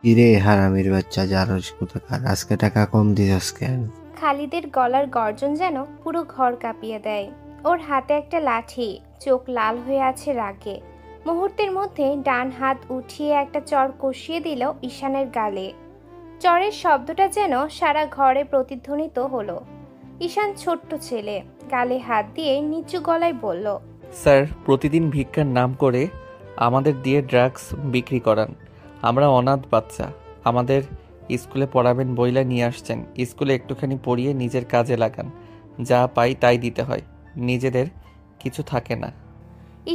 কিরে হারামির বাচ্চা জারজ কোথাকার, আজকে টাকা কম দিছস কেন? খালিদের গলার গর্জন যেন পুরো ঘর কাঁপিয়ে দেয়। ওর হাতে একটা লাঠি, চোখ লাল হয়ে আছে রাগে। মুহূর্তের মধ্যে ডান হাত উঠিয়ে একটা চড় কষিয়ে দিল ঈশানের গালে। চড়ের শব্দটা যেন সারা ঘরে প্রতিধ্বনিত হলো। ঈশান ছোট্ট ছেলে, গালে হাত দিয়ে নিচু গলায় বলল, স্যার, প্রতিদিন ভিক্ষার নাম করে আমাদের দিয়ে ড্রাগস বিক্রি করান। আমরা অনাথ বাচ্চা। আমাদের স্কুলে পড়াবেন বইলা নিয়ে আসছেন। স্কুলে একটুখানি পড়িয়ে নিজের কাজে লাগান। যা পাই তাই দিতে হয়, নিজেদের কিছু থাকে না।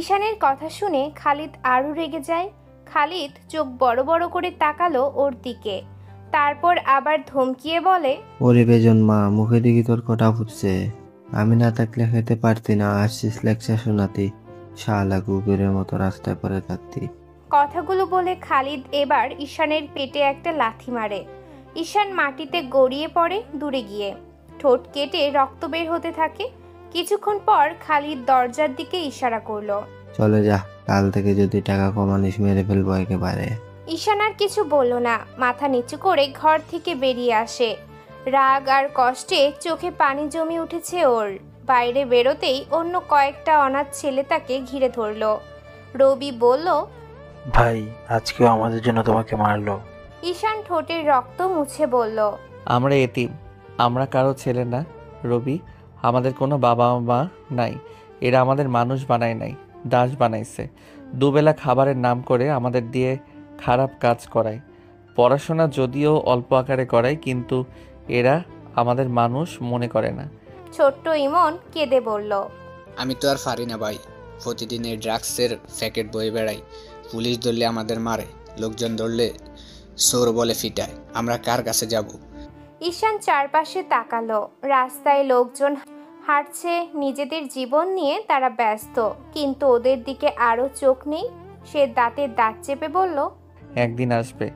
ঈশানের কথা শুনে খালিদ আরও রেগে যায়। খালিদ চোখ বড় বড় করে তাকালো ওর দিকে, তারপর আবার ধমকিয়ে বলে, ওরে বেজন মা, মুখে দেখি তোর কটা ফুটছে। আমি না থাকলে খেতে পারতি না, আসছিস লেকচার শোনাতি। শালা কুকুরের মতো রাস্তায় পড়ে থাকতি। কথাগুলো বলে খালিদ এবার ঈশানের পেটে একটা লাথি মারে। ঈশান মাটিতে গড়িয়ে পড়ে দূরে গিয়ে। ঠোঁট কেটে রক্ত বের হতে থাকে। কিছুক্ষণ পর খালিদ দরজার দিকে ইশারা করলো। চলে যা, কাল থেকে যদি টাকা কমানিস মেরে ফেলবো একেবারে। ঈশান আর কিছু বলল না, মাথা নিচু করে ঘর থেকে বেরিয়ে আসে। রাগ আর কষ্টে চোখে পানি জমে উঠেছে ওর। বাইরে বেরোতেই অন্য কয়েকটা অনাথ ছেলে তাকে ঘিরে ধরল। রবি বলল, ভাই, আজকেও আমাদের জন্য তোমাকে মারলো। ঈশান ঠোঁটের রক্ত মুছে বলল, আমরা এতিম, আমরা কারো ছেলে না রবি। আমাদের কোনো বাবা মা নাই। এরা আমাদের মানুষ বানায় নাই, দাস বানাইছে। দুবেলা খাবারের নাম করে আমাদের দিয়ে খারাপ কাজ করায়। পড়াশোনা যদিও অল্প আকারে করায়, কিন্তু এরা আমাদের মানুষ মনে করে না। ছোট্ট ইমন কেঁদে বলল, আমি তো আর পারি না ভাই। প্রতিদিন এই ড্রাগসের প্যাকেট বয়ে বেড়াই। পুলিশ ধরলে আমাদের মারে, লোকজন ধরলে চোর বলে ফিটায়। আমরা কার কাছে যাব? ঈশান চারপাশে তাকালো। রাস্তায় লোকজন হাঁটছে, নিজেদের জীবন নিয়ে তারা ব্যস্ত, কিন্তু ওদের দিকে আরো চোখ নেই। সে দাঁতে দাঁত চেপে বলল, একদিন আসবে,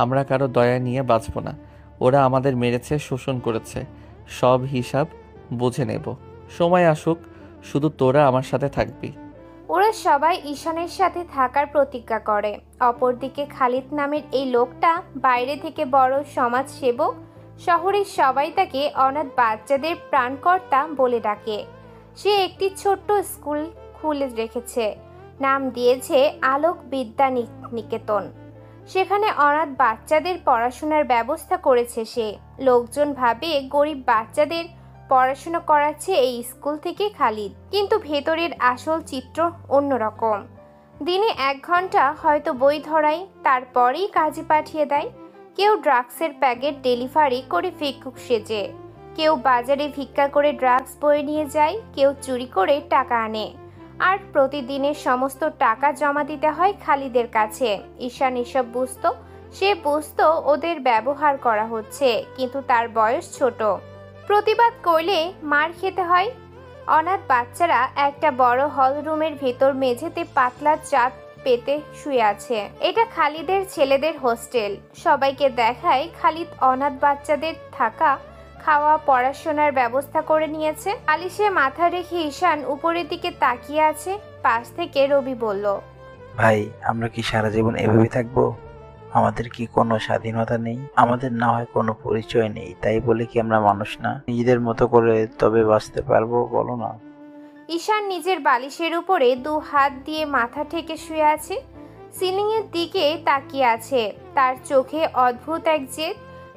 আমরা কারো দয়া নিয়ে বাঁচব না। ওরা আমাদের মেরেছে, শোষণ করেছে, সব হিসাব বুঝে নেব। সময় আসুক, শুধু তোরা আমার সাথে থাকবি। ওরা সবাই ঈশানের সাথে থাকার প্রতিজ্ঞা করে। অপরদিকে খালিদ নামের এই লোকটা বাইরে থেকে বড় সমাজ সেবক। শহরের সবাই তাকে অনাথ বাচ্চাদের প্রাণকর্তা বলে ডাকে। সে একটি ছোট্ট স্কুল খুলে রেখেছে, নাম দিয়েছে আলোক বিদ্যা নিকেতন। সেখানে অনাথ বাচ্চাদের পড়াশোনার ব্যবস্থা করেছে সে। লোকজন ভাবে গরিব বাচ্চাদের পড়াশোনা করাচ্ছে এই স্কুল থেকে খালিদ, কিন্তু ভেতরের আসল চিত্র অন্যরকম। দিনে 1 ঘন্টা হয়তো বই ধরাই, তারপরেই কাজে পাঠিয়ে দেয়। কেউ ড্রাগসের প্যাকেট ডেলিভারি করে ভিক্ষুক সেজে, কেউ বাজারে ভিক্ষা করে ড্রাগস বয়ে নিয়ে যায়, কেউ চুরি করে টাকা আনে। আর প্রতিদিনের সমস্ত টাকা জমা দিতে হয় খালিদের কাছে। ঈশান এসব বুঝতো। সে বুঝতো ওদের ব্যবহার করা হচ্ছে, কিন্তু তার বয়স ছোট। প্রতিবাদ করলে মার খেতে হয়। অনাথ বাচ্চারা একটা বড় হল রুমের ভেতর মেঝেতে পাতলা চাঁদ পেতে শুয়ে আছে। এটা খালিদের ছেলেদের হোস্টেল। সবাইকে দেখায় খালিদ অনাথ বাচ্চাদের থাকা, খাওয়া, পড়াশোনার ব্যবস্থা করে নিয়েছে। আলিশে মাথা রেখে ঈশান উপরের দিকে তাকিয়ে আছে। পাশ থেকে রবি বলল, ভাই, আমরা কি সারা জীবন এভাবে থাকবো? আমাদের কি কোনো স্বাধীনতা নেই? আমাদের না হয় কোনো পরিচয় নেই, তাই বলে কি আমরা মানুষ না? নিজেদের মতো করে তবে বাঁচতে পারবো, বলো না? ঈশান নিজের বালিশের উপরে 2 হাত দিয়ে মাথা ঠেকে শুয়ে আছে। সিলিং এর দিকে তাকিয়ে আছে। তার চোখে অদ্ভুত এক জেদ।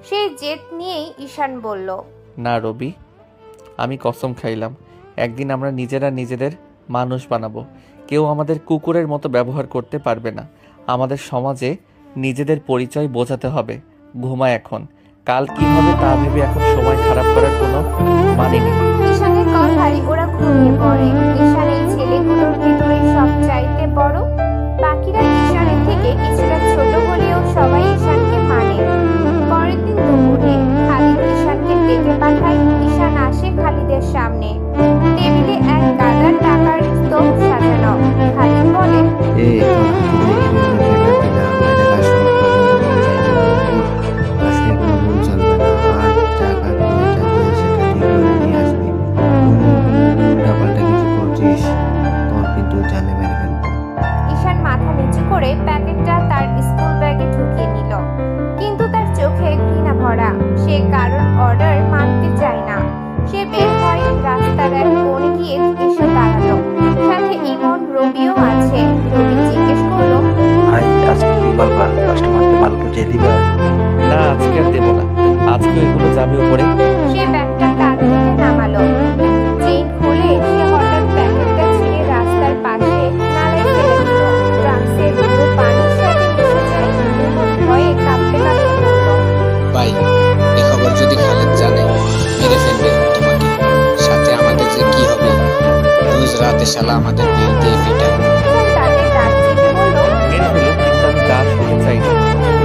সেই জেদ নিয়েই ঈশান বলল, না রবি, আমি কসম খাইলাম, একদিন আমরা নিজেরা নিজেদের মানুষ বানাবো। কেউ আমাদের কুকুরের মতো ব্যবহার করতে পারবে না। আমাদের সমাজে নিজেদের পরিচয় বোঝাতে হবে। ঘুমা এখন, কাল কি হবে তা ভেবে এখন সময় খারাপ করার কোনো মানে নেই। ঈশানের কথায় ওরা ঘুমিয়ে পড়ে। ঈশান এই ছেলেগুলোর ভেতরে সবচাইতে বড়। বাকিরা ঈশানের থেকে কিছুটা ছোট হলেও সবাই ঈশানকে মানে। পরের দিন দুপুরে খালিদ ঈশানকে ডেকে পাঠায়। ঈশান আসে খালিদের সামনে। টেবিলে এক গাদা টাকার স্তূপ সাজানো। খালিদ বলে, এই তোর হাতে যে কিভাবে টাকা দিলাম, এটা কাজ হবে। আজকে কোনো ভুল চলবে না। আর টাকা দিয়ে যা দিয়ে সেটা ঠিক করে নিয়ে আসবি। উল্টাপাল্টা কিছু করছিস, তোর কিন্তু জানে মেরে ফেলবো। ঈশান করে প্যাকেটটা তার স্কুল ব্যাগে ঢুকিয়ে নিল, কিন্তু তার চোখে ঘৃণা ভরা। সে কারোর অর্ডার মানতে চায় না। সে বের হয়, রাস্তার এক কোণে গিয়ে এসে দাঁড়ালো। সাথে ইমন, রবিও আছে। রবি জিজ্ঞেস করলো, ভাই আজকে কি করবা? কাস্টমারকে মাল বুঝিয়ে দিবা? না, আজকে আর দেবো না। আজকে ওইগুলো যাবে উপরে। সে ব্যাগটা কাঁধ থেকে নামালো। চেইন খুলে সে হঠাৎ প্যাকেটটা ছিঁড়ে রাস্তার পাশে নালায় ফেলে দিল। ড্রাগসের পুরো পানির সাথে মিশে যায়। ইমন ভয়ে কাঁপতে কাঁপতে বলল, ভাই, এই খবর যদি খালেদ জানে, মেরে ফেলবে তোমাকে। সাথে আমাদের যে কি হবে? রোজ রাতে শালা আমাদের বিল দিয়ে ফিটায়। ঈশান তাদের দাঁত চেপে বলল, মেরে ফেলো, কিন্তু আমি দাস হতে চাই না।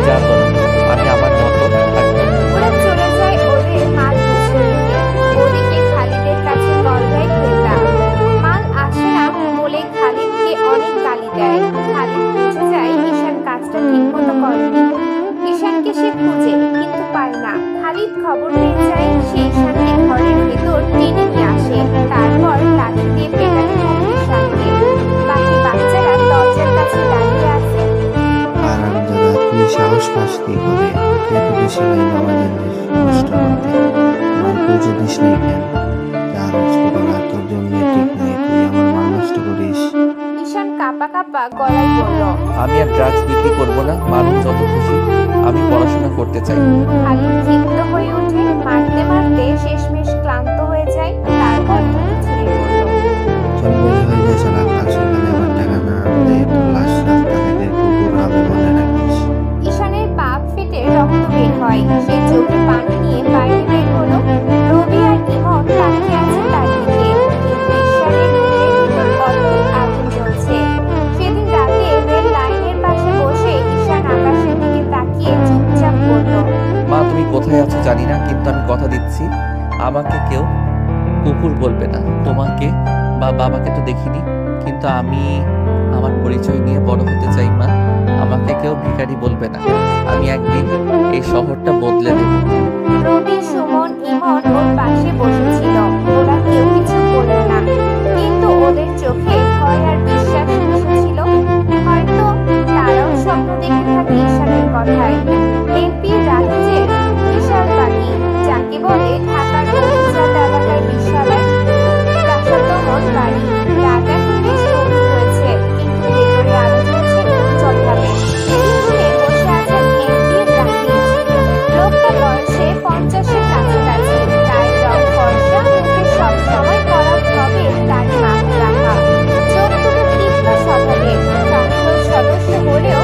যা করো, আমি আমার মতো থাকবো। ওরা চলে যায় ওদের মাল বুঝিয়ে দিতে। ওদিকে খালিদের কাছে কল দেয় ক্রেতা। মাল আসে না বলে খালিদকে অনেক গালি দেয়। খালিদ বুঝে যায় ঈশান কাজটা ঠিক মতো করেনি। ঈশানকে সে খুঁজে কিন্তু পায় না। খালিদ খবর পেয়ে যায়। সে ঈশানকে ঘরের ভেতর টেনে নিয়ে আসে। তারপর লাঠি দিয়ে পেটাতে থাকে ঈশানকে। বাকি বাচ্চারা দরজার কাছে দাঁড়িয়ে আছে। আরামদাদা, তুই সাহস পাস কি করে? কে তোকে শেখাই আমাদের নষ্ট করতে? মাল পুজো দিস নাই কেন? যা রসগোল্লা, তোর জন্য ঠিক নাই, তুই আমার মাল নষ্ট করিস। ঈশান কাঁপা কাঁপা গলায় বলল, আমি আর ড্রাগস বিক্রি করবো না। মানুষ যত খুশি, আমি পড়াশোনা করতে চাই। খালিদ ক্ষিপ্ত হয়ে ওঠে। মারতে মারতে শেষমেশ ক্লান্ত হয়ে যায়। তারপর দুটো ছেড়ে পড়ল। চল বের হয়ে যা শালা, কাল সকালে আবার টাকা না আনলে তোর লাশ রাস্তা থেকে কুকুর হবে, মনে রাখিস। ঈশানের পা ফেটে রক্ত বের হয়। সে চোখে পানি নিয়ে বাইরে বের হলো। রবি আর ইমন তাকিয়ে আছে তার দিকে। কিন্তু ঈশানের বুকের ভিতর অদ্ভুত আগুন জ্বলছে। সেদিন রাতে রেল লাইনের পাশে বসে ঈশান আকাশের দিকে তাকিয়ে চুপচাপ বলল, মা, তুমি কোথায় আছো জানি না, কিন্তু আমি কথা দিচ্ছি আমাকে কেউ কুকুর বলবে না। তোমাকে বা বাবাকে তো দেখিনি, কিন্তু আমি আমার পরিচয় নিয়ে বড় হতে চাই মা। আমাকে কেউ ভিখারি বলবে না। আমি একদিন এই শহরটা বদলে দেব। রবি, সুমন, ইমন ওর পাশে বসেছিল। ওরা কেউ কিছু বলল না, কিন্তু ওদের চোখে ভয় আর বিশ্বাস মিশেছিল। হয়তো তারাও স্বপ্ন দেখতে থাকে ঈশানের কথায়। এমপির রাজ্যের বিশাল বাড়ি, যাকে বলে ঢাকার অভিজাত এলাকার বিশাল এক প্রাসাদময় বাড়ি। রাত এখন বেশ গভীর হয়েছে, কিন্তু ভেতরে আলো জ্বলছে উজ্জ্বলভাবে। টেবিলে বসে আছেন এমপির রাকিব। লোকটা বয়সে 50-এর কাছাকাছি। গায়ের রং ফর্সা, মুখে সবসময় কড়া ভাবে দাড়ি মাথা রাখা। চোখ দুটো তীক্ষ্ণ স্বভাবের। সংসদ সদস্য হলেও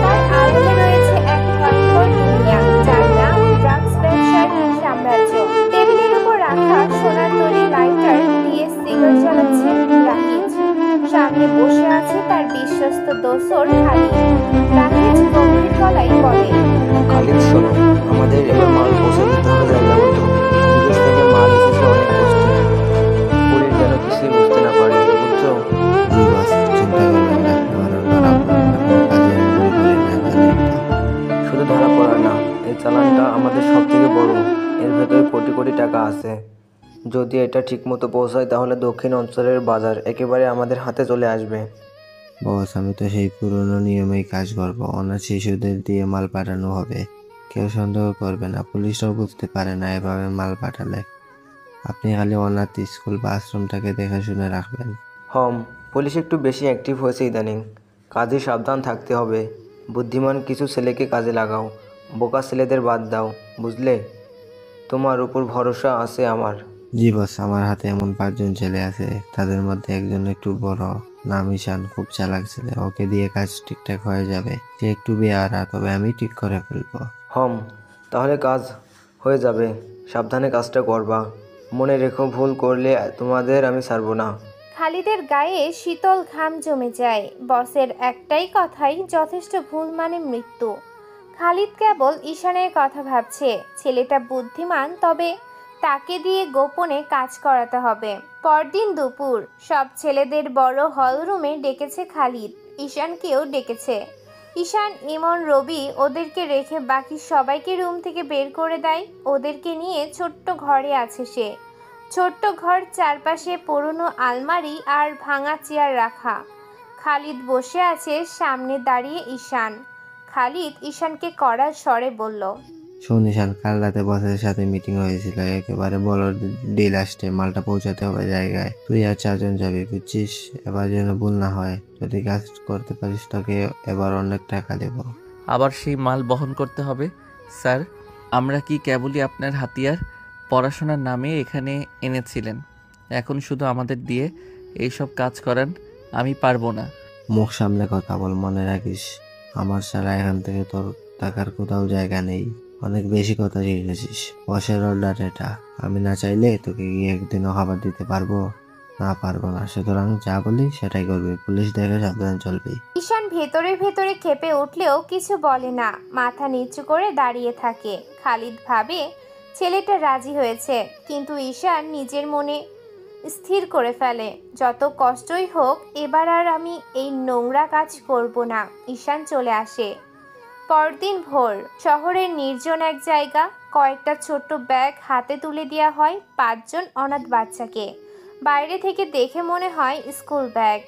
তার আড়ালে রয়েছে এক ভয়ঙ্কর দুনিয়া, যার নাম ড্রাগস ব্যবসার সাম্রাজ্য। টেবিলের উপর রাখা সোনার তৈরি লাইটার দিয়ে সিগারেট জ্বালাচ্ছে রাকিব। সামনে বসে আছে তার বিশ্বস্ত দোসর খালিদ। রাকিব গম্ভীর গলায় বলে, খালিদ শোনো, আমাদের এবার মাল পৌঁছে দিতে হবে জায়গা মতো। বিদেশ থেকে মাল এসেছে অনেক কষ্টে। পুলিশ যেন কিছুই বুঝতে না পারে, বুঝছো? জি বস, চিন্তা করবেন না, এবার ধরা পড়বে না, কোনো কাজে আমি ভুল করি না, জানেন তো। শুধু ধরা পড়া না, এই চালানটা আমাদের সব থেকে বড়। এর ভেতরে কোটি কোটি টাকা আছে। যদি এটা ঠিকমতো পৌঁছায় তাহলে দক্ষিণ অঞ্চলের বাজার একেবারে আমাদের হাতে চলে আসবে। বস, আমি তো সেই পুরনো নিয়মেই কাজ করব। অনাথ শিশুদের দিয়ে মাল পাঠানো হবে, কেউ সন্দেহ করবে না, পুলিশরাও বুঝতে পারে না এভাবে মাল পাঠালে। আপনি খালি অনাথ স্কুল বা আশ্রমটাকে দেখাশুনে রাখবেন। পুলিশ একটু বেশি অ্যাক্টিভ হয়েছে ইদানিং। কাজে সাবধান থাকতে হবে। বুদ্ধিমান কিছু ছেলেকে কাজে লাগাও, বোকা ছেলেদের বাদ দাও, বুঝলে? তোমার উপর ভরসা আছে আমার। জি বস, আমার হাতে এমন 5জন ছেলে আছে। তাদের মধ্যে একজন একটু বড়, নাম ঈশান, খুব চালাক ছেলে। ওকে দিয়ে কাজ ঠিকঠাক হয়ে যাবে। সে একটু বেয়ারা, তবে আমি ঠিক করে ফেলবো। তাহলে কাজ হয়ে যাবে। সাবধানে কাজটা করবা। মনে রেখো, ভুল করলে তোমাদের আমি ছাড়বো না। খালিদের গায়ে শীতল ঘাম জমে যায়। বসের একটাই কথাই যথেষ্ট, ভুল মানে মৃত্যু। খালিদ কেবল ঈশানের কথা ভাবছে। ছেলেটা বুদ্ধিমান, তবে তাকে দিয়ে গোপনে কাজ করাতে হবে। পরদিন দুপুর সব ছেলেদের বড় হল রুমে ডেকেছে খালিদ। ঈশানকেও ডেকেছে। ঈশান, ইমন, রবি ওদেরকে রেখে বাকি সবাইকে রুম থেকে বের করে দেয়। ওদেরকে নিয়ে ছোট্ট ঘরে আছে সে। ছোট্ট ঘর, চারপাশে পুরনো আলমারি আর ভাঙা চেয়ার রাখা। খালিদ বসে আছে, সামনে দাঁড়িয়ে ঈশান। খালিদ ঈশানকে কড়া স্বরে বলল, শোন ঈশান, কাল রাতে বসের সাথে মিটিং হয়েছিল, একেবারে বড় ডিল আসছে, মালটা পৌঁছাতে হবে জায়গায়। তুই আর 4 জন যাবি, বুঝছিস? এবার যেন ভুল না হয়। যদি কাজ করতে পারিস তোকে এবার অনেক টাকা দেবো। আবার সেই মাল বহন করতে হবে? স্যার, আমরা কি কেবলই আপনার হাতিয়ার? পড়াশোনার নামে এখানে এনেছিলেন, এখন শুধু আমাদের দিয়ে এইসব কাজ করান? আমি পারবো না। মুখ সামলে কথা বল, মনে রাখিস আমার ছাড়া এখান থেকে তোর টাকার কোথাও জায়গা নেই। অনেক বেশি কথা শিখেছিস। বসের অর্ডার এটা, আমি না চাইলে তোকে গিয়ে একদিনও খাবার দিতে পারবো না? পারবো না। সুতরাং যা বলি সেটাই করবি। পুলিশ দেখে সাবধানে চলবি। ঈশান ভেতরে ভেতরে ক্ষেপে উঠলেও কিছু বলে না, মাথা নিচু করে দাঁড়িয়ে থাকে। খালিদ ভাবে ছেলেটা রাজি হয়েছে, কিন্তু ঈশান নিজের মনে স্থির করে ফেলে, যত কষ্টই হোক এবার আর আমি এই নোংরা কাজ করব না। ঈশান চলে আসে। পরদিন ভোর, শহরের নির্জন এক জায়গা। কয়েকটা ছোট্ট ব্যাগ হাতে তুলে দেওয়া হয় 5 জন অনাথ বাচ্চাকে। বাইরে থেকে দেখে মনে হয় স্কুল ব্যাগ,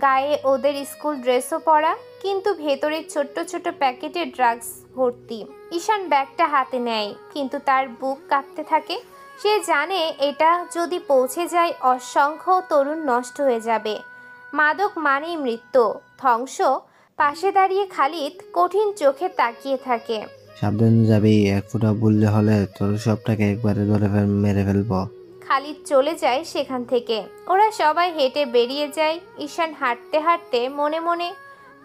গায়ে ওদের স্কুল ড্রেসও পরা, কিন্তু ভেতরে ছোট্ট ছোট্ট প্যাকেটে ড্রাগস ভর্তি। ঈশান ব্যাগটা হাতে নেয়, কিন্তু তার বুক কাঁপতে থাকে। সে জানে এটা যদি পৌঁছে যায় অসংখ্য তরুণ নষ্ট হয়ে যাবে। মাদক মানেই মৃত্যু, ধ্বংস। পাশে দাঁড়িয়ে খালিদ কঠিন চোখে তাকিয়ে থাকে। সাবধানে যাবি, এক ফুটা ভুললে হলে তোর সবটাকে একবারে ধরে মেরে ফেলবো। খালিদ চলে যায় সেখান থেকে। ওরা সবাই হেঁটে বেরিয়ে যায়। ঈশান হাঁটতে হাঁটতে মনে মনে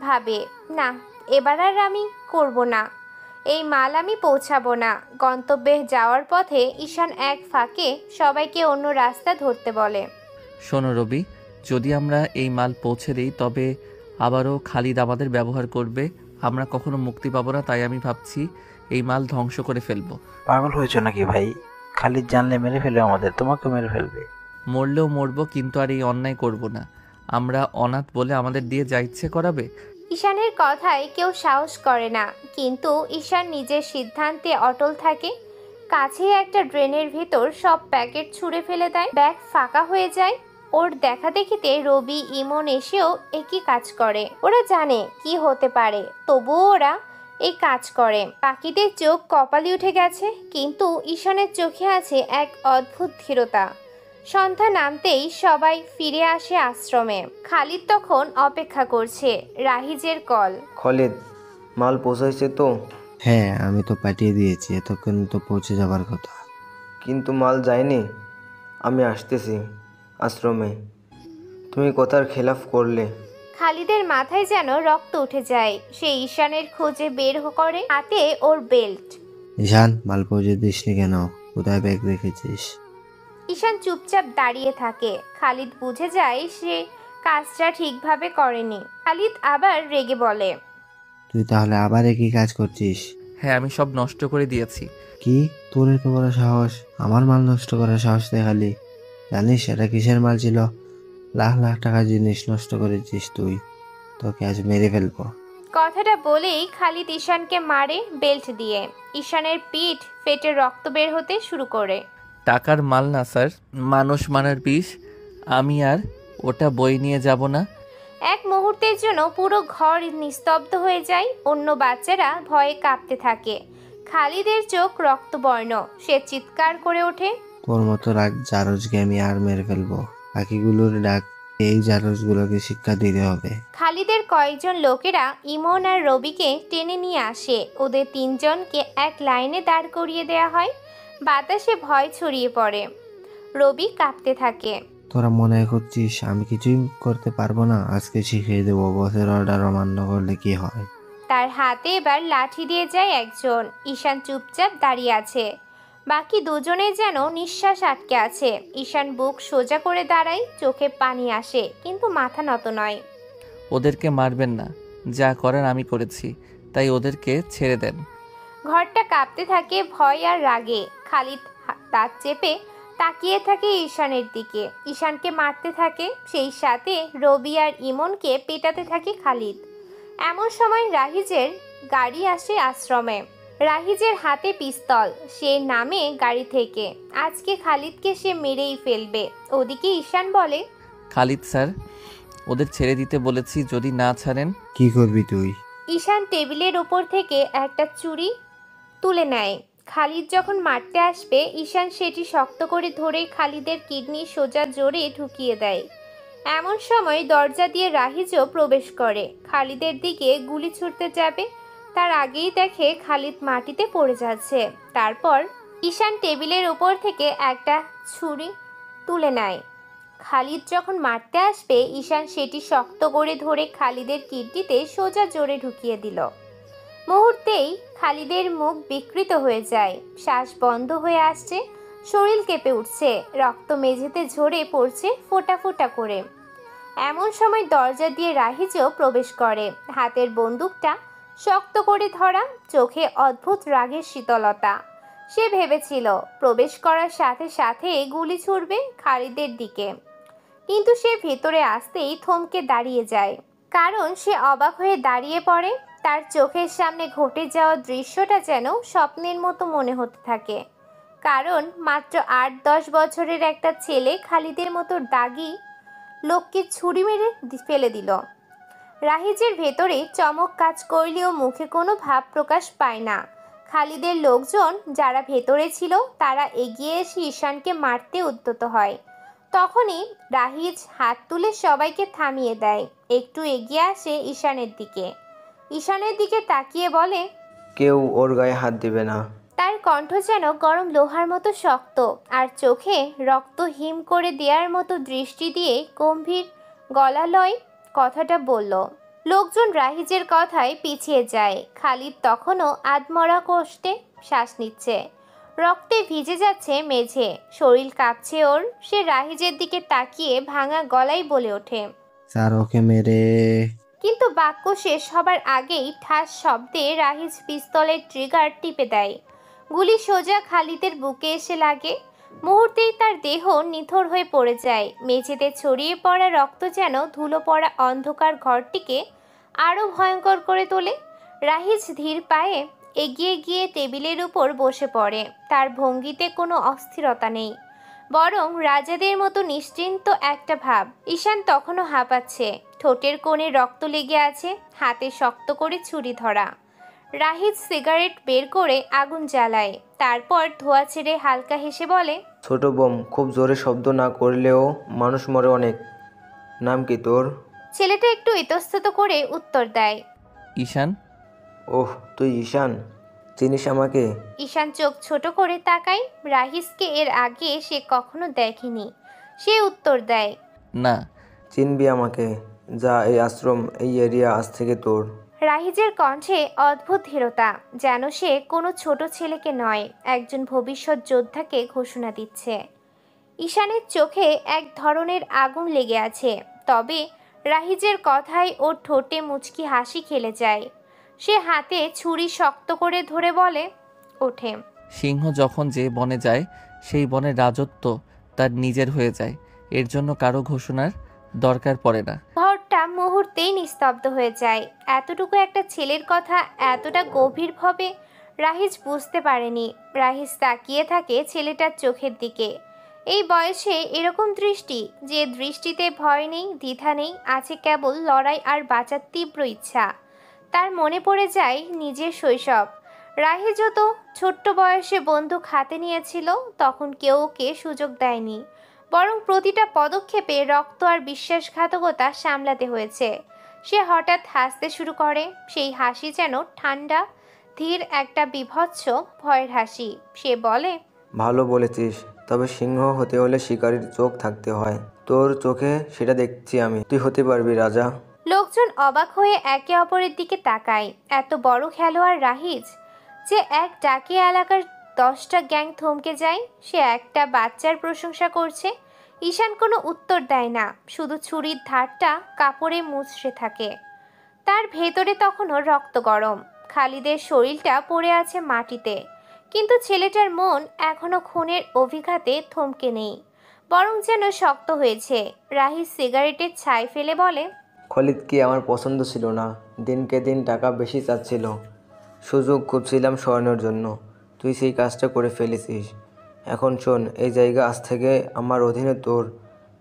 ভাবে, না, এবার আর আমি করব না। এই মাল আমি পৌঁছাবো না। গন্তব্যে যাওয়ার পথে ঈশান এক ফাঁকে সবাইকে অন্য রাস্তা ধরতে বলে। শোনো রবি, যদি আমরা এই মাল পৌঁছে দিই তবে আবারও খালিদ আমাদের ব্যবহার করবে। আমরা কখনো মুক্তি পাবো না, তাই আমি ভাবছি এই মাল ধ্বংস করে ফেলবো। পাগল হয়েছ নাকি ভাই? খালিদ জানলে মেরে ফেলবে আমাদের, তোমাকে মেরে ফেলবে। মরলেও মরবো, কিন্তু আর এই অন্যায় করব না। আমরা অনাথ বলে আমাদের দিয়ে যা ইচ্ছে করাবে। ঈশানের কথায় কেউ সাহস করে না, কিন্তু ঈশান নিজের সিদ্ধান্তে অটল থাকে। কাছেই একটা ড্রেনের ভিতর সব প্যাকেট ছুঁড়ে ফেলে দেয়। ব্যাগ ফাঁকা হয়ে যায়। ওর দেখা দেখিতে রবি, ইমন এসেও একই কাজ করে। ওরা জানে কি হতে পারে, তবুও ওরা এই কাজ করে। পাখিদের চোখ কপালে উঠে গেছে, কিন্তু ঈশানের চোখে আছে এক অদ্ভুত ধীরতা। সন্ধ্যা নামতেই সবাই ফিরে আসে আশ্রমে। খালিদ তখন অপেক্ষা করছে রাহিজের কল। খালিদ, মাল পৌঁছাইছে তো? হ্যাঁ, আমি তো পাঠিয়ে দিয়েছি, এতক্ষণ তো পৌঁছে যাবার কথা। কিন্তু মাল যায়নি। আমি আসতেছি আশ্রমে। তুমি কথার খেলাফ করলে। খালিদের মাথায় যেন রক্ত উঠে যায়। সে ঈশানের খোঁজে বের করে, হাতে ওর বেল্ট। ঈশান, মাল পৌঁছে দিসনি কেন? কোথায় ব্যাগ রেখেছিস? ঈশান চুপচাপ দাঁড়িয়ে থাকে। খালিদ বুঝে যায় সে কাজটা ঠিকভাবে করেনি। খালিদ আবার রেগে বলে, তুই তাহলে আবার একই কাজ করছিস? হ্যাঁ, আমি সব নষ্ট করে দিয়েছি। কি, তোর এত বড় সাহস? আমার মাল নষ্ট করার সাহস দেখালি? জানিস এটা কিসের মাল ছিল? লাখ লাখ টাকার জিনিস নষ্ট করেছিস তুই। তোকে আজ মেরে ফেলবো। কথাটা বলেই খালিদ ঈশানকে মারে বেল্ট দিয়ে। ঈশানের পিঠ ফেটে রক্ত বের হতে শুরু করে। টাকার মাল না স্যার, মানুষ মারার বিষ। আমি আর ওটা বই নিয়ে যাব না। এক মুহূর্তের জন্য পুরো ঘর নিস্তব্ধ হয়ে যায়। অন্য বাচ্চারা ভয়ে কাঁপতে থাকে। খালিদের চোখ রক্তবর্ণ। সে চিৎকার করে ওঠে, তোর মতো জারজকে আমি আর মেরে ফেলবো। পাখিগুলোর ডাক, এই জারজগুলোকে শিক্ষা দিতে হবে। খালিদের কয়েকজন লোকেরা ইমন আর রবিকে টেনে নিয়ে আসে। ওদের 3 জনকে এক লাইনে দাঁড় করিয়ে দেয়া হয়। বাতাসে ভয় ছড়িয়ে পড়ে। রবি কাঁপতে থাকে। তোরা মনে করছিস আমি কিছুই করতে পারবো না? আজকে শিখিয়ে দেবো বসের অর্ডার অমান্য করলে কি হয়। তার হাতে এবার লাঠি দিয়ে যায় একজন। ঈশান চুপচাপ দাঁড়িয়ে আছে। বাকি দুজনে যেন নিঃশ্বাস আটকে আছে। ঈশান বুক সোজা করে দাঁড়ায়, চোখে পানি আসে, কিন্তু মাথা নত নয়। ওদেরকে মারবেন না, যা করার আমি করেছি, তাই ওদেরকে ছেড়ে দেন। ঘরটা কাঁপতে থাকে ভয় আর রাগে। খালিদ দাঁত চেপে তাকিয়ে থাকে ঈশানের দিকে। ঈশানকে মারতে থাকে, সেই সাথে রবি আর ইমনকে পেটাতে থাকে খালিদ। এমন সময় রাহিজের গাড়ি আসে আশ্রমে। রাহিজের হাতে পিস্তল। সে নামে গাড়ি থেকে। আজকে খালিদকে সে মেরেই ফেলবে। ওদিকে ঈশান বলে, খালিদ স্যার, ওদের ছেড়ে দিতে বলেছি, যদি না ছাড়েন। কি করবি তুই? ঈশান টেবিলের উপর থেকে একটা চুড়ি তুলে নেয়। খালিদ যখন মারতে আসবে ঈশান সেটি শক্ত করে ধরে খালিদের কিডনি সোজা জোরে ঢুকিয়ে দেয়। এমন সময় দরজা দিয়ে রাহিজও প্রবেশ করে। খালিদের দিকে গুলি ছুড়তে যাবে, তার আগেই দেখে খালিদ মাটিতে পড়ে যাচ্ছে। তারপর ঈশান টেবিলের উপর থেকে একটা ছুরি তুলে নেয়। খালিদ যখন মারতে আসবে ঈশান সেটি শক্ত করে ধরে খালিদের কিডনিতে সোজা জোরে ঢুকিয়ে দিল। মুহূর্তেই খালিদের মুখ বিকৃত হয়ে যায়, শ্বাস বন্ধ হয়ে আসছে, শরীর কেঁপে উঠছে, রক্ত মেঝেতে ঝরে পড়ছে ফোঁটা ফোঁটা করে। এমন সময় দরজা দিয়ে রাহিজও প্রবেশ করে, হাতের বন্দুকটা শক্ত করে ধরা, চোখে অদ্ভুত রাগের শীতলতা। সে ভেবেছিল প্রবেশ করার সাথে সাথে গুলি ছুড়বে খালিদের দিকে, কিন্তু সে ভেতরে আসতেই থমকে দাঁড়িয়ে যায়, কারণ সে অবাক হয়ে দাঁড়িয়ে পড়ে। তার চোখের সামনে ঘটে যাওয়া দৃশ্যটা যেন স্বপ্নের মতো মনে হতে থাকে, কারণ মাত্র ৮-১০ বছরের একটা ছেলে খালিদের মতো দাগি লোককে ছুরি মেরে ফেলে দিল। রাহিজের ভেতরে চমক কাজ করলেও মুখে কোনো ভাব প্রকাশ পায় না। খালিদের লোকজন যারা ভেতরে ছিল তারা এগিয়ে এসে ঈশানকে মারতে উদ্যত হয়। তখনই রাহিজ হাত তুলে সবাইকে থামিয়ে দেয়, একটু এগিয়ে আসে ঈশানের দিকে তাকিয়ে বলে, কেউ ওর গায়ে হাত দিবে না। তার কণ্ঠ যেন গরম লোহার মতো শক্ত, আর চোখে রক্ত হিম করে দেওয়ার মতো দৃষ্টি দিয়ে গম্ভীর গলালয় কথাটা বলল। লোকজন রাহিজের কথায় পিছিয়ে যায়। খালিদ তখনও আধমরা কষ্টে শ্বাস নিচ্ছে, রক্তে ভিজে যাচ্ছে মেঝে, শরীর কাঁপছে ওর। সে রাহিজের দিকে তাকিয়ে ভাঙা গলায় বলে ওঠে, স্যার ওকে মেরে। কিন্তু বাক্য শেষ হবার আগেই ঠাস শব্দে রাহিজ পিস্তলের ট্রিগার টিপে দেয়। গুলি সোজা খালিদের বুকে এসে লাগে। মুহূর্তেই তার দেহ নিথর হয়ে পড়ে যায়। মেঝেতে ছড়িয়ে পড়া রক্ত যেন ধুলো পড়া অন্ধকার ঘরটিকে আরও ভয়ঙ্কর করে তোলে। রাহিজ ধীর পায়ে এগিয়ে গিয়ে টেবিলের উপর বসে পড়ে। তার ভঙ্গিতে কোনো অস্থিরতা নেই, বরং রাজাদের মতো নিশ্চিন্ত একটা ভাব। ঈশান তখনও হাঁপাচ্ছে, ঠোঁটের কোণে রক্ত লেগে আছে, হাতে শক্ত করে ছুরি ধরা। রাহিজ সিগারেট বের করে আগুন জ্বালায়, তারপর ধোঁয়া ছেড়ে হালকা হেসে বলে, ছোট বোম, খুব জোরে শব্দ না করলেও মানুষ মরে অনেক। নাম কি তোর? ছেলেটা একটু ইতস্তত করে উত্তর দেয়, ঈশান। ওহ, তুই ঈশান, চিনিস আমাকে? ঈশান চোখ ছোট করে তাকায়। রাহিজকে এর আগে সে কখনো দেখেনি। সে উত্তর দেয়, না। চিনবি আমাকে? যা, এই আশ্রম, এই এরিয়া আজ থেকে তোর। রাহিজের কণ্ঠে অদ্ভুত ধীরতা, যেন সে কোনো ছোট ছেলেকে নয়, একজন ভবিষ্যৎ যোদ্ধাকে ঘোষণা দিচ্ছে। ঈশানের চোখে এক ধরনের আগুন লেগে আছে, তবে রাহিজের কথায় ওর ঠোঁটে মুচকি হাসি খেলে যায়। সে হাতে ছুরি শক্ত করে ধরে বলে ওঠে, সিংহ যখন যে বনে যায় সেই বনের রাজত্ব তার নিজের হয়ে যায়, এর জন্য কারো ঘোষণার দরকার পড়ে না। ঘরটা মুহূর্তেই নিস্তব্ধ হয়ে যায়। এতটুকু একটা ছেলের কথা এতটা গভীরভাবে রাহিজ বুঝতে পারেনি। রাহিজ তাকিয়ে থাকে ছেলেটার চোখের দিকে। এই বয়সে এরকম দৃষ্টি, যে দৃষ্টিতে ভয় নেই, দ্বিধা নেই, আছে কেবল লড়াই আর বাঁচার তীব্র ইচ্ছা। তার মনে পড়ে যায় নিজের শৈশব। রাহিজও তো ছোট্ট বয়সে বন্দুক হাতে নিয়েছিল, তখন কেউ ওকে সুযোগ দেয়নি, বরং প্রতিটা পদক্ষেপে রক্ত আর বিশ্বাসঘাতকতা সামলাতে হয়েছে। সে হঠাৎ হাসতে শুরু করে, সেই হাসি যেন ঠান্ডা ধীর একটা বিভৎস ভয়ের হাসি। সে বলে, ভালো বলেছিস, তবে সিংহ হতে হলে শিকারীর চোখ থাকতে হয়। তোর চোখে সেটা দেখছি আমি। তুই হতে পারবি রাজা। লোকজন অবাক হয়ে একে অপরের দিকে তাকায়। এত বড় খেলোয়াড় রাহিজ, যে এক ডাকে এলাকার 10টা গ্যাং থমকে যায়, সে একটা বাচ্চার প্রশংসা করছে। ঈশান কোনো উত্তর দেয় না, শুধু ছুরির ধারটা কাপড়ে মুছড়ে থাকে। তার ভেতরে তখনও রক্ত গরম। খালিদের শরীরটা পড়ে আছে মাটিতে, কিন্তু ছেলেটার মন এখনো খুনের অভিঘাতে থমকে নেই, বরং যেন শক্ত হয়েছে। রাহিজ সিগারেটের ছাই ফেলে বলে, খালিদকে আমার পছন্দ ছিল না, দিনকে দিন টাকা বেশি চাচ্ছিল, সুযোগ খুঁজছিলাম সরানোর জন্য। তুই সেই কাজটা করে ফেলেছিস। এখন শোন, এই জায়গা আজ থেকে আমার অধীনে তোর।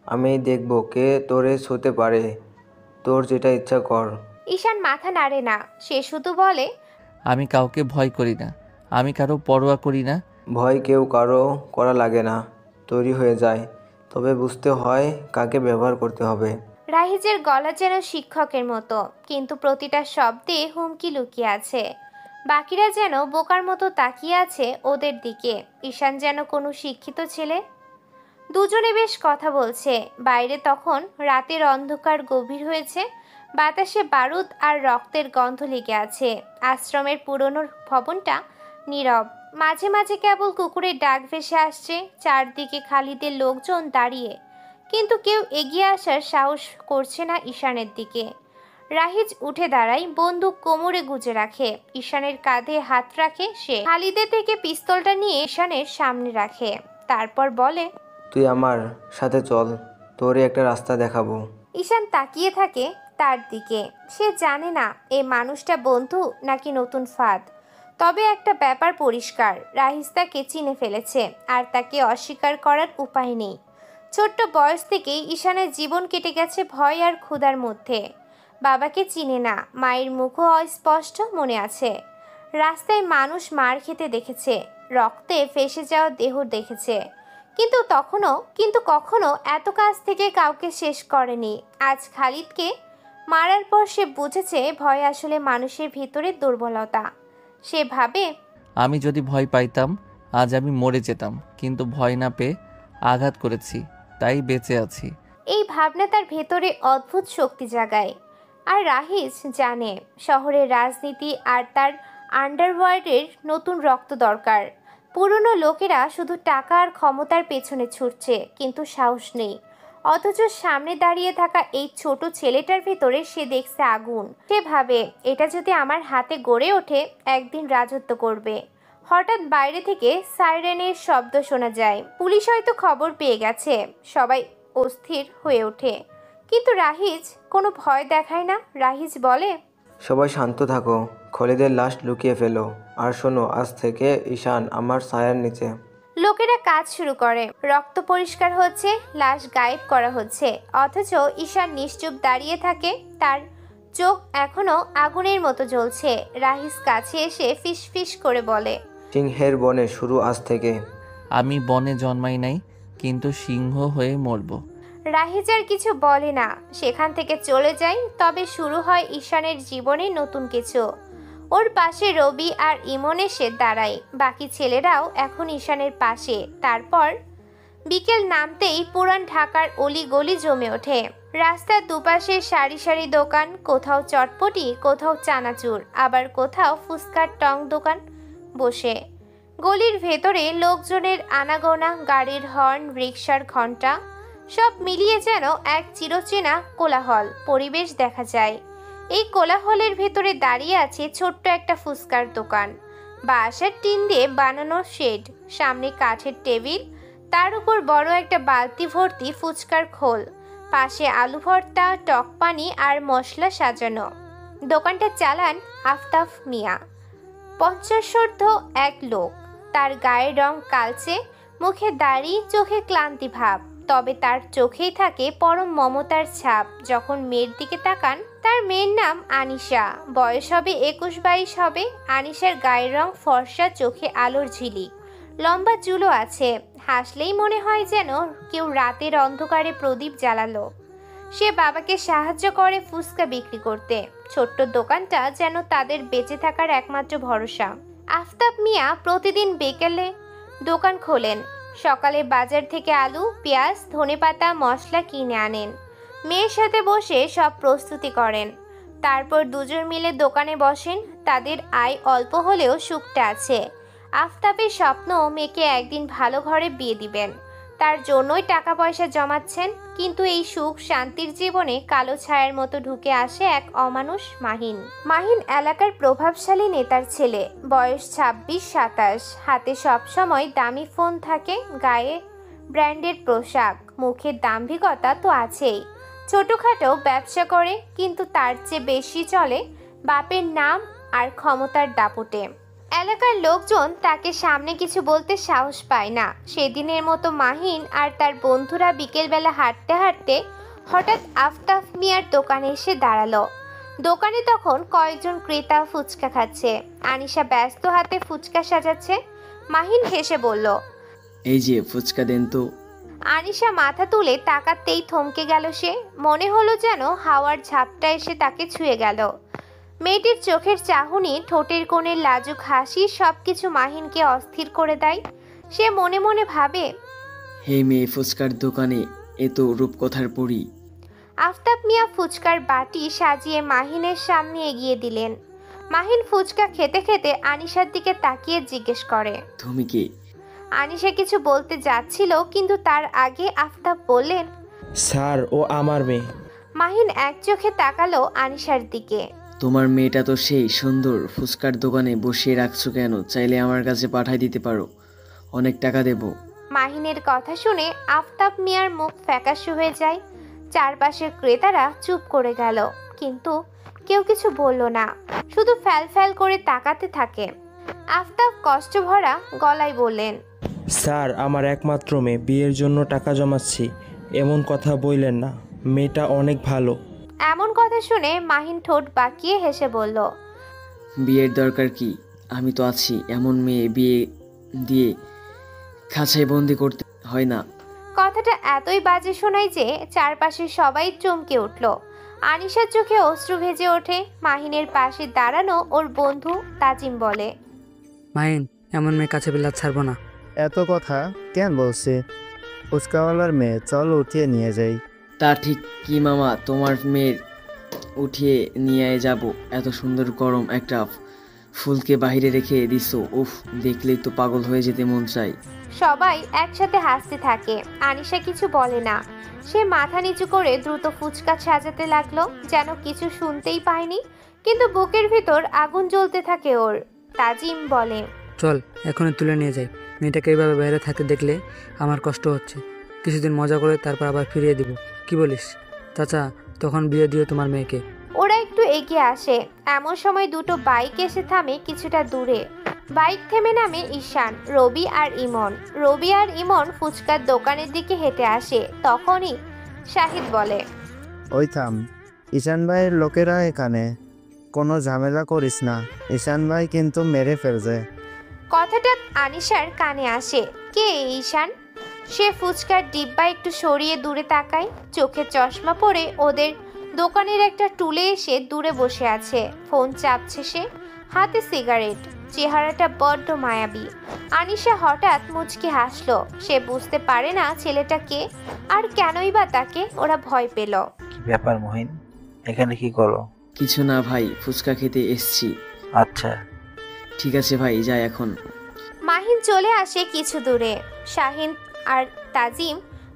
আমি দেখব কে তোরে ছুঁতে পারে। তোর যেটা ইচ্ছা কর। ঈশান মাথা নাড়ে না, সে শুধু বলে, আমি কাউকে ভয় করি না, আমি কারো পরোয়া করি না। ভয় কেউ কারো করা লাগে না, তৈরি হয়ে যায়। তবে বুঝতে হয় কাকে ব্যবহার করতে হবে। রাহিজের গলা যেন শিক্ষকের মতো, কিন্তু প্রতিটা শব্দে হুমকি লুকিয়ে আছে। বাকিরা যেন বোকার মতো তাকিয়ে আছে ওদের দিকে। ঈশান যেন কোনো শিক্ষিত ছেলে। দুজনে বেশ কথা বলছে। বাইরে তখন রাতের অন্ধকার গভীর হয়েছে, বাতাসে বারুদ আর রক্তের গন্ধ লেগে আছে। আশ্রমের পুরনো ভবনটা নীরব, মাঝে মাঝে কেবল কুকুরের ডাক ভেসে আসছে। চারদিকে খালিদের লোকজন দাঁড়িয়ে, কিন্তু কেউ এগিয়ে আসার সাহস করছে না ঈশানের দিকে। রাহিজ উঠে দাঁড়ায়, বন্দুক কোমরে গুজে রাখে। ঈশানের কাঁধে হাত রাখে সে। খালিদের থেকে পিস্তলটা নিয়ে ঈশানের সামনে রাখে, তারপর বলে, তুই আমার সাথে চল, তোরে একটা রাস্তা দেখাবো। ঈশান তাকিয়ে থাকে তার দিকে। সে জানে না এই মানুষটা বন্ধু নাকি নতুন ফাঁদ। তবে একটা ব্যাপার পরিষ্কার, রাহিজ তাকে চিনে ফেলেছে, আর তাকে অস্বীকার করার উপায় নেই। ছোট্ট বয়স থেকেই ঈশানের জীবন কেটে গেছে ভয় আর ক্ষুধার মধ্যে। বাবাকে চিনে না, মায়ের মুখও অস্পষ্ট মনে আছে। রাস্তায় মানুষ মার খেতে দেখেছে, রক্তে ফেসে যাওয়া দেহ দেখেছে, কিন্তু কখনো এত কাছ থেকে কাউকে শেষ করেনি। আজ খালিদকে মারার পর সে বুঝেছে ভয় আসলে মানুষের ভিতরে দুর্বলতা। সে ভাবে, আমি যদি ভয় পাইতাম আজ আমি মরে যেতাম, কিন্তু ভয় না পেয়ে আঘাত করেছি, তাই বেঁচে আছি। এই ভাবনা তার ভেতরে অদ্ভুত শক্তি জাগায়। আর রাহিজ জানে শহরের রাজনীতি আর তার আন্ডারওয়ার্ল্ডের নতুন রক্ত দরকার। পুরনো লোকেরা শুধু টাকা আর ক্ষমতার পেছনে ছুটছে, কিন্তু সাহস নেই। অথচ সামনে দাঁড়িয়ে থাকা এই ছোট ছেলেটার ভেতরে সে দেখছে আগুন। সে ভাবে, এটা যদি আমার হাতে গড়ে ওঠে একদিন রাজত্ব করবে। হঠাৎ বাইরে থেকে সাইরেনের শব্দ শোনা যায়। পুলিশ হয়তো খবর পেয়ে গেছে। সবাই অস্থির হয়ে ওঠে, কিন্তু রাহিজ কোনো ভয় দেখায় না। রাহিজ বলে, সবাই শান্ত থাকো, খলিদের লাশ লুকিয়ে ফেলো। আর শোনো, আজ থেকে ঈশান আমার ছায়ার নিচে। লোকেরা কাজ শুরু করে। রক্ত পরিষ্কার হচ্ছে, লাশ গায়েব করা হচ্ছে, অথচ ঈশান নিশ্চুপ দাঁড়িয়ে থাকে। তার চোখ এখনো আগুনের মতো জ্বলছে। রাহিজ কাছে এসে ফিস ফিস করে বলে, সিংহের বনে শুরু আজ থেকে। আমি বনে জন্মাই নাই, কিন্তু সিংহ হয়ে মরব। রাহিজ আর কিছু বলে না, সেখান থেকে চলে যায়। তবে শুরু হয় ঈশানের জীবনে নতুন কিছু। ওর পাশে রবি আর ইমন এসে দাঁড়ায়। বাকি ছেলেরাও এখন ঈশানের পাশে। তারপর বিকেল নামতেই পুরান ঢাকার অলি গলি জমে ওঠে। রাস্তার দুপাশে সারি সারি দোকান, কোথাও চটপটি, কোথাও চানাচুর, আবার কোথাও ফুচকার টং দোকান বসে। গলির ভেতরে লোকজনের আনাগোনা, গাড়ির হর্ন, রিকশার ঘন্টা, সব মিলিয়ে যেন এক চিরচেনা কোলাহল পরিবেশ দেখা যায়। এই কোলাহলের ভেতরে দাঁড়িয়ে আছে ছোট্ট একটা ফুচকার দোকান। বাঁশের টিন দিয়ে বানানো শেড, সামনে কাঠের টেবিল, তার উপর বড় একটা বালতি ভর্তি ফুচকার খোল, পাশে আলু ভর্তা, টক পানি আর মশলা সাজানো। দোকানটা চালান আফতাব মিয়া, 50 এক লোক। তার গায়ের রং কালচে, মুখে দাড়ি, চোখে ক্লান্তি ভাব। তবে তার চোখেই থাকে পরম মমতার ছাপ যখন মেয়ের দিকে তাকান। তার মেয়ের নাম আনিশা, বয়স হবে 21-22 হবে। আনিশার গায়ের রং ফর্সা, চোখে আলোর ঝিলিক, লম্বা চুলও আছে। হাসলেই মনে হয় যেন কেউ রাতের অন্ধকারে প্রদীপ জ্বালালো। সে বাবাকে সাহায্য করে ফুচকা বিক্রি করতে। ছোট্ট দোকানটা যেন তাদের বেঁচে থাকার একমাত্র ভরসা। আফতাব মিয়া প্রতিদিন বিকেলে দোকান খোলেন। সকালে বাজার থেকে আলু, পেঁয়াজ, ধনেপাতা, মশলা কিনে আনেন। মেয়ের সাথে বসে সব প্রস্তুতি করেন। তারপর দুজন মিলে দোকানে বসেন। তাদের আয় অল্প হলেও সুখটা আছে। আফতাবের স্বপ্ন মেয়েকে একদিন ভালো ঘরে বিয়ে দিবেন। তার জন্যই টাকা পয়সা জমাচ্ছেন। কিন্তু এই সুখ শান্তির জীবনে কালো ছায়ার মতো ঢুকে আসে এক অমানুষ মাহিন। মাহিন এলাকার প্রভাবশালী নেতার ছেলে, বয়স 26-27। হাতে সবসময় দামি ফোন থাকে, গায়ে ব্র্যান্ডের পোশাক, মুখের দাম্ভিকতা তো আছেই। ছোটখাটো ব্যবসা করে, কিন্তু তার চেয়ে বেশি চলে বাপের নাম আর ক্ষমতার দাপটে। এলাকার লোকজন তাকে সামনে কিছু বলতে সাহস পায় না। সেদিনের মতো মাহিন আর তার বন্ধুরা বিকেলবেলা হাঁটতে হাঁটতে হঠাৎ আফতাব মিয়ার দোকানে এসে দাঁড়ালো। দোকানে তখন কয়েকজন ক্রেতা ফুচকা খাচ্ছে। আনিশা ব্যস্ত হাতে ফুচকা সাজাচ্ছে। মাহিন হেসে বলল, এই যে ফুচকা দেন তো। আনিশা মাথা তুলে তাকাতেই থমকে গেল সে। মনে হলো যেন হাওয়ার ঝাপটা এসে তাকে ছুঁয়ে গেল। মেয়েটির চোখের চাহনি, ঠোঁটের কোণের লাজুক হাসি সবকিছু মাহিনকে অস্থির করে দেয়। সে মনে মনে ভাবে, হে মেয়ে, ফুচকার দোকানে এ তো রূপকথার পরী। আফতাব মিয়া ফুচকার বাটি সাজিয়ে মাহিনের সামনে এগিয়ে দিলেন। মাহিন ফুচকা খেতে খেতে আনিশার দিকে তাকিয়ে জিজ্ঞেস করে, তুমি কে? আনিশা কিছু বলতে যাচ্ছিল, কিন্তু তার আগে আফতাব বললেন, স্যার, ও আমার মেয়ে। মাহিন এক চোখে তাকালো আনিশার দিকে। তোমার মেয়েটা তো সেই সুন্দর, ফুচকার দোকানে বসিয়ে রাখছো কেন? চাইলে আমার কাছে পাঠাই দিতে পারো, অনেক টাকা দেব। মাহিনের কথা শুনে আফতাব মিয়ার মুখ ফ্যাকাশে হয়ে যায়। চারপাশের ক্রেতারা চুপ করে গেল, কিন্তু কেউ কিছু বলল না, শুধু ফ্যাল ফ্যাল করে তাকাতে থাকে। আফতাব কষ্ট ভরা গলায় বললেন, স্যার, আমার একমাত্র মেয়ে, বিয়ের জন্য টাকা জমাচ্ছি। এমন কথা বললেন না, মেয়েটা অনেক ভালো। এমন কথা শুনে মাহিন ঠোঁট বাঁকিয়ে হেসে বলল, বিয়ের দরকার কি? আমি তো আছি। এমন মেয়ে বিয়ে দিয়ে খাঁচায় বন্দি করতে হয় না। কথাটা এতই বাজে শোনায় যে চারপাশে সবাই চমকে উঠল। আনিশার চোখে অশ্রু ভেজে ওঠে। মাহিনের পাশে দাঁড়ানো ওর বন্ধু তাজিম বলে, মাহিন, এমন মেয়ে কাছে পেলে আর ছাড়বো না। এত কথা কেন বলছে? ফুচকাওয়ালার মেয়ে, চল উঠিয়ে নিয়ে যাই। তা ঠিক কি মামা, তোমার মেয়ের উঠিয়ে নিয়ে যাব? এত সুন্দর গরম একটা ফুলকে বাইরে রেখে দিছো, উফ, দেখলেই তো পাগল হয়ে যেতে মন চাই। সবাই একসাথে হাসতে থাকে। আনিশা কিছু বলে না, সে মাথা নিচু করে দ্রুত ফুচকা সাজাতে লাগলো, যেন কিছু শুনতেই পায়নি, কিন্তু বুকের ভিতর আগুন জ্বলতে থাকে ওর। তাজিম বলে, চল এখনই তুলে নিয়ে যাই। মেয়েটাকে এইভাবে বাইরে থাকতে দেখলে আমার কষ্ট হচ্ছে। কিছুদিন মজা করে তারপর আবার ফিরিয়ে দিব। কি বলিস চাচা? তখন বিয়ে দিও তোমার মেয়েকে। ওরা একটু এগিয়ে আসে। এমন সময় দুটো বাইক এসে থামে কিছুটা দূরে। বাইক থেমে নামে ঈশান, রবি আর ইমন। রবি আর ইমন ফুচকার দোকানের দিকে হেঁটে আসে। তখনই শাহিদ বলে, ওই থাম, ঈশান ভাইয়ের লোকেরা এখানে, কোনো ঝামেলা করিস না, ঈশান ভাই কিন্তু মেরে ফেলছে। কথাটা আনিশার কানে আসে। কে এই ঈশান? সে ফুচকার ডিব্বা একটু সরিয়ে দূরে তাকায়। চোখে চশমা পরে ওদের দোকানের একটা টুলে এসে দূরে বসে আছে। ফোন চাপছে সে, হাতে সিগারেট, চেহারাটা বড্ড মায়াবী। আনিশা হঠাৎ মুচকি হাসলো। সে বুঝতে পারে না ছেলেটা কে, আর কেনই বা তাকে ওরা ভয় পেল। কি ব্যাপার মহিন, এখানে কি করো? কিছু না ভাই, ফুচকা খেতে এসছি। আচ্ছা ঠিক আছে ভাই, যাই এখন। মাহিন চলে আসে কিছু দূরে। শাহিন আর তাজিম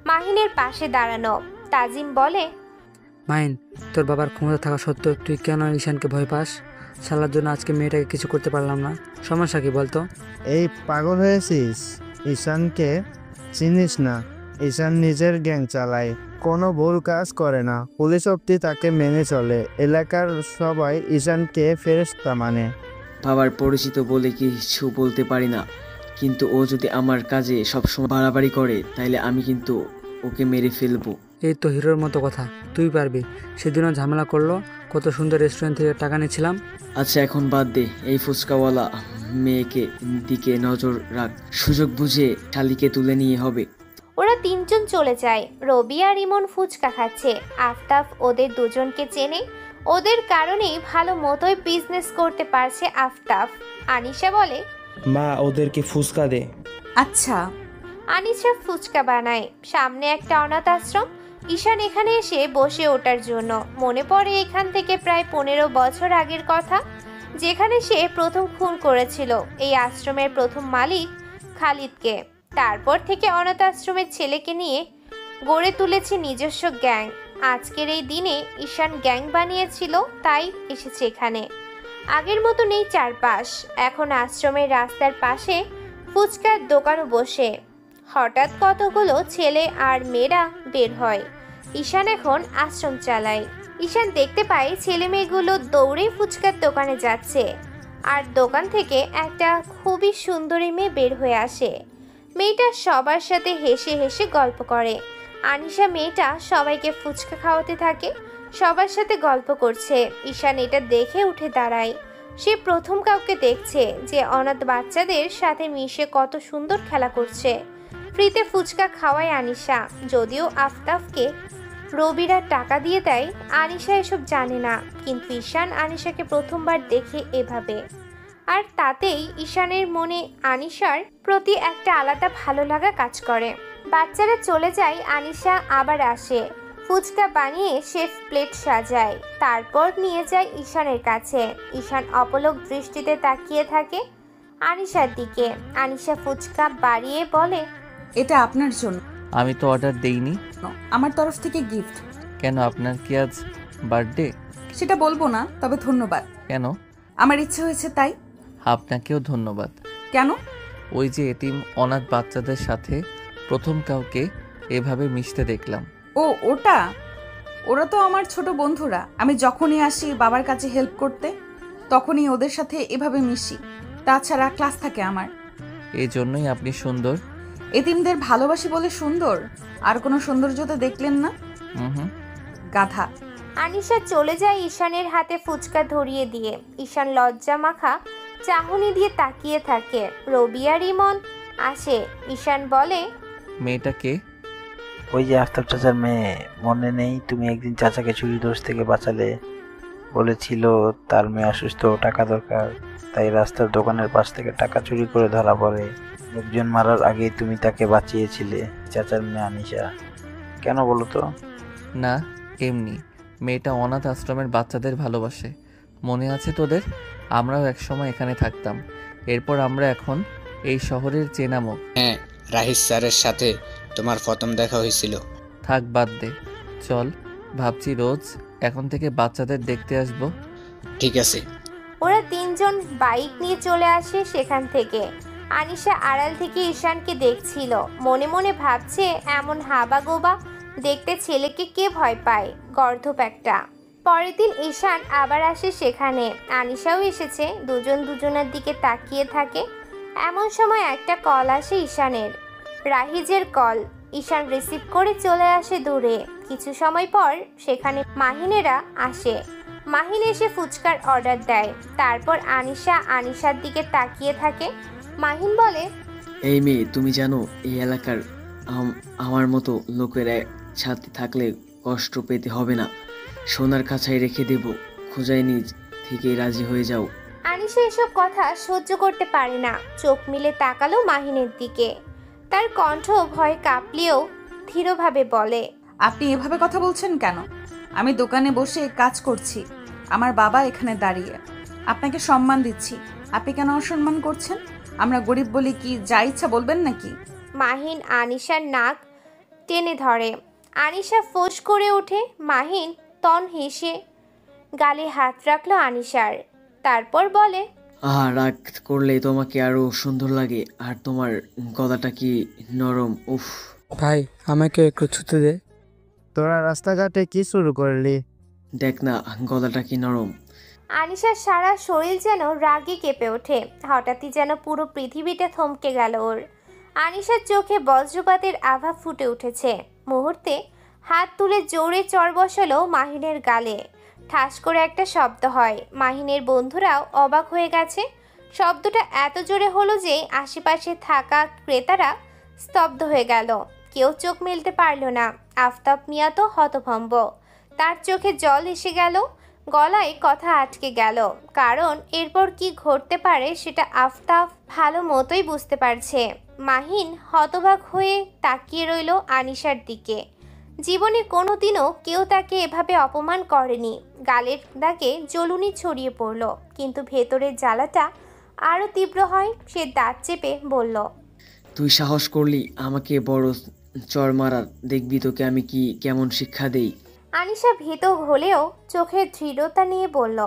মাহিনের পাশে দাঁড়ানো। তাজিম বলে, মাহিন, তোর বাবার ক্ষমতা থাকা সত্ত্বেও তুই কেন ঈশানকে ভয় পাস? শালার জন্য আজকে মেয়েটাকে কিছু করতে পারলাম না, সমস্যা কি বলতো? এই পাগল হয়েছিস? ঈশানকে চিনিস না? ঈশান নিজের গ্যাং চালায়, কোনো ভুল কাজ করে না, পুলিশ অব্দি তাকে মেনে চলে। এলাকার সবাই ঈশানকে ফেরেশতা মানে। বাবার পরিচিত বলে কিছু বলতে পারি না, কিন্তু ও যদি আমার কাজে সবসময় বাড়াবাড়ি করে তাইলে আমি কিন্তু ওকে মেরে ফেলবো। এই তো হিরোর মতো কথা, তুই পারবি। সেদিনও ঝামেলা করলো, কত সুন্দর রেস্টুরেন্ট থেকে টাকা নিয়েছিলাম। আচ্ছা এখন বাদ দে, এই ফুচকাওয়ালা মেয়েকে দিকে নজর রাখ, সুযোগ বুঝে শালিকে তুলে নিয়ে হবে। ওরা তিনজন চলে যায়। রবি আর ইমন ফুচকা খাচ্ছে। আফতাব ওদের দুজনকে চেনে। ওদের কারণেই ভালো মতোই বিজনেস করতে পারছে আফতাব। আনিশা বলে, মা, ওদেরকে ফুচকা দে। আচ্ছা। আনিশা ফুচকা বানায়। সামনে একটা অনাথ আশ্রম। ঈশান এখানে এসে বসে ওঠার জন্য। মনে পড়ে এখান থেকে প্রায় 15 বছর আগের কথা, যেখানে সে প্রথম খুন করেছিল এই আশ্রমের প্রথম মালিক খালিদকে। তারপর থেকে অনাথ আশ্রমের ছেলেকে নিয়ে গড়ে তুলেছে নিজস্ব গ্যাং। আজকের এই দিনে ঈশান গ্যাং বানিয়েছিল, তাই এসেছে এখানে। আগের মতো নেই চারপাশ। এখন আশ্রমের রাস্তার পাশে ফুচকার দোকানও বসে। হঠাৎ কতগুলো ছেলে আর মেয়েরা বের হয়। ঈশান এখন আশ্রম চালায়। ঈশান দেখতে পায় ছেলে মেয়েগুলো দৌড়ে ফুচকার দোকানে যাচ্ছে, আর দোকান থেকে একটা খুবই সুন্দরী মেয়ে বের হয়ে আসে। মেয়েটা সবার সাথে হেসে হেসে গল্প করে। আনিশা মেয়েটা সবাইকে ফুচকা খাওয়াতে থাকে, সবার সাথে গল্প করছে। ঈশান এটা দেখে উঠে দাঁড়ায়। সে প্রথম কাউকে দেখছে যে অনাথ বাচ্চাদের সাথে মিশে কত সুন্দর খেলা করছে। ফ্রিতে ফুচকা খাওয়ায় আনিশা। যদিও আফতাবকে রবিরা টাকা দিয়ে দেয়, আনিশা এসব জানে না। কিন্তু ঈশান আনিশাকে প্রথমবার দেখে এভাবে, আর তাতেই ঈশানের মনে আনিশার প্রতি একটা আলাদা ভালো লাগা কাজ করে। বাচ্চারা চলে যায়, আনিশা আবার আসে। ফুচকা বানিয়ে শেফ প্লেট সাজায়, তারপর নিয়ে যায় ঈশানের কাছে। ঈশান অপলক দৃষ্টিতে তাকিয়ে থাকে আনিশার দিকে। আনিশা ফুচকা বাড়িয়ে বলে, এটা আপনার জন্য। আমি তো অর্ডার দেইনি। আমার তরফ থেকে গিফট। কেন, আপনার কি আজ বার্থডে? সেটা বলবো না, তবে ধন্যবাদ। কেন? আমার ইচ্ছে হয়েছে তাই। আপনাকেও ধন্যবাদ। কেন? ওই যে এতিম অনাথ বাচ্চাদের সাথে প্রথম কাউকে এভাবে মিশতে দেখলাম। ও ওটা, ওরা তো আমার ছোট বন্ধুরা। আমি যখনই আসি বাবার কাছে হেল্প করতে, তখনই ওদের সাথে এভাবে মিশি। তাছাড়া ক্লাস থাকে আমার। এই জন্যই আপনি সুন্দর। এতিমদের ভালোবাসি বলে সুন্দর? আর কোনো সৌন্দর্যতা দেখলেন না? হুম। গাধা। আনিশা চলে যায় ঈশানের হাতে ফুচকা ধরিয়ে দিয়ে। ঈশান লজ্জা মাখা চাহনি দিয়ে তাকিয়ে থাকে। রবি আর ইমন আসে। ঈশান বলে, মেয়েটা কে? ওই যে আফতাব চাচার মেয়ে, মনে নেই? তুমি একদিন চাচাকে চুরি দোষ থেকে বাঁচালে, বলেছিল তার মেয়ে অসুস্থ, টাকা দরকার, তাই রাস্তার দোকানের পাশ থেকে টাকা চুরি করে ধরা পড়ে। লোকজন মারার আগেই তুমি তাকে বাঁচিয়েছিলে। চাচার মেয়ে আনিশা। কেন বলো তো? না, এমনি। মেয়েটা অনাথ আশ্রমের বাচ্চাদের ভালোবাসে। মনে আছে তোদের? আমরাও একসময় এখানে থাকতাম। এরপর আমরা এখন এই শহরের চেনামুখ। হ্যাঁ, রাহিস স্যারের সাথে তোমার প্রথম দেখা হয়েছিল। থাক, বাদ দে। চল, ভাবছি রোজ এখন থেকে বাচ্চাদের দেখতে আসবো। ঠিক আছে। ওরা তিনজন বাইক নিয়ে চলে আসে সেখান থেকে। আনিশা আড়াল থেকে ঈশানকে দেখছিল। মনে মনে ভাবছে, এমন হাবা গোবা দেখতে ছেলেকে কে ভয় পায়, গর্ধপ একটা। পরের দিন ঈশান আবার আসে সেখানে। আনিশাও এসেছে। দুজন দুজনের দিকে তাকিয়ে থাকে। এমন সময় একটা কল আসে ঈশানের। রাহিজের কল। ঈশান রিসিভ করে চলে আসে দূরে। কিছু সময় পর সেখানে মাহিনেরা আসে। মাহিন এসে ফুচকার অর্ডার দেয়। তারপর আনিশার দিকে তাকিয়ে থাকে। মাহিন বলে, এই মেয়ে, তুমি জানো এই এলাকার আমার মতো লোকের সাথে থাকলে কষ্ট পেতে হবে না। সোনার কাছায় রেখে দেব, খোঁজায় নিজ থেকে রাজি হয়ে যাও। আনিশা এসব কথা সহ্য করতে পারে না। চোখ মিলে তাকালো মাহিনের দিকে। তার কণ্ঠ ভয়ে কাঁপলেও ধীরভাবে বলে, আপনি এভাবে কথা বলছেন কেন? আমি দোকানে বসে কাজ করছি, আমার বাবা এখানে দাঁড়িয়ে। আপনাকে সম্মান দিচ্ছি, আপনি কেন অসম্মান করছেন? আমরা গরিব বলি কি যা ইচ্ছা বলবেন নাকি? মাহিন আনিশার নাক টেনে ধরে। আনিশা ফোঁস করে ওঠে। মাহিন তন হেসে গালে হাত রাখলো আনিশার। তারপর বলে, রাগ করলে তোমাকে আরো সুন্দর লাগে, আর তোমার গলাটা কি নরম! উফ ভাই, আমাকে একটু ছুতে দে। তোরা রাস্তাঘাটে কি শুরু করলি? দেখ না, গলাটা কি নরম। আনিশার সারা শরীর যেন রাগে কেঁপে ওঠে। হঠাৎই যেন পুরো পৃথিবীটা থমকে গেল ওর। আনিশার চোখে বজ্রপাতের আভা ফুটে উঠেছে। মুহূর্তে হাত তুলে জোরে চড় বসালো মাহিনের গালে। ঠাস করে একটা শব্দ হয়। মাহিনের বন্ধুরাও অবাক হয়ে গেছে। শব্দটা এত জোরে হলো যে আশেপাশে থাকা ক্রেতারা স্তব্ধ হয়ে গেল। কেউ চোখ মেলতে পারল না। আফতাব মিয়া তো হতভম্ব। তার চোখে জল এসে গেল, গলায় কথা আটকে গেল। কারণ এরপর কি ঘটতে পারে সেটা আফতাব ভালো মতোই বুঝতে পারছে। মাহিন হতবাক হয়ে তাকিয়ে রইল আনিশার দিকে। জীবনে কোনোদিনও কেউ তাকে এভাবে অপমান করেনি। গালের দাগে জ্বলুনি ছড়িয়ে পড়ল, কিন্তু ভেতরের জ্বালাটা আরও তীব্র হয়। সে দাঁত চেপে বলল, তুই সাহস করলি আমাকে বড় চড় মারার, দেখবি তোকে আমি কি কেমন শিক্ষা দেই। আনিশা ভীত হলেও চোখের দৃঢ়তা নিয়ে বলল,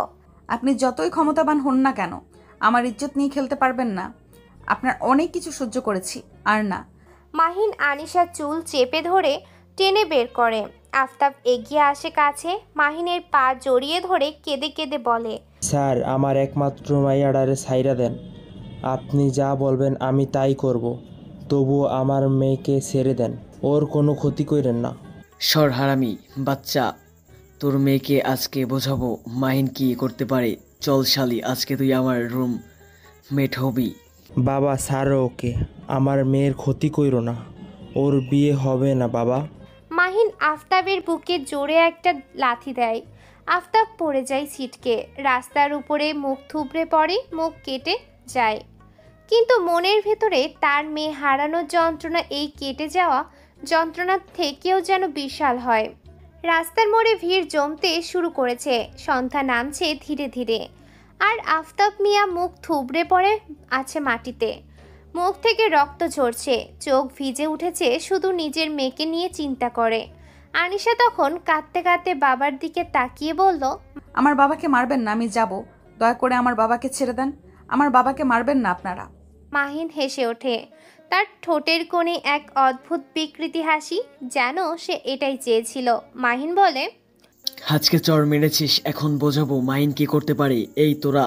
আপনি যতই ক্ষমতাবান হন না কেন, আমার ইজ্জত নিয়ে খেলতে পারবেন না। আপনার অনেক কিছু সহ্য করেছি, আর না। মাহিন আনিশার চুল চেপে ধরে টেনে বের করে। আফতাব এগিয়ে আসে কাছে। মাহিনের পা জড়িয়ে ধরে কেঁদে কেঁদে বলে, স্যার, আমার একমাত্র মাইয়াডারে ছাইরা দেন। আপনি যা বলবেন আমি তাই করব, তবুও আমার মেয়েকে ছেড়ে দেন। ওর কোনো ক্ষতি করেন না। সর হারামি বাচ্চা, তোর মেয়েকে আজকে বোঝাবো মাহিন কি করতে পারে। চল শালি, আজকে তুই আমার রুম মেট হবি। বাবা ছাড়ো ওকে, আমার মেয়ের ক্ষতি কইরো না, ওর বিয়ে হবে না বাবা। মাহিন আফতাবের বুকে জোরে একটা লাথি দেয়। আফতাব পড়ে যায় ছিটকে, রাস্তার উপরে মুখ থুবড়ে পড়ে, মুখ কেটে যায়। কিন্তু মনের ভেতরে তার মেয়ে হারানোর যন্ত্রণা, এই কেটে যাওয়া যন্ত্রণার থেকেও যেন বিশাল হয়। রাস্তার মোড়ে ভিড় জমতে শুরু করেছে, সন্ধ্যা নামছে ধীরে ধীরে। আর আফতাব মিয়া মুখ থুবড়ে পড়ে আছে মাটিতে, মুখ থেকে রক্ত ঝরছে, চোখ ভিজে উঠেছে, শুধু নিজের মেয়েকে নিয়ে চিন্তা করে। আনিশা তখন কাঁদতে কাঁদতে বাবার দিকে তাকিয়ে বলল, আমার বাবাকে মারবেন না, আমি যাব। দয়া করে আমার বাবাকে ছেড়ে দেন, আমার বাবাকে মারবেন না আপনারা। মাহিন হেসে ওঠে, তার ঠোঁটের কোণে এক অদ্ভুত বিকৃতি হাসি, যেন সে এটাই চেয়েছিল। মাহিন বলে, আজকে চর মেরেছিস, এখন বোঝাবো মাহিন কি করতে পারে। এই তোরা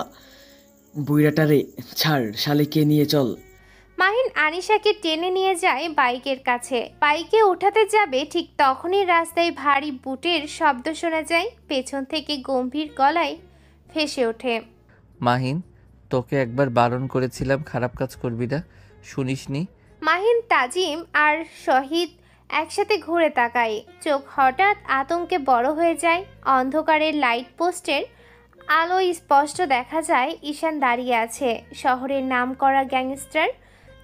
বুইরাটারে ছাড়, শালিকে নিয়ে চল। মাহিন আনিশাকে টেনে নিয়ে যায় বাইকের কাছে। বাইকে উঠাতে যাবে, ঠিক তখনই রাস্তায় ভারী বুটের শব্দ শোনা যায়। পেছন থেকে গম্ভীর গলায় ভেসে ওঠে, মাহিন, তোকে একবার বারণ করেছিলাম খারাপ কাজ করবি না, শুনিসনি? মাহিন, তাজিম আর শহীদ একসাথে ঘুরে তাকায়। চোখ হঠাৎ আতঙ্কে বড় হয়ে যায়। অন্ধকারের লাইট পোস্টের আলো স্পষ্ট দেখা যায় ঈশান দাঁড়িয়ে আছে, শহরের নামকরা গ্যাংস্টার,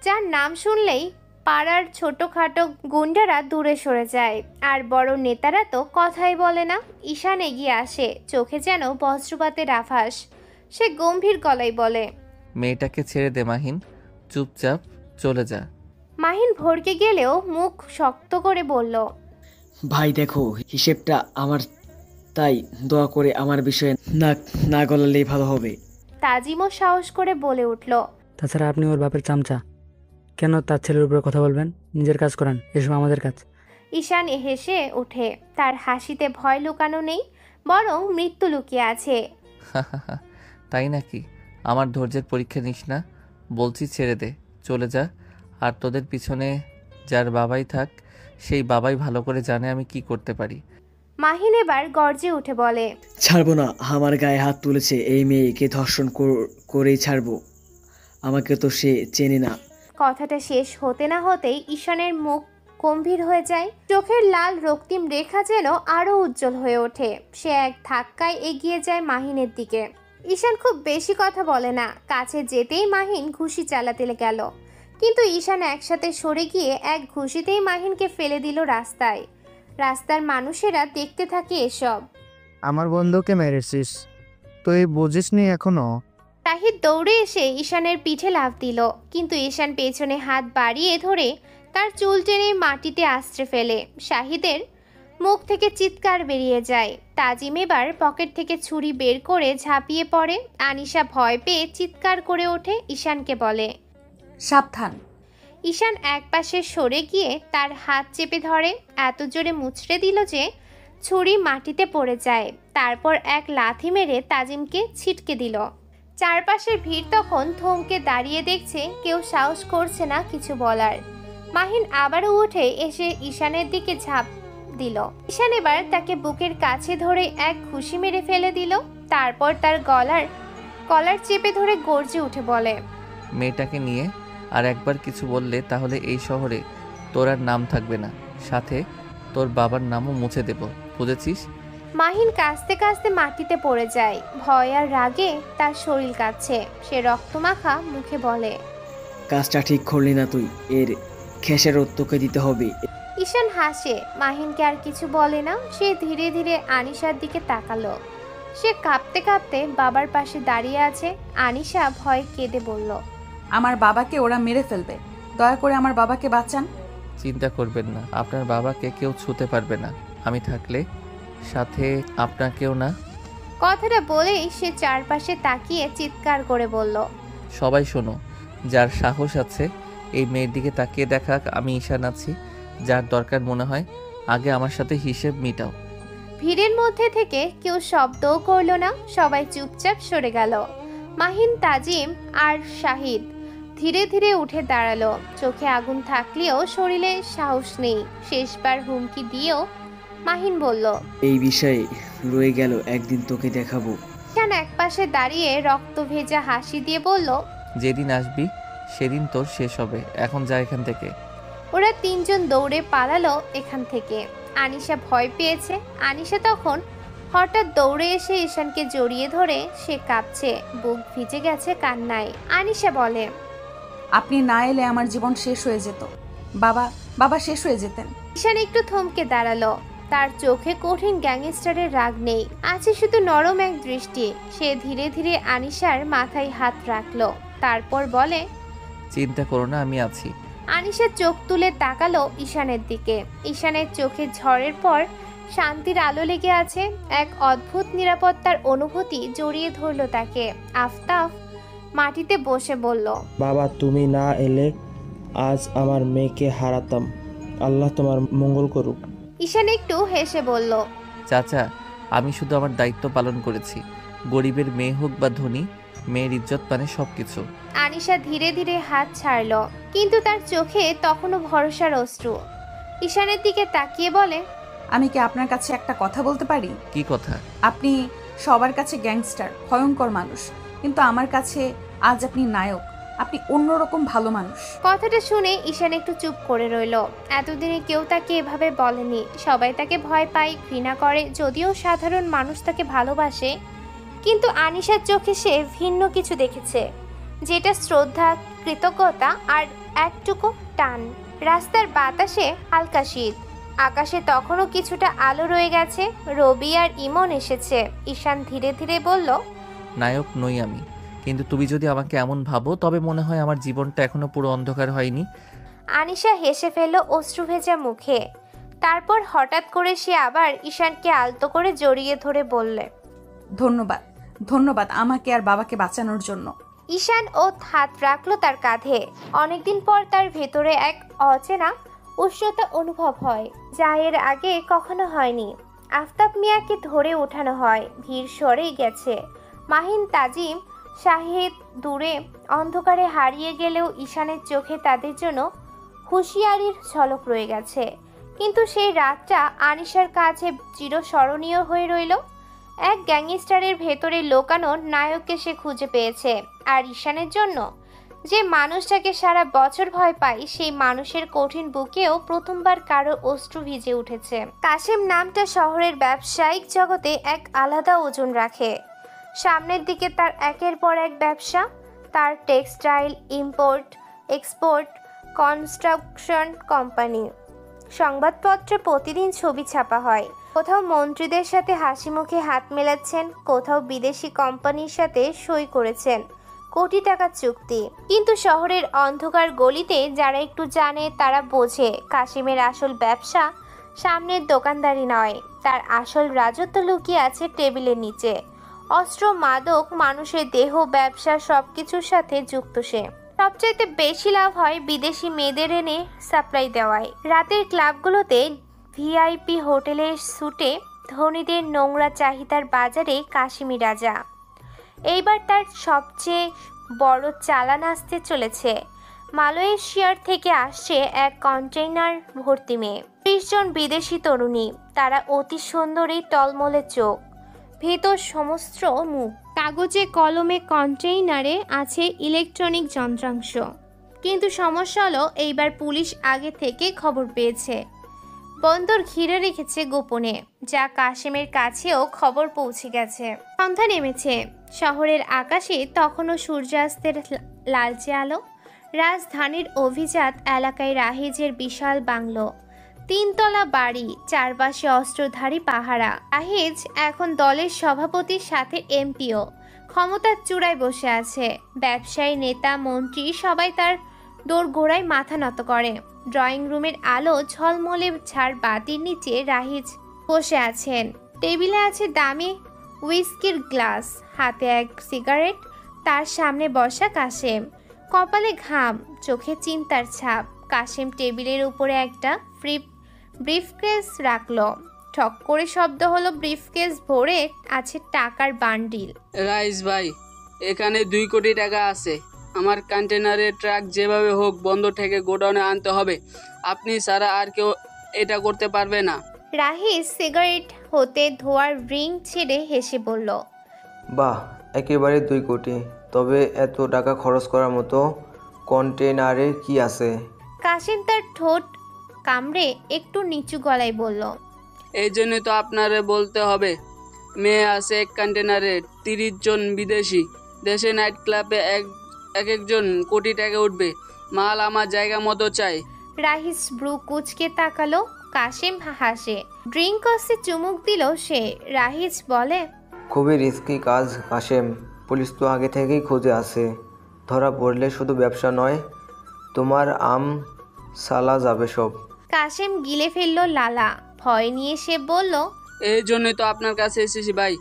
যার নাম শুনলেই পাড়ার ছোটোখাটো গুন্ডারা দূরে সরে যায়। আর বড় নেতারা তো কথাই বলে না। ঈশান এগিয়ে আসে, চোখে যেন বজ্রপাতের আভাস। সে গম্ভীর গলায় বলে, মেয়েটাকে ছেড়ে দে মাহিন, চুপচাপ চলে যা। মাহিন ভড়কে গেলেও মুখ শক্ত করে বলল, ভাই দেখো, হিসেবটা আমার, তাই দোয়া করে আমার বিষয়ে নাক না গলালেই ভালো হবে। তাজিমও সাহস করে বলে উঠল, তাছাড়া আপনি ওর বাপের চামচা, কেন তার ছেলের উপরে কথা বলবেন? নিজের কাজ করান, এসব আমাদের কাজ। ঈশান হেসে ওঠে, তার হাসিতে ভয় লুকানো নেই, বরং মৃত্যু লুকিয়ে আছে। তাই নাকি? আমার ধৈর্যের পরীক্ষা নিস না, বলছি ছেড়ে দে, চলে যা। আর তোদের পিছনে যার বাবাই থাক, সেই বাবাই ভালো করে জানে আমি কি করতে পারি। মাহিন এবার গর্জে উঠে বলে, ছাড়বো না, আমার গায়ে হাত তুলেছে, এই মেয়েকে ধর্ষণ করেই ছাড়বো। আমাকে তো সে চেনে না। কথাটা শেষ হতে না হতেই ঈশানের মুখ গম্ভীর হয়ে যায়, চোখের লাল রক্তিম রেখা যেন আরো উজ্জ্বল হয়ে ওঠে। সে এক ধাক্কায় এগিয়ে যায় মাহিনের দিকে। ঈশান খুব বেশি কথা বলে না, কাছে যেতেই মাহিন ঘুষি চালাতে গেল, কিন্তু ঈশান একসাথে সরে গিয়ে এক ঘুষিতেই মাহিনকে ফেলে দিল রাস্তায়। রাস্তার মানুষেরা দেখতে থাকে এসব। আমার বন্ধুকে মেরেছিস, তুই বুঝিসনি এখনো? শাহিদ দৌড়ে এসে ঈশানের পিঠে লাফ দিল, কিন্তু ঈশান পেছনে হাত বাড়িয়ে ধরে তার চুল টেনে মাটিতে আশ্রে ফেলে। শাহিদের মুখ থেকে চিৎকার বেরিয়ে যায়। তাজিম এবার পকেট থেকে ছুরি বের করে ঝাঁপিয়ে পড়ে। আনিশা ভয় পেয়ে চিৎকার করে ওঠে, ঈশানকে বলে, সাবধান। ঈশান একপাশে সরে গিয়ে তার হাত চেপে ধরে, এত জোরে মুচড়ে দিল যে ছুরি মাটিতে পড়ে যায়। তারপর এক লাথি মেরে তাজিমকে ছিটকে দিল। চারপাশের ভিড় তখন থমকে দাঁড়িয়ে দেখছে, কেউ সাহস করছে না কিছু বলার। মাহিন আবারও উঠে এসে ঈশানের দিকে ঝাঁপ দিল। ঈশান এবার তাকে বুকের কাছে ধরে এক ঘুষি মেরে ফেলে দিল। তারপর তার কলার চেপে ধরে গর্জে উঠে বলে, মেয়েটাকে নিয়ে আর একবার কিছু বললে তাহলে এই শহরে তোর আর নাম থাকবে না, সাথে তোর বাবার নামও মুছে দেব, বুঝেছিস? মাহিন কাঁচতে কাঁচতে মাটিতে পড়ে যায়। ভয় আর রাগে তার শরীর কাঁপছে। সে রক্তমাখা মুখে বলে, কাজটা ঠিক করলি না তুই, এর খেসারত তোকে দিতে হবে। ঈশান হাসে, মাহিনকে আর কিছু বলে না। সে ধীরে ধীরে আনিশার দিকে তাকালো। সে কাঁপতে কাঁপতে বাবার পাশে দাঁড়িয়ে আছে। আনিশা ভয় কেঁদে বলল, আমার বাবাকে ওরা মেরে ফেলবে, দয়া করে আমার বাবাকে বাঁচান। চিন্তা করবেন না, আপনার বাবাকে কেউ ছুঁতে পারবে না, আমি থাকলে, সাথে আপনাকেও না। কথাটা বলেই সে চারপাশে তাকিয়ে চিৎকার করে বলল, সবাই শোনো, যার সাহস আছে এই মেয়ের দিকে তাকিয়ে দেখাক আমি ঈশান আছি, যার দরকার মনে হয় আগে আমার সাথে হিসেব মিটাও। ভিড়ের মধ্যে থেকে কেউ শব্দও করল না, সবাই চুপচাপ সরে গেল। মাহিন, তাজিম আর শাহিদ ধীরে ধীরে উঠে দাঁড়ালো। চোখে আগুন থাকলেও শরীরে সাহস নেই। শেষবার হুমকি দিয়েও মাহিন বলল, এই বিষয়ে রয়ে গেল, একদিন তোকে দেখাবো। ঈশান একপাশে দাঁড়িয়ে রক্ত ভেজা হাসি দিয়ে বলল, যেদিন আসবি সেদিন তোর শেষ হবে, এখন যা এখান থেকে। ওরা তিনজন দৌড়ে পালালো এখান থেকে। আনিশা ভয় পেয়েছে। আনিশা তখন হঠাৎ দৌড়ে এসে ঈশানকে জড়িয়ে ধরে সে কাঁপছে, বুক ভিজে গেছে কান্নায়। আনিশা বলে, আপনি না এলে আমার জীবন শেষ হয়ে যেত। বাবা বাবা শেষ হয়ে যেতেন। ঈশান একটু থমকে দাঁড়ালো। তার চোখে কঠিন গ্যাংস্টারের রাগ নেই, আছে শুধু নরম এক দৃষ্টি। সে ধীরে ধীরে আনিশার মাথায় হাত রাখলো, তারপর বলে, চিন্তা করো না, আমি আছি। আনিশা চোখ তুলে তাকালো ঈশানের দিকে। ঈশানের চোখে ঝড়ের পর শান্তির আলো লেগে আছে। এক অদ্ভুত নিরাপত্তার অনুভূতি জড়িয়ে ধরল তাকে। আফতাব মাটিতে বসে বলল, বাবা তুমি না এলে আজ আমার মেয়েকে হারাতাম। আল্লাহ তোমার মঙ্গল করুক। ঈশান একটু হেসে বলল, চাচা, আমি শুধু আমার দায়িত্ব পালন করেছি। গরিবের মেয়ে হোক বা ধনী, মেয়ের ইজ্জত মানে সবকিছু। আনিশা ধীরে ধীরে হাত ছাড়ল, কিন্তু তার চোখে তখনও ভরসার অশ্রু। ঈশানের দিকে তাকিয়ে বলে, আমি কি আপনার কাছে একটা কথা বলতে পারি? কি কথা? আপনি সবার কাছে গ্যাংস্টার, ভয়ঙ্কর মানুষ, কিন্তু আমার কাছে আজ আপনি নায়ক। আপনি অন্যরকম ভালো মানুষ। কথাটা শুনে ঈশান একটু চুপ করে রইল। এতদিনে কেউ তাকে এভাবে বলেনি। সবাই তাকে ভয় পায়, ঘৃণা করে, যদিও সাধারণ মানুষ তাকে ভালোবাসে। কিন্তু আনিশার চোখে সে ভিন্ন কিছু দেখেছে, যেটা শ্রদ্ধা, কৃতজ্ঞতা আর একটুকু টান। রাস্তার বাতাসে হালকা শীত, আকাশে তখনও কিছুটা আলো রয়ে গেছে। রবি আর ইমন এসেছে। ঈশান ধীরে ধীরে বলল, নায়ক নই আমি, কিন্তু তুমি যদি আমাকে এমন ভাবো তবে মনে হয় আমার জীবনটা এখনো পুরো অন্ধকার হয়নি। আনিশা হেসে ফেলল অশ্রু ভেজা মুখে। তারপর হঠাৎ করে সে আবার ঈশানকে আলতো করে জড়িয়ে ধরে বললে, ধন্যবাদ, ধন্যবাদ আমাকে আর বাবাকে বাঁচানোর জন্য। ঈশান ও হাত রাখলো তার কাঁধে। অনেকদিন পর তার ভেতরে এক অচেনা উষ্ণতা অনুভব হয়, যা এর আগে কখনো হয়নি। আফতাব মিয়াকে ধরে ওঠানো হয়। ভিড় সরেই গেছে। মাহিন, তাজিম, শাহিদ দূরে অন্ধকারে হারিয়ে গেলেও ঈশানের চোখে তাদের জন্য হুঁশিয়ারির ঝলক রয়ে গেছে। কিন্তু সেই রাতটা আনিশার কাছে চিরস্মরণীয় হয়ে রইল। এক গ্যাংস্টারের ভেতরে লোকানো নায়ককে সে খুঁজে পেয়েছে। আর ঈশানের জন্য যে মানুষটাকে সারা বছর ভয় পায়, সেই মানুষের কঠিন বুকেও প্রথমবার কারো অশ্রু ভিজে উঠেছে। কাশেম নামটা শহরের ব্যবসায়িক জগতে এক আলাদা ওজন রাখে। সামনের দিকে তার একের পর এক ব্যবসা। তার textile, import, export, construction company. সংবাদপত্রে প্রতিদিন ছবি ছাপা হয়। কোথাও মন্ত্রীদের সাথে হাসি মুখে হাত মেলাচ্ছেন, কোথাও বিদেশি কোম্পানির সাথে সই করেছেন কোটি টাকার চুক্তি। কিন্তু শহরের অন্ধকার গলিতে যারা একটু জানে তারা বোঝে, কাশিমের আসল ব্যবসা সামনের দোকানদারি নয়। তার আসল রাজত্ব লুকিয়ে আছে টেবিলের নিচে। অস্ত্র, মাদক, মানুষের দেহ, ব্যবসা সবকিছুর সাথে যুক্ত সে। সবচাইতে বেশি লাভ হয় বিদেশি মেয়েদের এনে সাপ্লাই দেওয়ায়। রাতের ক্লাবগুলোতে, ভিআইপি হোটেলের স্যুটে ধনীদের নোংরা চাহিদার বাজারে কাশিমি রাজা। এইবার তার সবচেয়ে বড় চালান আসতে চলেছে। মালয়েশিয়ার থেকে আসছে এক কন্টেইনার ভর্তি মেয়ে, 30 জন বিদেশি তরুণী। তারা অতি সুন্দরী, টলমলে চোখ, ভেতর সমস্ত মুখ। কাগজে কলমে কন্টেইনারে আছে ইলেকট্রনিক যন্ত্রাংশ। কিন্তু সমস্যা হলো, এইবার পুলিশ আগে থেকে খবর পেয়েছে। বন্দর ঘিরে রেখেছে গোপনে, যা কাশেমের কাছেও খবর পৌঁছে গেছে। সন্ধ্যা নেমেছে। শহরের আকাশে তখনও সূর্যাস্তের লালচে আলো। রাজধানীর অভিজাত এলাকায় রাহিজের বিশাল বাংলো, 3 তলা বাড়ি, চারপাশে অস্ত্রধারী পাহারা। রাহিজ এখন দলের সভাপতির সাথে এমপিও, ক্ষমতার চূড়ায় বসে আছে। ব্যবসায়ী, নেতা, মন্ত্রী সবাই তার দোরগোড়ায় মাথা নত করে। ড্রয়িং রুমের আলো ঝলমলে ঝাড় বাতির নিচে রাহিজ বসে আছেন। টেবিলে আছে দামি হুইস্কির গ্লাস, হাতে এক সিগারেট। তার সামনে বসা কাশেম, কপালে ঘাম, চোখে চিন্তার ছাপ। কাশেম টেবিলের উপরে একটা ব্রিফকেস রাখলো। ঠক করে শব্দ হলো। ব্রিফকেস ভরে আছে টাকার বান্ডিল। রাইস ভাই, এখানে 2 কোটি টাকা আছে। আমার কন্টেনারের ট্রাক যেভাবে হোক বন্দর থেকে গোডাউনে আনতে হবে। আপনি ছাড়া আর কেউ এটা করতে পারবে না। রাহিজ সিগারেট হতে ধোয়ার রিং ছেড়ে হেসে বলল, বাহ, একেবারে 2 কোটি। তবে এত টাকা খরচ করার মতো কন্টেনারে কি আছে? কাশিম তার ঠোঁট কামড়ে একটু নিচু গলায় বলল, এই জন্য তো আপনারে বলতে হবে। মেয়ে আছে এক কন্টেনারে, 30 জন বিদেশি। দেশে নাইট ক্লাবে এক একজন কোটি টাকা উঠবে। মাল আমার জায়গা মতো চাই। রাহিজ ব্রু কুচকে তাকালো। কাশিম হাসে। ড্রিঙ্ক কষে চুমুক দিল সে। রাহিজ বলে, খুবই রিস্কি কাজ কাশেম। পুলিশ তো আগে থেকেই খুঁজে আছে। ধরা পড়লে শুধু ব্যবসা নয়, তোমার সালা যাবে সব। কাশিম গিলে ফেললো লালা। ভয় নিয়ে সে বলল, এই জন্যই তো আপনার কাছে এসেছি ভাই।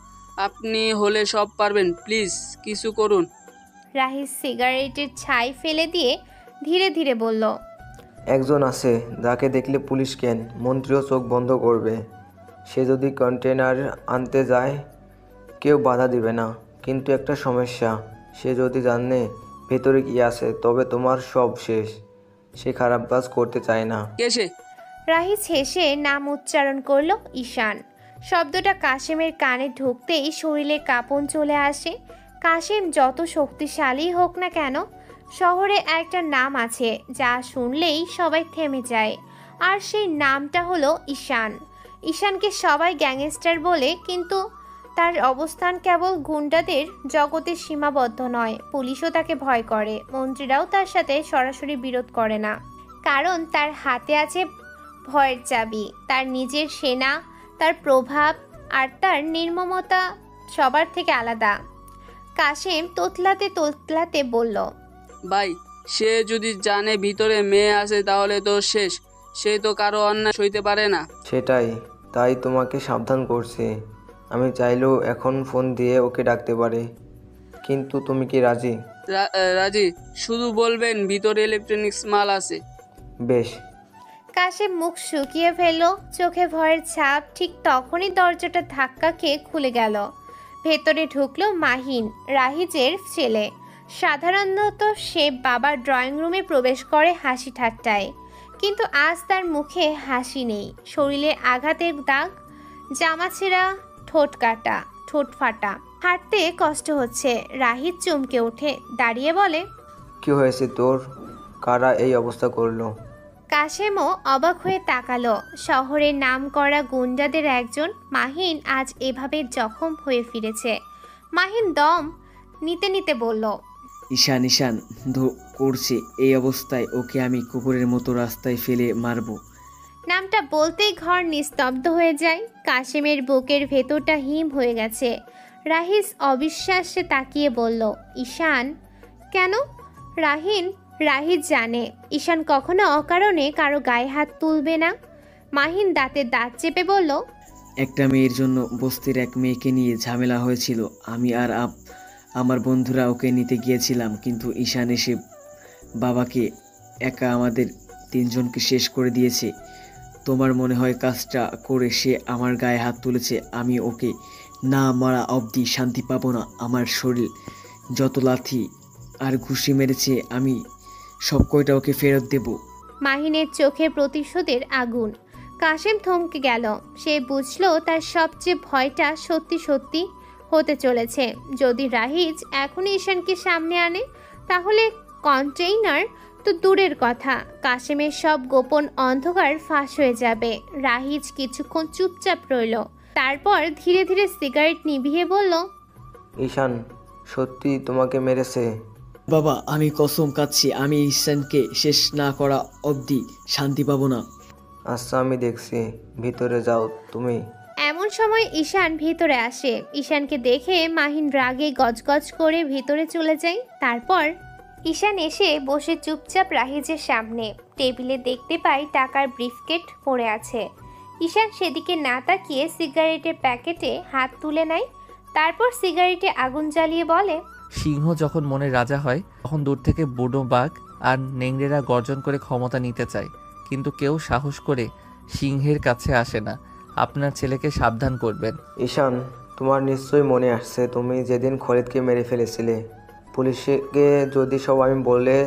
আপনি হলে সব পারবেন, প্লিজ কিছু করুন। রাহিজ সিগারেটের ছাই ফেলে দিয়ে ধীরে ধীরে বলল, একজন আছে যাকে দেখলে পুলিশ কেন মন্ত্রীও চোখ বন্ধ করবে। সে যদি কন্টেনার আনতে যায় কেউ বাধা দিবে না, কিন্তু একটা সমস্যা, সে যদি জানে ভেতরে কি আছে তবে তোমার সব শেষ। সে খারাপ কাজ করতে চায় না। কে সে? রাহিজ হেসে নাম উচ্চারণ করলো, ঈশান। শব্দটা কাশেমের কানে ঢুকতেই শরীরে কাঁপন চলে আসে। কাশেম যত শক্তিশালী হোক না কেন, শহরে একটা নাম আছে যা শুনলেই সবাই থেমে যায়, আর সেই নামটা হলো ঈশান। ঈশানকে সবাই গ্যাংস্টার বলে, কিন্তু তার অবস্থান কেবল গুন্ডাদের জগতে সীমাবদ্ধ নয়। পুলিশও তাকে ভয় করে, মন্ত্রীরাও তার সাথে সরাসরি বিরোধ করে না, কারণ তার হাতে আছে ভয়ের চাবি। তার নিজের সেনা, তার প্রভাব আর তার নির্মমতা সবার থেকে আলাদা। কাশেম তোতলাতে বলল, ভাই, সে যদি জানে ভিতরে মেয়ে আছে তাহলে তো শেষ। সে তো কারো অন্যায় সইতে পারে না। সেটাই, তাই তোমাকে সাবধান করছি। আমি চাইলেও এখন ফোন দিয়ে ওকে ডাকতে পারি, কিন্তু তুমি কি রাজি? রাজি। শুধু বলবেন ভিতরে ইলেকট্রনিক্স মাল আছে। বেশ। কাশেম মুখ শুকিয়ে ফেলল, চোখে ভয়ের ছাপ। ঠিক তখনই দরজাটা ধাক্কা খেয়ে খুলে গেল। ভেতরে ঢুকলো মাহিন, রাহিজের ছেলে। সাধারণত সে বাবার ড্রয়িং রুমে প্রবেশ করে হাসি ঠাট্টায়, কিন্তু আজ তার মুখে হাসি নেই। শরীরে আঘাতের দাগ, জামা ছেঁড়া, ঠোঁট কাটা, ঠোঁট ফাটা, হাঁটতে কষ্ট হচ্ছে। রাহিজ চমকে ওঠে, দাঁড়িয়ে বলে, কি হয়েছে তোর? কারা এই অবস্থা করলো? কাশেমও অবাক হয়ে তাকালো। শহরের নামকরা গুন্ডাদের একজন। মাহিন আজ এভাবে জখম হয়ে ফিরেছে। মাহিন দম নিতে নিতে বলল, ঈশান করছে। এই অবস্থায় ওকে আমি কুকুরের মতো রাস্তায় ফেলে মারবো। নামটা বলতেই ঘর নিস্তব্ধ হয়ে যায়। কাশেমের বুকের ভেতরটা হিম হয়ে গেছে। রাহিজ অবিশ্বাসে তাকিয়ে বলল, ঈশান? কেন? রাহিজ জানে ঈশান কখনো অকারণে কারো গায়ে হাত তুলবে না। মাহিন দাঁতে দাঁত চেপে বলল, একটা মেয়ের জন্য বস্তির এক মেয়েকে নিয়ে ঝামেলা হয়েছিল। আমি আর আমার বন্ধুরা ওকে নিতে গিয়েছিলাম, কিন্তু ঈশান এসে বাবাকে একা আমাদের 3 জনকে শেষ করে দিয়েছে। তোমার মনে হয় কাজটা করে সে আমার গায়ে হাত তুলেছে? আমি ওকে না মারা অবধি শান্তি পাবো না। আমার শরীর যত লাথি আর ঘুষি মেরেছে আমি সব কয়টা ওকে ফেরত দেব। মাহিনের চোখে প্রতিশোধের আগুন। কাশেম থমকে গেল। সে বুঝলো তার সবচেয়ে ভয়টা সত্যি সত্যি হতে চলেছে। যদি রাহিজ এখনই ঈশানকে সামনে আনে, তাহলে কন্টেইনার তো দূরের কথা, কাশেমের সব গোপন অন্ধকার ফাঁস হয়ে যাবে। রাহিজ কিছুক্ষণ চুপচাপ রইল, তারপর ধীরে ধীরে সিগারেট নিভিয়ে বলল, ঈশান সত্যি তোমাকে মেরেছে? বাবা, আমি কসম কাটছি, আমি ঈশানকে শেষ না করা অবধি শান্তি পাবো না। আচ্ছা, আমি দেখছি, ভিতরে যাও তুমি। এমন সময় ঈশান ভিতরে আসে। ঈশানকে দেখে মাহিন রাগে গজগজ করে ভিতরে চলে যায়। তারপর ঈশান এসে বসে চুপচাপ রাহিজের সামনে। টেবিলে দেখতে পাই টাকার ব্রিফকেট পড়ে আছে। ঈশান সেদিকে না তাকিয়ে সিগারেটের প্যাকেটে হাত তুলে নেয়। তারপর সিগারেটে আগুন জ্বালিয়ে বলে, সিংহ যখন মনে রাজা হয় তখন দূর থেকে বুড়ো বাঘ আর নেংড়েরা গর্জন করে ক্ষমতা নিতে চায়, কিন্তু কেউ সাহস করে সিংহের কাছে আসে না। আপনার ছেলেকে সাবধান করবেন। ঈশান, তোমার নিশ্চয়ই মনে আসছে তুমি যেদিন খলিদকে মেরে ফেলেছিলে, পুলিশকে যদি সব আমি বলে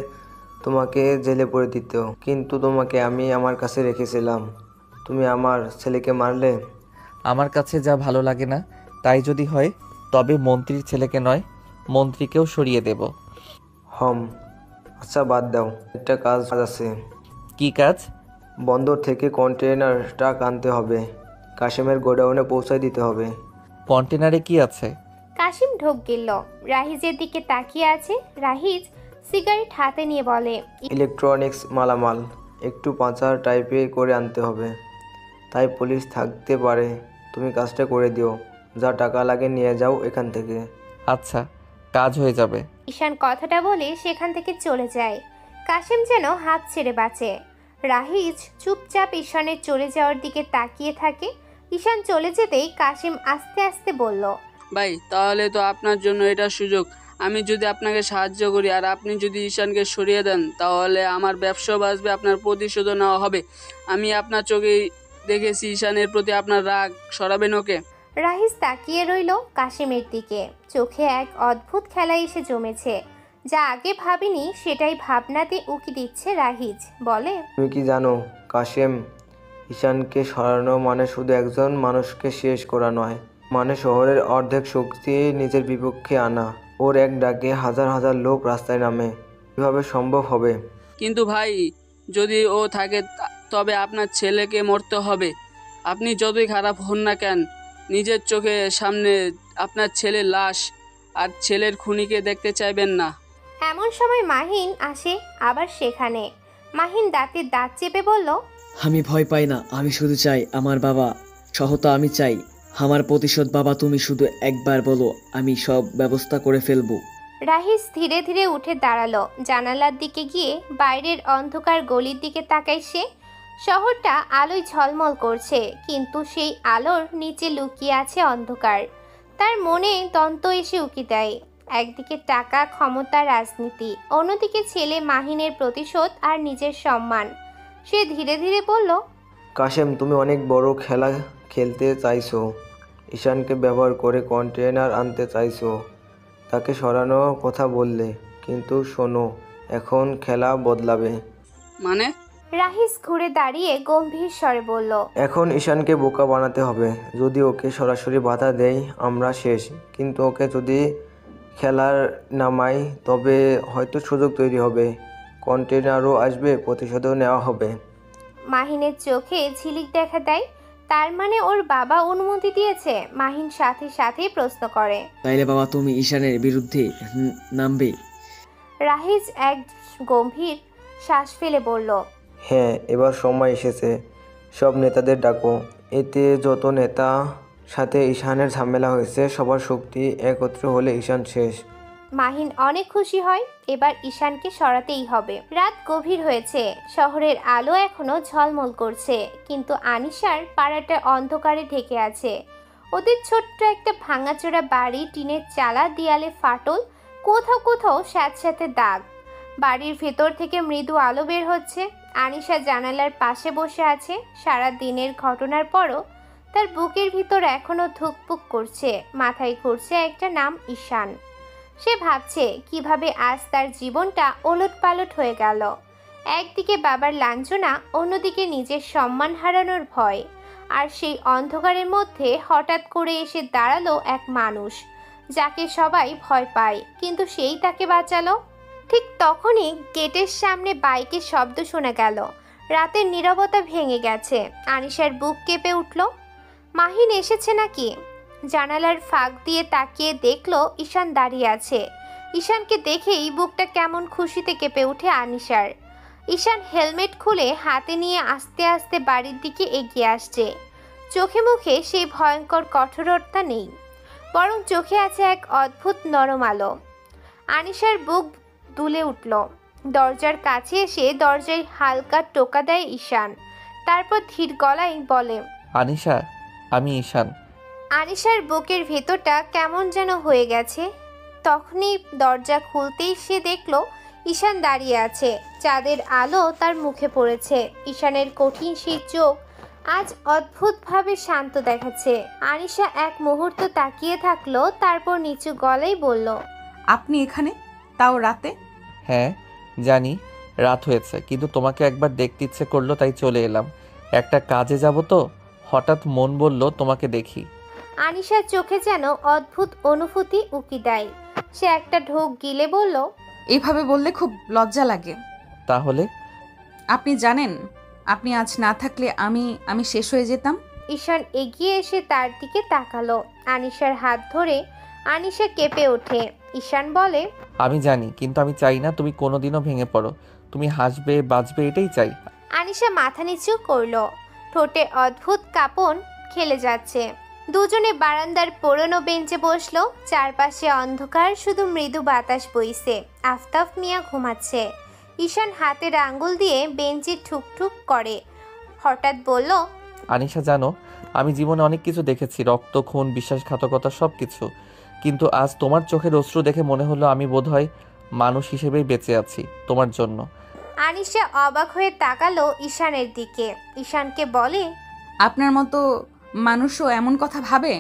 তোমাকে জেলে পড়ে দিত, কিন্তু তোমাকে আমি আমার কাছে রেখেছিলাম। তুমি আমার ছেলেকে মারলে। আমার কাছে যা ভালো লাগে না তাই যদি হয় তবে মন্ত্রীর ছেলেকে নয়, মন্ত্রীকেও সরিয়ে দেব। আচ্ছা বাদ দাও, একটা কাজ আছে। কি কাজ? বন্দর থেকে কন্টেনার ট্রাক আনতে হবে, কাশেমের গোডাউনে পৌঁছায় দিতে হবে। কন্টেনারে কি আছে? কাশিম ঢোক গেল, রাহিজের দিকে তাকিয়ে আছে। রাহিজ সিগারেট হাতে নিয়ে বলে, ইলেকট্রনিক্স মালামাল একটু পাচার টাইপে করে আনতে হবে, তাই পুলিশ থাকতে পারে। তুমি কাজটা করে দিও, যা টাকা লাগে নিয়ে যাও এখান থেকে। আচ্ছা, কাজ হয়ে যাবে। ঈশান কথাটা বলে সেখান থেকে চলে যায়। কাশিম যেন হাত ছেড়ে বাঁচে। রাহিজ চুপচাপ ঈশানের চলে যাওয়ার দিকে তাকিয়ে থাকে। ঈশান চলে যেতেই কাশিম আস্তে আস্তে বলল, ভাই তাহলে তো আপনার জন্য এটা সুযোগ। আমি যদি আপনাকে সাহায্য করি আর আপনি যদি ঈশানকে সরিয়ে দেন, তাহলে আমার ব্যবসাও বাঁচবে, আপনার প্রতিশোধও নেওয়া হবে। আমি আপনার চোখেই দেখেছি ঈশানের প্রতি আপনার রাগ, সরাবেন ওকে? রাহিজ তাকিয়ে রইল কাশিমের দিকে। চোখে এক অদ্ভুত খেলা এসে জমেছে, যা আগে ভাবিনি সেটাই ভাবনাতে উকি দিচ্ছে রাহিজ। বলে, তুমি কি জানো কাশেম, ঈশানকে সরানো মানে শুধু একজন মানুষকে শেষ করা নয়, মানে শহরের অর্ধেক শক্তি নিজের বিপক্ষে আনা। ওর এক ডাকে হাজার হাজার লোক রাস্তায় নামে, কিভাবে সম্ভব হবে? কিন্তু ভাই, যদি ও থাকে তবে আপনার ছেলেকে মরতে হবে। আপনি যতই খারাপ হন না কেন, নিজের চোখের সামনে আপনার ছেলের লাশ আর ছেলের খুনিকে দেখতে চাইবেন না। এমন সময় মাহিন আসে আবার সেখানে। মাহিন দাঁতে দাঁত চেপে বলল, আমি ভয় পাই না, আমি শুধু চাই আমার বাবা সহতা। আমি চাই আমার প্রতিশোধ। বাবা তুমি শুধু একবার বলো, আমি সব ব্যবস্থা করে ফেলবো। রাহিজ ধীরে ধীরে উঠে দাঁড়ালো। জানালার দিকে গিয়ে বাইরের অন্ধকার গলির দিকে তাকায় সে। শহরটা আলোয় ঝলমল করছে, কিন্তু সেই আলোর নিচে লুকিয়ে আছে অন্ধকার। তার মনে দ্বন্দ্ব এসে উকি দেয়। একদিকে টাকা, ক্ষমতা, রাজনীতি, অন্যদিকে ছেলে মাহিনের প্রতিশোধ আর নিজের সম্মান। সে ধীরে ধীরে বলল, কাশেম, তুমি অনেক বড় খেলা খেলতে চাইছো। ঈশানকে ব্যবহার করে কন্টেনার আনতে চাইছো, তাকে সরানোর কথা বললে, কিন্তু শোনো, এখন খেলা বদলাবে। মানে? রাহিজ ঘুরে দাঁড়িয়ে গম্ভীর স্বরে বলল, এখন ঈশানকে বোকা বানাতে হবে। যদি ওকে সরাসরি বাধা দেই আমরা শেষ, কিন্তু ওকে যদি খেলার নামাই তবে হয়তো সুযোগ তৈরি হবে, কন্টেনারও আসবে, প্রতিশোধও নেওয়া হবে। মাহিনের চোখে ঝিলিক দেখা দেয়। তার মানে ওর বাবা অনুমতি দিয়েছে? মাহিন সাথে সাথেই প্রশ্ন করে, তাইলে বাবা তুমি ঈশানের বিরুদ্ধে নামবে? রাহিজ এক গম্ভীর শ্বাস ফেলে বলল, হ্যাঁ, এবার সময় এসেছে। সব নেতাদের ডাকো। এতে যত নেতা সাথে ঈশানের ঝামেলা হয়েছে সবার শক্তি একত্র হলে ঈশান শেষ। মাহিন অনেক খুশি হয়। এবার ঈশানকে সরাতেই হবে। রাত গভীর হয়েছে, শহরের আলো এখনো ঝলমল করছে, কিন্তু আনিশার পাড়াটা অন্ধকারে ঢেকে আছে। ওদের ছোট্ট একটা ভাঙাচোরা বাড়ি, টিনের চালা, দেয়ালে ফাটল, কোথাও কোথাও স্যাঁতস্যাঁতে দাগ। বাড়ির ভেতর থেকে মৃদু আলো বের হচ্ছে। আনিশা জানালার পাশে বসে আছে। সারা দিনের ঘটনার পরও তার বুকের ভিতর এখনো ধুকপুক করছে। মাথায় ঘুরছে একটা নাম, ঈশান। সে ভাবছে কিভাবে আজ তার জীবনটা ওলটপালট হয়ে গেল। একদিকে বাবার লাঞ্ছনা, অন্যদিকে নিজের সম্মান হারানোর ভয়। আর সেই অন্ধকারের মধ্যে হঠাৎ করে এসে দাঁড়ালো এক মানুষ, যাকে সবাই ভয় পায়, কিন্তু সেই তাকে বাঁচালো। ঠিক তখনই গেটের সামনে বাইকের শব্দ শোনা গেল। রাতের নীরবতা ভেঙে গেছে। আনিশার বুক কেঁপে উঠল। মাহিন এসেছে নাকি? জানালার ফাঁক দিয়ে তাকিয়ে দেখলো ঈশান দাঁড়িয়ে আছে। ঈশানকে দেখেই বুকটা কেমন খুশিতে কেঁপে উঠে আনিশার। ঈশান হেলমেট খুলে হাতে নিয়ে আস্তে আস্তে বাড়ির দিকে এগিয়ে আসছে। চোখে মুখে সেই ভয়ঙ্কর কঠোরতা নেই, বরং চোখে আছে এক অদ্ভুত নরম আলো। আনিশার বুক দুলে উঠল। দরজার কাছে এসে দরজায় হালকা টোকা দেয় ঈশান। তারপর ধীর গলায় বলে, আনিশা, আমি ঈশান। আনিশার বুকের ভেতরটা কেমন যেন হয়ে গেছে। তখনই দরজা খুলতেই সে দেখলো ঈশান দাঁড়িয়ে আছে। চাঁদের আলো তার মুখে পড়েছে। ঈশানের কঠিন সেই চোখ আজ অদ্ভুতভাবে শান্ত দেখাচ্ছে। আনিশা এক মুহূর্ত তাকিয়ে থাকলো, তারপর নিচু গলায় বলল, আপনি এখানে? তাও রাতে। হ্যাঁ জানি রাত হয়েছে, কিন্তু তোমাকে একবার দেখতে ইচ্ছে করলো তাই চলে এলাম। একটা কাজে যাব তো, হঠাৎ মন বলল তোমাকে দেখি। আনিশার চোখে যেন অদ্ভুত অনুভূতি উকি দেয়। সে একটা ঢোক গিলে বলল, এইভাবে বললে খুব লজ্জা লাগে। তাহলে? আপনি জানেন, আপনি আজ না থাকলে আমি শেষ হয়ে যেতাম। ঈশান এগিয়ে এসে তার দিকে তাকালো। আনিশার হাত ধরে আনিশা কেঁপে ওঠে। ঈশান বলে, আমি জানি, কিন্তু আমি চাই না তুমি কোনোদিনও ভেঙে পড়ো। তুমি হাসবে বাঁচবে এটাই চাই। আনিশা মাথা নিচু করলো। ঠোঁটে অদ্ভুত কাঁপন খেলে যাচ্ছে। দুজনে বারান্দার পুরনো বেঞ্চে বসলো। চারপাশে অন্ধকার, শুধু মৃদু বাতাস বইছে। আফতাব মিয়া ঘুমাচ্ছে। ঈশান হাতের আঙ্গুল দিয়ে বেঞ্চে ঠুকঠুক করে। হঠাৎ বলল, আনিশা জানো, আমি জীবনে অনেক কিছু দেখেছি, রক্ত, খুন, বিশ্বাসঘাতকতা, সব কিছু। কিন্তু আজ তোমার চোখের অশ্রু দেখে মনে হলো আমি বোধহয় মানুষ হিসেবেই বেঁচে আছি তোমার জন্য। আনিশা অবাক হয়ে তাকালো ঈশানের দিকে। ঈশানকে বলে, আপনার মতো মানুষও এমন কথা ভাবে?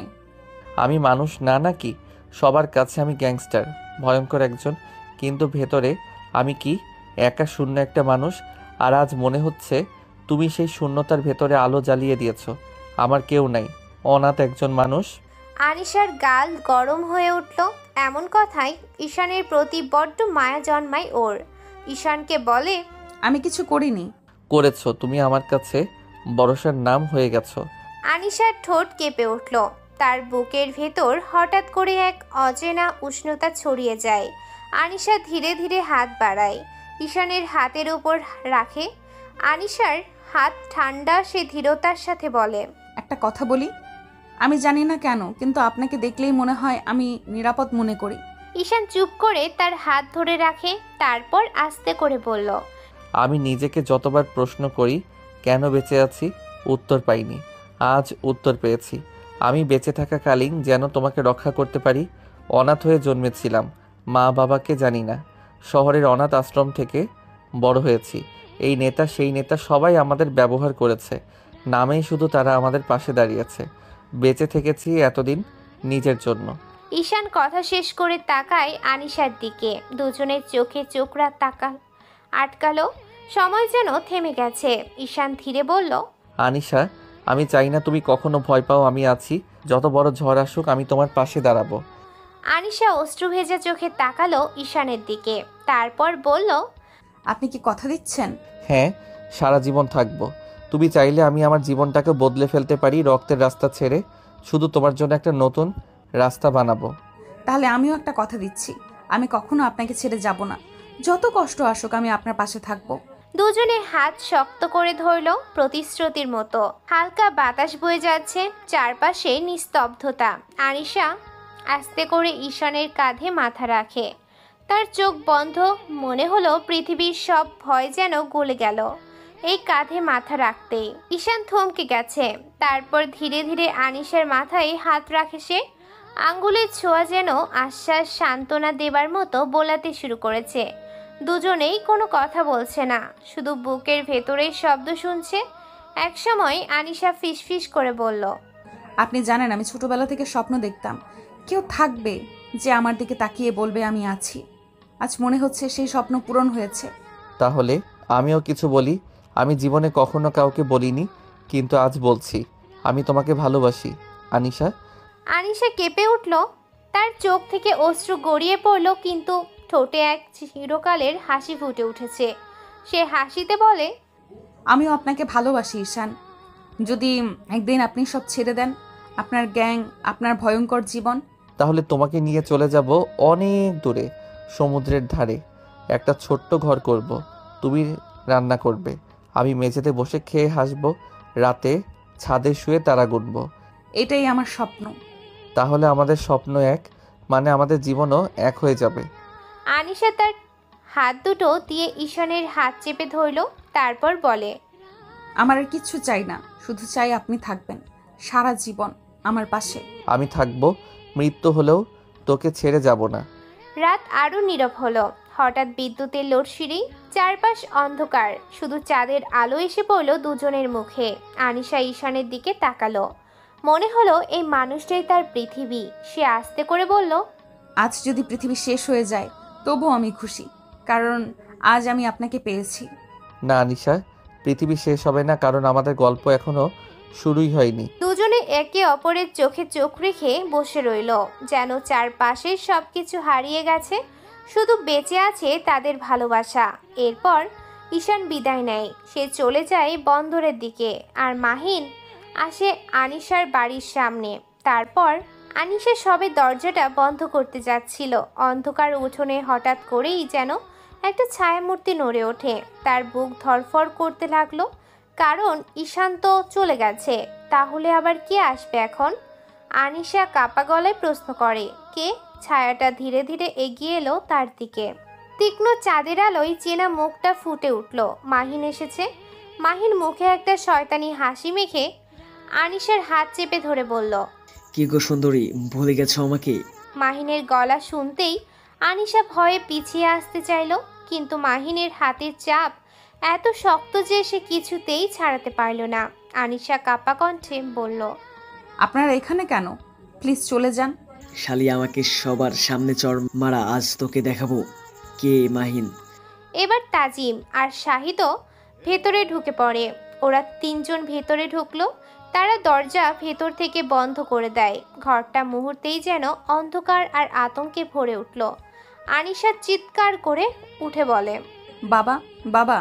আমি মানুষ না নাকি? সবার কাছে আমি গ্যাংস্টার, ভয়ঙ্কর একজন, কিন্তু ভেতরে আমি কি একা শূন্য একটা মানুষ। আর আজ মনে হচ্ছে তুমি সেই শূন্যতার ভেতরে আলো জ্বালিয়ে দিয়েছো। আমার কেউ নাই, অনাথ একজন মানুষ। আনিশার গাল গরম হয়ে উঠল। এমন কথাই ঈশানের প্রতি বড্ড মায়া জন্মায় ওর। ঈশানকে বলে, আমি কিছু করিনি। করেছো, তুমি আমার কাছে ভরসার নাম হয়ে গেছো। আনিশার ঠোঁট কেঁপে উঠল। তার বুকের ভেতর হঠাৎ করে এক অচেনা উষ্ণতা ছড়িয়ে যায়। আনিশা ধীরে ধীরে হাত বাড়ায়, ঈশানের হাতের উপর রাখে। আনিশার হাত ঠান্ডা। সে ধীরতার সাথে বলে, একটা কথা বলি, আমি জানি না কেন, কিন্তু আপনাকে দেখলেই মনে হয় আমি নিরাপদ মনে করি। ঈশান চুপ করে তার হাত ধরে রাখে। তারপর আস্তে করে বলল, আমি নিজেকে যতবার প্রশ্ন করি কেন বেঁচে আছি, উত্তর পাইনি। আজ উত্তর পেয়েছি। আমি বেঁচে থাকাকালীন যেন তোমাকে রক্ষা করতে পারি। অনাথ হয়ে জন্মেছিলাম, মা বাবাকে জানি না। শহরের অনাথ আশ্রম থেকে বড় হয়েছি। এই নেতা সেই নেতা সবাই আমাদের ব্যবহার করেছে, নামেই শুধু তারা আমাদের পাশে দাঁড়িয়েছে। বেঁচে থেকেছি এতদিন নিজের জন্য। ঈশান কথা শেষ করে তাকায় আনিশার দিকে। দুজনের চোখে চোখ আটকালো। সময় যেন থেমে গেছে। ঈশান ধীরে বলল, আনিশা, আমি চাই না তুমি কখনো ভয় পাও। আমি আছি, যত বড় ঝড় আসুক আমি তোমার পাশে দাঁড়াবো। আনিশা অশ্রু ভেজা চোখে তাকালো ঈশানের দিকে। তারপর বলল, আপনি কি কথা দিচ্ছেন? হ্যাঁ, সারা জীবন থাকবো। তুমি চাইলে আমি আমার জীবনটাকে বদলে ফেলতে পারি, রক্তের রাস্তা ছেড়ে শুধু তোমার জন্য একটা নতুন রাস্তা বানাবো। তাহলে আমিও একটা কথা দিচ্ছি, আমি কখনো আপনাকে ছেড়ে যাব না। যত কষ্ট আসুক আমি আপনার পাশে থাকবো। দুজনে হাত শক্ত করে ধরল, প্রতিশ্রুতির মতো। হালকা বাতাস বয়ে যাচ্ছে, চারপাশে নিস্তব্ধতা। আনিশা আস্তে করে ঈশানের কাঁধে মাথা রাখে। তার চোখ বন্ধ। মনে হলো পৃথিবীর সব ভয় যেন গলে গেল এই কাঁধে মাথা রাখতেই। ঈশান থমকে গেছে। তারপর ধীরে ধীরে আনিশার মাথায় হাত রাখে সে। আঙ্গুলের ছোঁয়া যেন আশ্বাস, সান্ত্বনা দেবার মতো বোলাতে শুরু করেছে। দুজনেই কোনো কথা বলছে না, শুধু বুকের ভেতরেই শব্দ শুনছে। একসময় আনিশা ফিসফিস করে বলল, আপনি জানেন আমি ছোটবেলা থেকে স্বপ্ন দেখতাম কেউ থাকবে যে আমার দিকে তাকিয়ে বলবে আমি আছি। আজ মনে হচ্ছে সেই স্বপ্ন পূরণ হয়েছে। তাহলে আমিও কিছু বলি। আমি জীবনে কখনো কাউকে বলিনি, কিন্তু আজ বলছি, আমি তোমাকে ভালোবাসি আনিশা। আনিশা কেঁপে উঠল। তার চোখ থেকে অশ্রু গড়িয়ে পড়ল, কিন্তু ঠোঁটে এক চিরকালের হাসি ফুটে উঠেছে। সে হাসিতে বলে, আমিও আপনাকে ভালোবাসি ঈশান। যদি একদিন আপনি সব ছেড়ে দেন, আপনার গ্যাং, আপনার ভয়ঙ্কর জীবন, তাহলে তোমাকে নিয়ে চলে যাব অনেক দূরে, সমুদ্রের ধারে। একটা ছোট্ট ঘর করব, তুমি রান্না করবে, আমি মেঝেতে বসে খেয়ে হাসবো, রাতে ছাদে শুয়ে তারা গুনব। এটাই আমার স্বপ্ন। তাহলে আমাদের স্বপ্ন এক, মানে আমাদের জীবনও এক হয়ে যাবে। আনিশা তার হাত দুটো দিয়ে ঈশানের হাত চেপে ধরল। তারপর বলে, আমার আর কিচ্ছু চাই না, শুধু চাই আপনি থাকবেন সারা জীবন আমার পাশে। আমি থাকবো, মৃত্যু হলেও তোকে ছেড়ে যাব না। রাত আরো নীরব হলো। হঠাৎ বিদ্যুতের লোডশেডিং। চারপাশ অন্ধকার, শুধু চাঁদের আলো এসে পড়ল দুজনের মুখে। আনিশা ঈশানের দিকে তাকালো। মনে হলো এই মানুষটাই তার পৃথিবী। সে আস্তে করে বলল, আজ যদি পৃথিবী শেষ হয়ে যায় তবুও আমি খুশি, কারণ আজ আমি আপনাকে পেয়েছি। না আনিশা, পৃথিবী শেষ হবে না, কারণ আমাদের গল্প এখনো শুরুই হয়নি। দুজনে একে অপরের চোখে চোখ রেখে বসে রইল, যেন চারপাশের সবকিছু হারিয়ে গেছে, শুধু বেঁচে আছে তাদের ভালোবাসা। এরপর ঈশান বিদায় নেয়, সে চলে যায় বন্দরের দিকে, আর মাহিন আসে আনিশার বাড়ির সামনে। তারপর আনিশা সবে দরজাটা বন্ধ করতে যাচ্ছিল, অন্ধকার উঠোনে হঠাৎ করেই যেন একটা ছায়ামূর্তি নড়ে ওঠে। তার বুক ধড়ফড় করতে লাগলো, কারণ ঈশান তো চলে গেছে, তাহলে আবার কে আসবে এখন? আনিশা কাপা গলায় প্রশ্ন করে, কে? ছায়াটা ধীরে ধীরে এগিয়ে এলো তার দিকে। তীক্ষ্ণ চাঁদের আলোয় চেনা মুখটা ফুটে উঠল। মাহিন এসেছে। মাহিন মুখে একটা শয়তানি হাসি মেখে আনিশার হাত চেপে ধরে বলল, কি গো সুন্দরী, ভুলে গেছো আমাকে? মাহিনের গলা শুনতেই আনিশা ভয়ে পিছিয়ে আসতে চাইল, কিন্তু মাহিনের হাতের চাপ এত শক্ত যে সে কিছুতেই ছাড়াতে পারল না। আনিশা কাপা কণ্ঠে বলল, আপনারা এখানে কেন? প্লিজ চলে যান। শালি, আমাকে সবার সামনে চড় মারা, আজ তোকে দেখাবো কে মাহিন। এবার তাজিম আর শাহিদও ভেতরে ঢুকে পড়ে। ওরা তিনজন ভেতরে ঢুকলো। তারা দরজা ভেতর থেকে বন্ধ করে দেয়। ঘরটা মুহূর্তেই যেন অন্ধকার আর আতঙ্কে ভরে উঠল। আনিশা চিৎকার করে উঠে বলে, বাবা, বাবা।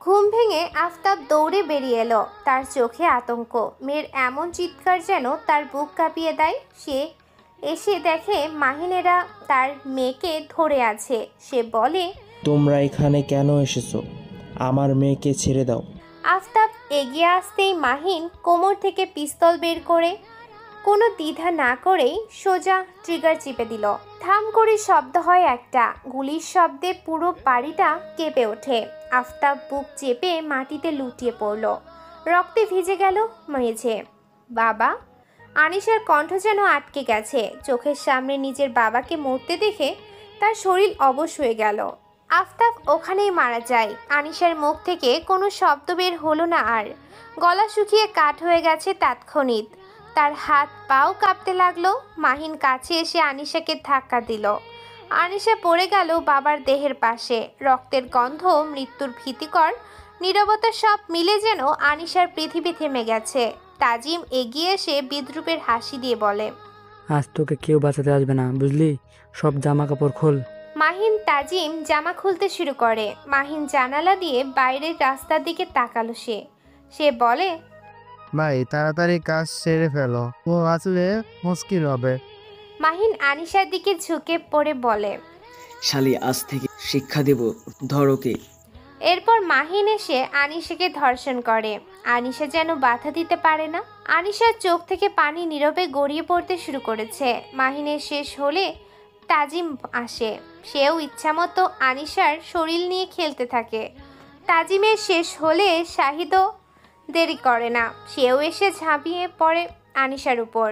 ঘুম ভেঙে আফতাব দৌড়ে বেরিয়ে এলো, তার চোখে আতঙ্ক। মেয়ের এমন চিৎকার যেন তার বুক কাঁপিয়ে দেয়। সে এসে দেখে মাহিনেরা তার মেয়েকে ধরে আছে। সে বলে, তোমরা এখানে কেন এসেছো? আমার মেয়েকে ছেড়ে দাও। আফতাব এগিয়ে আসতেই মাহিন কোমর থেকে পিস্তল বের করে কোনো দ্বিধা না করেই সোজা ট্রিগার চিপে দিল। থাম করে শব্দ হয় একটা। গুলির শব্দে পুরো বাড়িটা কেঁপে ওঠে। আফতাব বুক চেপে মাটিতে লুটিয়ে পড়ল। রক্তে ভিজে গেল মেঝে। বাবা! আনিশার কণ্ঠ যেন আটকে গেছে। চোখের সামনে নিজের বাবাকে মরতে দেখে তার শরীর অবশ হয়ে গেল। আফতাব ওখানেই মারা যায়। আনিশার মুখ থেকে কোনো শব্দ বের হলো না আর। গলা শুকিয়ে কাঠ হয়ে গেছে তাৎক্ষণিক। তার হাত পাও কাঁপতে লাগলো। মাহিন কাছে এসে আনিশাকে ধাক্কা দিল। আনিশা পড়ে গেল বাবার দেহের পাশে। রক্তের গন্ধ, মৃত্যুর ভীতিকর নীরবতা সব মিলে যেন আনিশার পৃথিবী থেমে গেছে। তাজিম এগিয়ে এসে বিদ্রুপের হাসি দিয়ে বলে, আজ তোকে কেউ বাঁচাতে আসবে না, বুঝলি? সব জামা কাপড় খোল। মাহিন তাজিম জামা খুলতে শুরু করে। মাহিন জানালা দিয়ে বাইরের রাস্তার দিকে তাকালো। সে বলে, ভাই তাড়াতাড়ি কাজ সেরে ফেলো, ও আসলে মুশকিল হবে। মাহিন আনিশার দিকে ঝুঁকে পড়ে বলে, শালি, আজ থেকে শিক্ষা দেব, ধর ওকে। এরপর মাহিন এসে আনিশাকে ধর্ষণ করে। আনিশা যেন বাধা দিতে পারে না। আনিশার চোখ থেকে পানি নীরবে গড়িয়ে পড়তে শুরু করেছে। মাহিনের শেষ হলে তাজিম আসে। সেও ইচ্ছামতো আনিশার শরীর নিয়ে খেলতে থাকে। তাজিমের শেষ হলে শাহিদও দেরি করে না। সেও এসে ঝাঁপিয়ে পড়ে আনিশার উপর।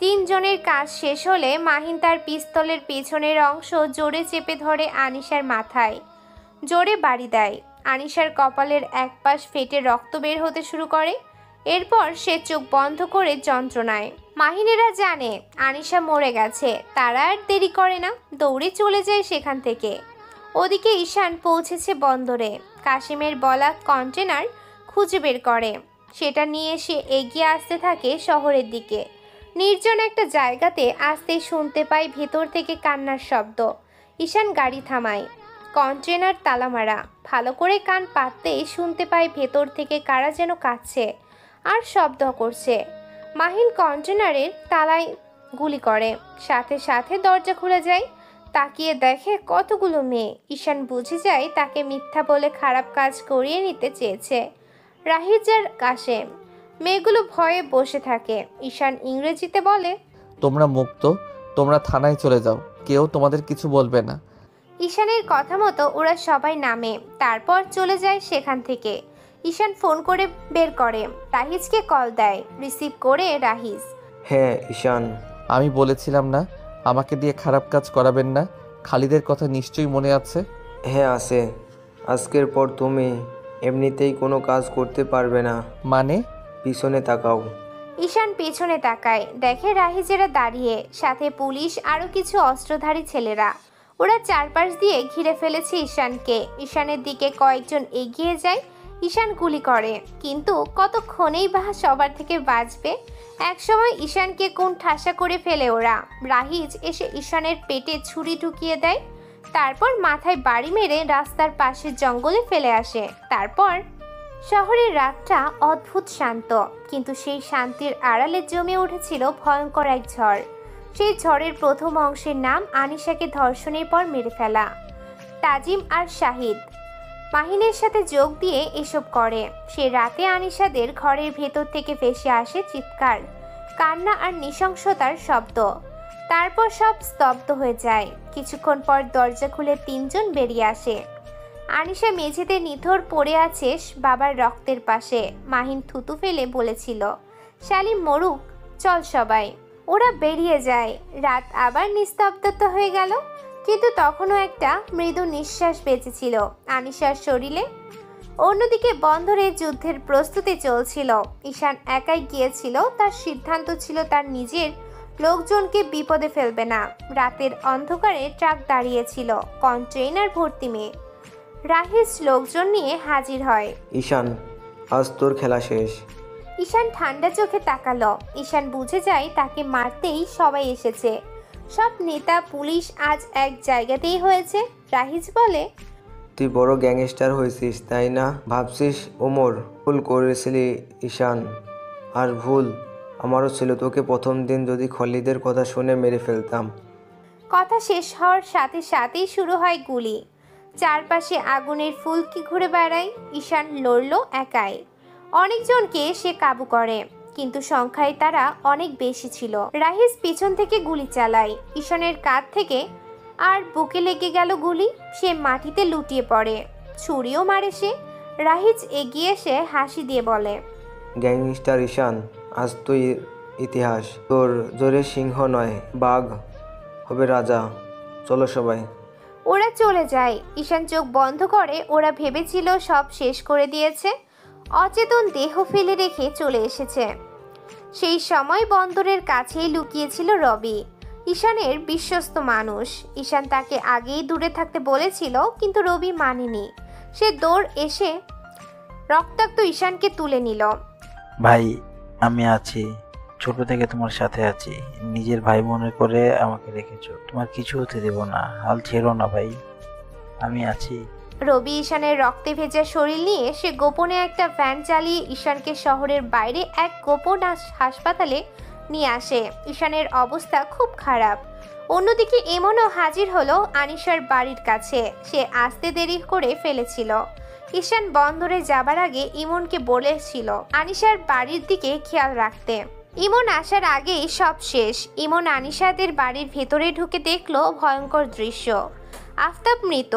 তিনজনের কাজ শেষ হলে মাহিন তার পিস্তলের পেছনের অংশ জোরে চেপে ধরে আনিশার মাথায় জোরে বাড়ি দেয়। আনিশার কপালের এক পাশ ফেটে রক্ত বের হতে শুরু করে। এরপর সে চোখ বন্ধ করে যন্ত্রণায়। মাহিনেরা জানে আনিশা মরে গেছে। তারা আর দেরি করে না, দৌড়ে চলে যায় সেখান থেকে। ওদিকে ঈশান পৌঁছেছে বন্দরে। কাশিমের বলা কন্টেনার খুঁজে বের করে। সেটা নিয়ে সে এগিয়ে আসতে থাকে শহরের দিকে। নির্জন একটা জায়গাতে আসতেই শুনতে পায় ভেতর থেকে কান্নার শব্দ। ঈশান গাড়ি থামায়। কন্টেনার তালা মারা। ভালো করে কান পাততেই শুনতে পায় ভেতর থেকে কারা যেন কাঁদছে আর শব্দ করছে। মাহিন কন্টেনারের তালায় গুলি করে। সাথে সাথে দরজা খুলে যায়। তাকিয়ে দেখে কতগুলো মেয়ে। ঈশান বুঝে যায় তাকে মিথ্যা বলে খারাপ কাজ করিয়ে নিতে চেয়েছে রাহিজার কাশেম। মেয়েগুলো ভয়ে বসে থাকে। ঈশান ইংরেজিতে বলে, তোমরা মুক্ত, তোমরা থানায় চলে যাও, কেউ তোমাদের কিছু বলবে না। ঈশানের কথা মতো ওরা সবাই নামে। তারপর চলে যায় সেখান থেকে। ঈশান ফোন করে বের করে। রাহিজকে কল দেয়। রিসিভ করে রাহিজ, হ্যাঁ ঈশান। আমি বলেছিলাম না আমাকে দিয়ে খারাপ কাজ করাবেন না? খালিদের কথা নিশ্চয়ই মনে আছে? হ্যাঁ আছে। আজকের পর তুমি এমনিতেই কোনো কাজ করতে পারবে না। মানে? পিছনে তাকাও। ঈশান পেছনে তাকায়। দেখে রাহিজেরা দাঁড়িয়ে, সাথে পুলিশ আরও কিছু অস্ত্রধারী ছেলেরা। ওরা চারপাশ দিয়ে ঘিরে ফেলেছে ঈশানকে। ঈশানের দিকে কয়েকজন এগিয়ে যায়। ঈশান গুলি করে, কিন্তু কতক্ষণেই বা সবার থেকে বাঁচবে। একসময় ঈশানকে কোন ঠাসা করে ফেলে ওরা। রাহিজ এসে ঈশানের পেটে ছুরি ঢুকিয়ে দেয়, তারপর মাথায় বাড়ি মেরে রাস্তার পাশের জঙ্গলে ফেলে আসে। তারপর শহরের রাতটা অদ্ভুত শান্ত, কিন্তু সেই শান্তির আড়ালে জমে উঠেছিল ভয়ঙ্কর এক ঝড়। সেই ঝড়ের প্রথম অংশের নাম আনিশাকে ধর্ষণের পর মেরে ফেলা। তাজিম আর শাহিদ মাহিনের সাথে যোগ দিয়ে এসব করে। সে রাতে আনিশাদের ঘরের ভেতর থেকে ভেসে আসে চিৎকার, কান্না আর নৃশংসতার শব্দ। তারপর সব স্তব্ধ হয়ে যায়। কিছুক্ষণ পর দরজা খুলে তিনজন বেরিয়ে আসে। আনিশা মেঝেতে নিথর পড়ে আছে বাবার রক্তের পাশে। মাহিন থুতু ফেলে বলেছিল, শালিম মরুক, চল সবাই। ওরা বেরিয়ে যায়। রাত আবার নিস্তব্ধতা হয়ে গেল, কিন্তু তখনও একটা মৃদু নিঃশ্বাস বেঁচেছিল আনিশার শরীরে। অন্যদিকে বন্দরে যুদ্ধের প্রস্তুতি চলছিল। ঈশান একাই গিয়েছিল। তার সিদ্ধান্ত ছিল তার নিজের লোকজনকে বিপদে ফেলবে না। রাতের অন্ধকারে ট্রাক দাঁড়িয়েছিল, কন্টেইনার ভর্তি মেয়ে। রাহিজ লোকজন নিয়ে হাজির হয়। ঈশান, আজ তোর খেলা শেষ। ঈশান ঠান্ডা চোখে তাকালো। ঈশান বুঝে যায় তাকে মারতেই সবাই এসেছে। সব নেতা পুলিশ আজ এক জায়গাতেই হয়েছে। রাহিজ বলে, তুই বড় গ্যাংস্টার হয়েছিস তাই না? ভাবছিস ওমর ভুল করেছিলি ঈশান, আর ভুল আমারও ছিল। তোকে প্রথম দিন যদি খলিদের কথা শুনে মেরে ফেলতাম। কথা শেষ হওয়ার সাথে সাথেই শুরু হয় গুলি। চারপাশে আগুনের ফুলকি ঘুরে বেড়ায়। ঈশান লড়ল একাই। অনেকজনকে সে কাবু করে, কিন্তু সংখ্যায় তারা অনেক বেশি ছিল। রাহিজ পিছন থেকে গুলি চালায়। ঈশানের কাঁধ থেকে আর বুকে লেগে গেল গুলি। সে মাটিতে লুটিয়ে পড়ে। ছুরিও মারে সে। রাহিজ এগিয়ে এসে হাসি দিয়ে বলে, গ্যাংস্টার ঈশান, আজ তুই ইতিহাস। তোর জোরে সিংহ নয়, বাঘ হবে রাজা। চলো সবাই। ওরা চলে যায়। ঈশান চোখ বন্ধ করে। ওরা ভেবেছিল সব শেষ করে দিয়েছে, অচেতন দেহ ফেলে রেখে চলে এসেছে। সেই সময় বন্দরের কাছেই লুকিয়েছিল রবি, ঈশানের বিশ্বস্ত মানুষ। ঈশান তাকে আগেই দূরে থাকতে বলেছিল, কিন্তু রবি মানেনি। সে দৌড় এসে রক্তাক্ত ঈশানকে তুলে নিল। ভাই, আমি আছি, ছোট থেকে তোমার সাথে আছি। নিজের ভাই মনে করে আমাকে রেখেছো, তোমার কিছু হতে দেব না। হাল ছেড়ো না ভাই, আমি আছি। রবি ঈশানের রক্তে ভেজা শরীর নিয়ে সে গোপনে একটা ভ্যান চালিয়ে ঈশানকে শহরের বাইরে এক গোপন হাসপাতালে নিয়ে আসে। ঈশানের অবস্থা খুব খারাপ। অন্যদিকে ইমনও হাজির হলো আনিশার বাড়ির কাছে। সে আসতে দেরি করে ফেলেছিল। ঈশান বন্দরে যাবার আগে ইমনকে বলেছিল আনিশার বাড়ির দিকে খেয়াল রাখতে। ইমন আসার আগেই সব শেষ। ইমন আনিশাদের বাড়ির ভেতরে ঢুকে দেখলো ভয়ঙ্কর দৃশ্য। আফতাব মৃত,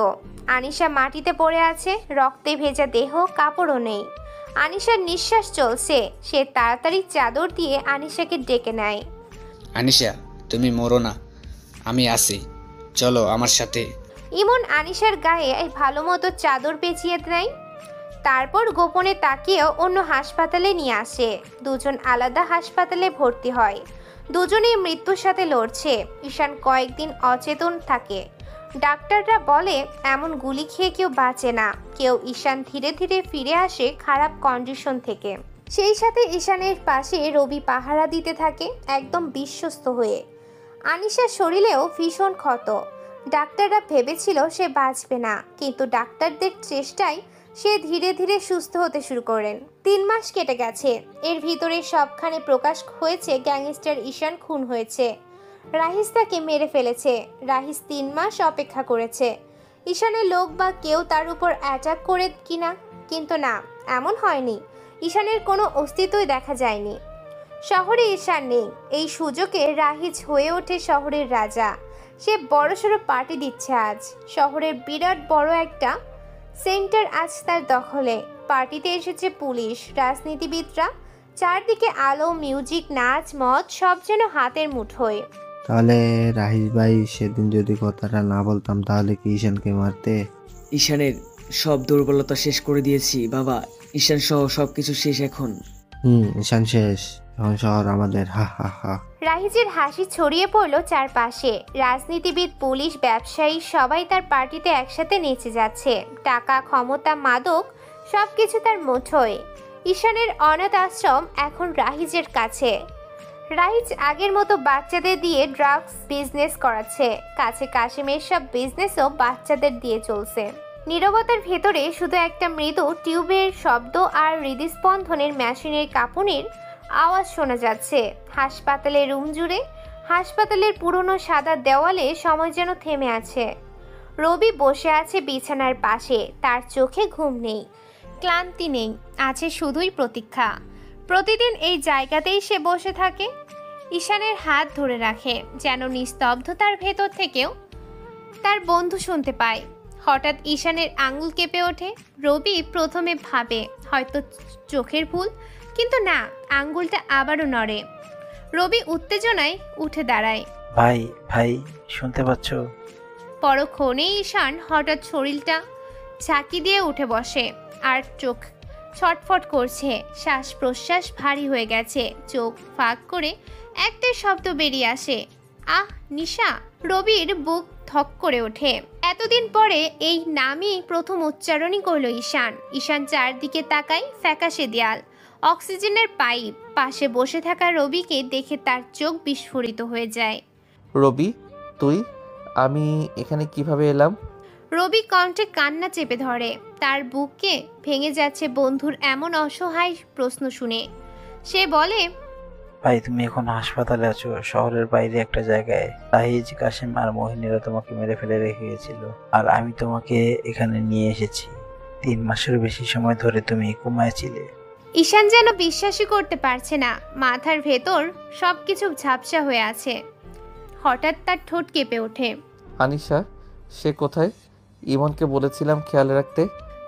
আনিশা মাটিতে পড়ে আছে, রক্তে ভেজা দেহ, কাপড়ও নেই। আনিশার নিঃশ্বাস চলছে। সে তাড়াতাড়ি চাদর দিয়ে আনিশাকে ডেকে নেয়। আনিশা, তুমি মরো না, আমি আছি, চলো আমার সাথে। ইমন আনিশার গায়ে ভালো মতো চাদর পেঁচিয়ে নেয়। তারপর গোপনে তাকিয়েও অন্য হাসপাতালে নিয়ে আসে। দুজন আলাদা হাসপাতালে ভর্তি হয়। দুজনেই মৃত্যুর সাথে লড়ছে। ঈশান কয়েকদিন অচেতন থাকে। ডাক্তাররা বলে এমন গুলি খেয়ে কেউ বাঁচে না। কেউ ঈশান ধীরে ধীরে ফিরে আসে খারাপ কন্ডিশন থেকে। সেই সাথে ঈশানের পাশে রবি পাহারা দিতে থাকে, একদম বিশ্বস্ত হয়ে। আনিশার শরীরেও ভীষণ ক্ষত। ডাক্তাররা ভেবেছিল সে বাঁচবে না, কিন্তু ডাক্তারদের চেষ্টায় সে ধীরে ধীরে সুস্থ হতে শুরু করেন। 3 মাস কেটে গেছে। এর ভিতরে সবখানে প্রকাশ হয়েছে গ্যাংস্টার ঈশান খুন হয়েছে। রাহিজ তাকে মেরে ফেলেছে। রাহিজ 3 মাস অপেক্ষা করেছে ঈশানের লোক বা কেউ তার উপর অ্যাটাক করে কিনা, কিন্তু না, এমন হয়নি। ঈশানের কোনো অস্তিত্বই দেখা যায়নি। শহরে ঈশান নেই। এই সুযোগে রাহিজ হয়ে ওঠে শহরের রাজা। সে বড়সড় পার্টি দিচ্ছে আজ। শহরের বিরাট বড় একটা সেন্টার আজ তার দখলে। পার্টিতে এসেছে পুলিশ, রাজনীতিবিদরা। চারদিকে আলো, মিউজিক, নাচ, মদ, সব যেন হাতের মুঠোয়। তাহলে রাহিজ ভাই, সেদিন যদি কথাটা না বলতাম তাহলে কি ঈশানকে মারতে? ঈশানের সব দুর্বলতা শেষ করে দিয়েছি বাবা। ঈশান সহ সবকিছু শেষ এখন। ঈশান শেষ। এখন শহর আমাদের, হা হা হা। রাহিজের হাসি ছড়িয়ে পড়ল চারপাশে। রাজনীতিবিদ, পুলিশ, ব্যবসায়ী সবাই তার পার্টিতে একসাথে নেচে যাচ্ছে। টাকা, ক্ষমতা, মাদক সবকিছু তার মুঠোয়। ঈশানের অনাথ আশ্রম এখন রাহিজের কাছে। রাহিজ আগের মতো বাচ্চাদের দিয়ে ড্রাগস বিজনেস করাচ্ছে। কাছে কাশিমের সব বিজনেসও বাচ্চাদের দিয়ে চলছে। নীরবতার ভেতরে শুধু একটা মৃদু টিউবের শব্দ আর হৃদস্পন্দনের মেশিনের কাঁপুনির আওয়াজ শোনা যাচ্ছে। হাসপাতালের রুম জুড়ে, হাসপাতালের পুরনো সাদা দেওয়ালে সময় যেন থেমে আছে। রবি বসে আছে বিছানার পাশে। তার চোখে ঘুম নেই, ক্লান্তি নেই, আছে শুধুই প্রতীক্ষা। প্রতিদিন এই জায়গাতেই সে বসে থাকে, ঈশানের হাত ধরে রাখে, যেন নিস্তব্ধতার ভেতর থেকেও তার বন্ধু শুনতে পায়। হঠাৎ ঈশানের আঙুল কেঁপে ওঠে। রবি প্রথমে ভাবে হয়তো চোখের ভুল, কিন্তু না, আঙ্গুলটা আবারও নড়ে। রবি উত্তেজনায় উঠে দাঁড়ায়। ভাই ভাই, শুনতে পাচ্ছ? পরক্ষণেই ঈশান হঠাৎ শরীরটা ঝাঁকি দিয়ে উঠে বসে, আর চোখ ছটফট করছে। শ্বাস প্রশ্বাস ভারী হয়ে গেছে। চোখ ফাঁক করে একটা শব্দ বেরিয়ে আসে, আহ নিশা। রবির বুক ধক করে ওঠে। এতদিন পরে এই নামই প্রথম উচ্চারণই করল ঈশান। ঈশান চারদিকে তাকায়, ফ্যাকাশে দেয়াল, অক্সিজেনের পাইপ। পাশে বসে থাকা রবিকে দেখে তার চোখ বিস্ফোরিত হয়ে যায়। রবি, তুই? আমি এখানে কিভাবে এলাম? রবি কণ্ঠে কান্না চেপে ধরে। তার বুকে ভেঙে যাচ্ছে বন্ধুর এমন অসহায় প্রশ্ন শুনে। সে বলে, ভাই তুমি এখন হাসপাতালে আছো, শহরের বাইরে একটা জায়গায়। রাহিজ, কাশিম আর মোহিনীরা তোমাকে মেরে ফেলে রেখে গেছিল, আর আমি তোমাকে এখানে নিয়ে এসেছি। 3 মাসের বেশি সময় ধরে তুমি কোমায় ছিলে। ঈশান যেন বিশ্বাসই করতে পারছে না। মাথার ভেতর সবকিছু ঝাপসা হয়ে আছে। হঠাৎ তার ঠোঁট কেঁপে ওঠে। আনিশা, সে কোথায়? ইমনকে বলেছিলাম খেয়াল রাখতে।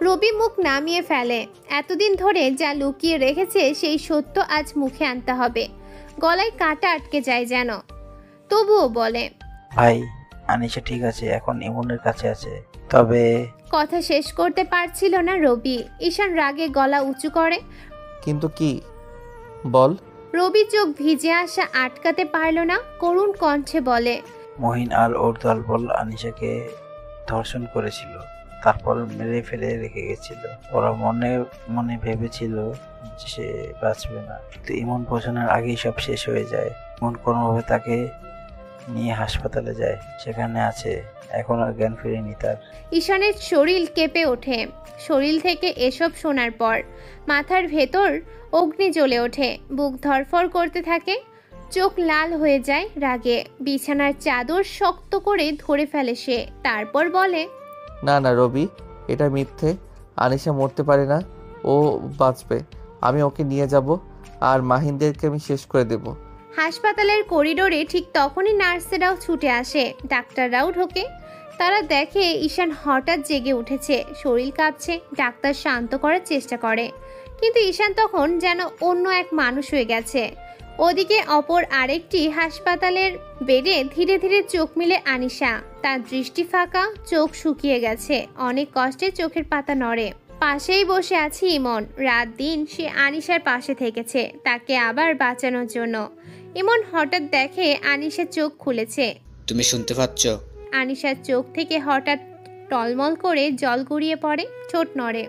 রবি মুখ নামিয়ে ফেলে। এতদিন ধরে যা লুকিয়ে রেখেছে সেই সত্য আজ মুখে আনতে হবে। গলায় কাঁটা আটকে যায় যেন, তবুও বলে, ভাই, আনিশা ঠিক আছে, এখন ইমনের কাছে আছে। তবে কথা শেষ করতে পারছিল না রবি। ঈশান রাগে গলা উঁচু করে, কিন্তু কি? বল। রবি চোখ ভিজে আসা আটকাতে পারল না, করুণ কণ্ঠে বলে, মহিন আর ওর দলবল আনিশাকে ধর্ষণ করেছিল, তারপর মেরে ফেলে রেখে গেছিল। ওরা মনে মনে ভেবেছিল যে সে বাঁচবে না, কিন্তু ইমন পৌঁছানোর আগেই সব শেষ হয়ে যায়। ইমন কোনোভাবে তাকে নিয়ে হাসপাতালে যায়, সেখানে আছে, এখন আর জ্ঞান ফিরেনি তার। ঈশানের শরীর কেঁপে ওঠে। শরীর থেকে এসব শোনার পর মাথার ভেতর অগ্নি জ্বলে ওঠে, বুক ধরফর করতে থাকে, চোখ লাল হয়ে যায় রাগে। বিছানার চাদর শক্ত করে ধরে ফেলে সে। তারপর বলে, না না রবি, এটা মিথ্যে। আনিশা মরতে পারে না, ও বাঁচবে। আমি ওকে নিয়ে যাব, আর মাহিনদেরকে আমি শেষ করে দেব। হাসপাতালের করিডোরে ঠিক তখনই নার্সেরাও ছুটে আসে, ডাক্তাররাও ঢোকে। তারা দেখে ঈশান হঠাৎ জেগে উঠেছে, শরীর কাঁপছে। ডাক্তার শান্ত করার চেষ্টা করে, কিন্তু ঈশান তখন যেন অন্য এক মানুষ হয়ে গেছে। ওদিকে অপর আরেকটি হাসপাতালের বেডে ধীরে ধীরে চোখ মিলে আনিশা। তার দৃষ্টি ফাঁকা, চোখ শুকিয়ে গেছে, অনেক কষ্টে চোখের পাতা নড়ে। পাশেই বসে আছে ইমন। রাত দিন সে আনিশার পাশে থেকেছে, তাকে আবার বাঁচানোর জন্য। ইমন হঠাৎ দেখে আনিশা চোখ খুলেছে। তুমি শুনতে পাচ্ছ? আনিশার চোখ থেকে হঠাৎ টলমল করে জল গড়িয়ে পড়ে, ঠোঁট নড়ে।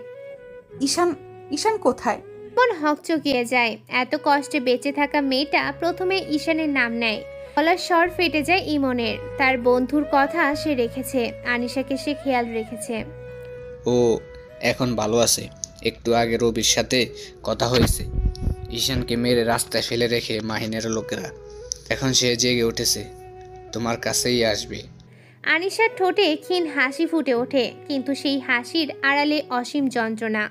ঈশান, ঈশান কোথায়? মন হকচকিয়ে যায়। এত কষ্টে বেঁচে থাকা মেয়েটা প্রথমে ঈশানের নাম নেয়। গলার স্বর ফেটে যায় ইমনের। তার বন্ধুর কথা সে রেখেছে, আনিশাকে সে খেয়াল রেখেছে। ও এখন ভালো আছে। একটু আগে রবির সাথে কথা হয়েছে। ঈশানকে মেরে রাস্তায় ফেলে রেখে মাহিনের লোকেরা এখন সে জেগে উঠেছে, তোমার কাছেই আসবে। আনিশার ঠোঁটে ক্ষীণ হাসি ফুটে ওঠে, কিন্তু সেই হাসির আড়ালে অসীম যন্ত্রণা।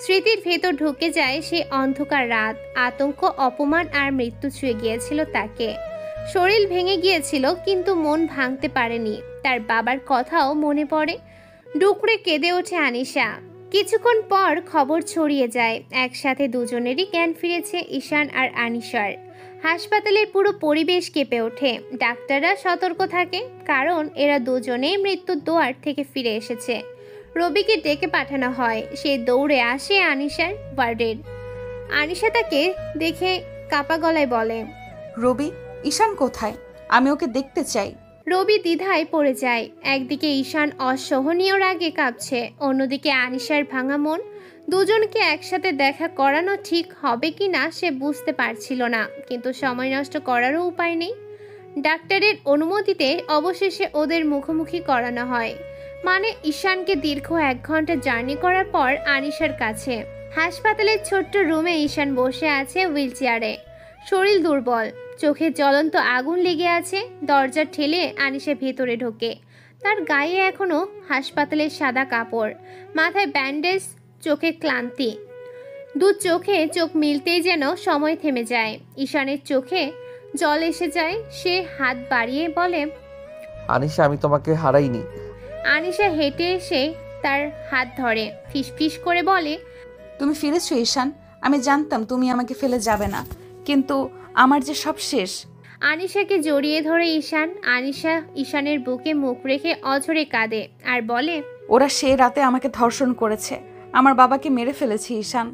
স্মৃতির ভেতর ঢুকে যায় সে অন্ধকার রাত। আতঙ্ক, অপমান আর মৃত্যু ছুঁয়ে গিয়েছিল তাকে। শরীর ভেঙে গিয়েছিল, কিন্তু মন ভাঙতে পারেনি। তার বাবার কথাও মনে পড়ে। ডুকরে কেঁদে ওঠে আনিশা। কিছুক্ষণ পর খবর ছড়িয়ে যায়, একসাথে দুজনেরই জ্ঞান ফিরেছে ঈশান আর আনিশার। হাসপাতালের পুরো পরিবেশ কেঁপে ওঠে। ডাক্তাররা সতর্ক থাকে, কারণ এরা দুজনেই মৃত্যুর দোয়ার থেকে ফিরে এসেছে। রবিকে ডেকে পাঠানো হয়। সে দৌড়ে আসে আনিশার ওয়ার্ডের। আনিশা তাকে দেখে কাপা গলায় বলে, রবি, ঈশান কোথায়? আমি ওকে দেখতে চাই। রবি দ্বিধায় পড়ে যায়। একদিকে ঈশান অসহনীয় রাগে কাঁপছে, অন্যদিকে আনিশার ভাঙা মন। দুজনকে একসাথে দেখা করানো ঠিক হবে কি না সে বুঝতে পারছিল না, কিন্তু সময় নষ্ট করারও উপায় নেই। ডাক্তারের অনুমতিতে অবশেষে ওদের মুখোমুখি করানো হয়। মানে ঈশানকে দীর্ঘ 1 ঘন্টা জার্নি করার পর আনিশার কাছে। হাসপাতালের ছোট্ট রুমে ঈশান বসে আছে হুইল চেয়ারে, শরীর দুর্বল, চোখে জ্বলন্ত আগুন লেগে আছে। দরজা ঠেলে আনিশা ভেতরে ঢোকে। তার গায়ে এখনো হাসপাতালের সাদা কাপড়, মাথায় ব্যান্ডেজ, চোখে ক্লান্তি। দু চোখে চোখ মিলতেই যেন সময় থেমে যায়। ঈশানের চোখে জল এসে যায়। সে হাত বাড়িয়ে বলে, আনিশা, আমি তোমাকে হারাইনি। আনিশা হেঁটে এসে তার হাত ধরে, ফিসফিস করে বলে, তুমি ফিরেছো ঈশান। আমি জানতাম তুমি আমাকে ফেলে যাবে না, কিন্তু আমার যে সব শেষ। আনিশাকে জড়িয়ে ধরে ঈশান। আনিশা ঈশানের বুকে মুখ রেখে অঝরে কাঁদে আর বলে, ওরা সে রাতে আমাকে ধর্ষণ করেছে, আমার বাবাকে মেরে ফেলেছে ঈশান।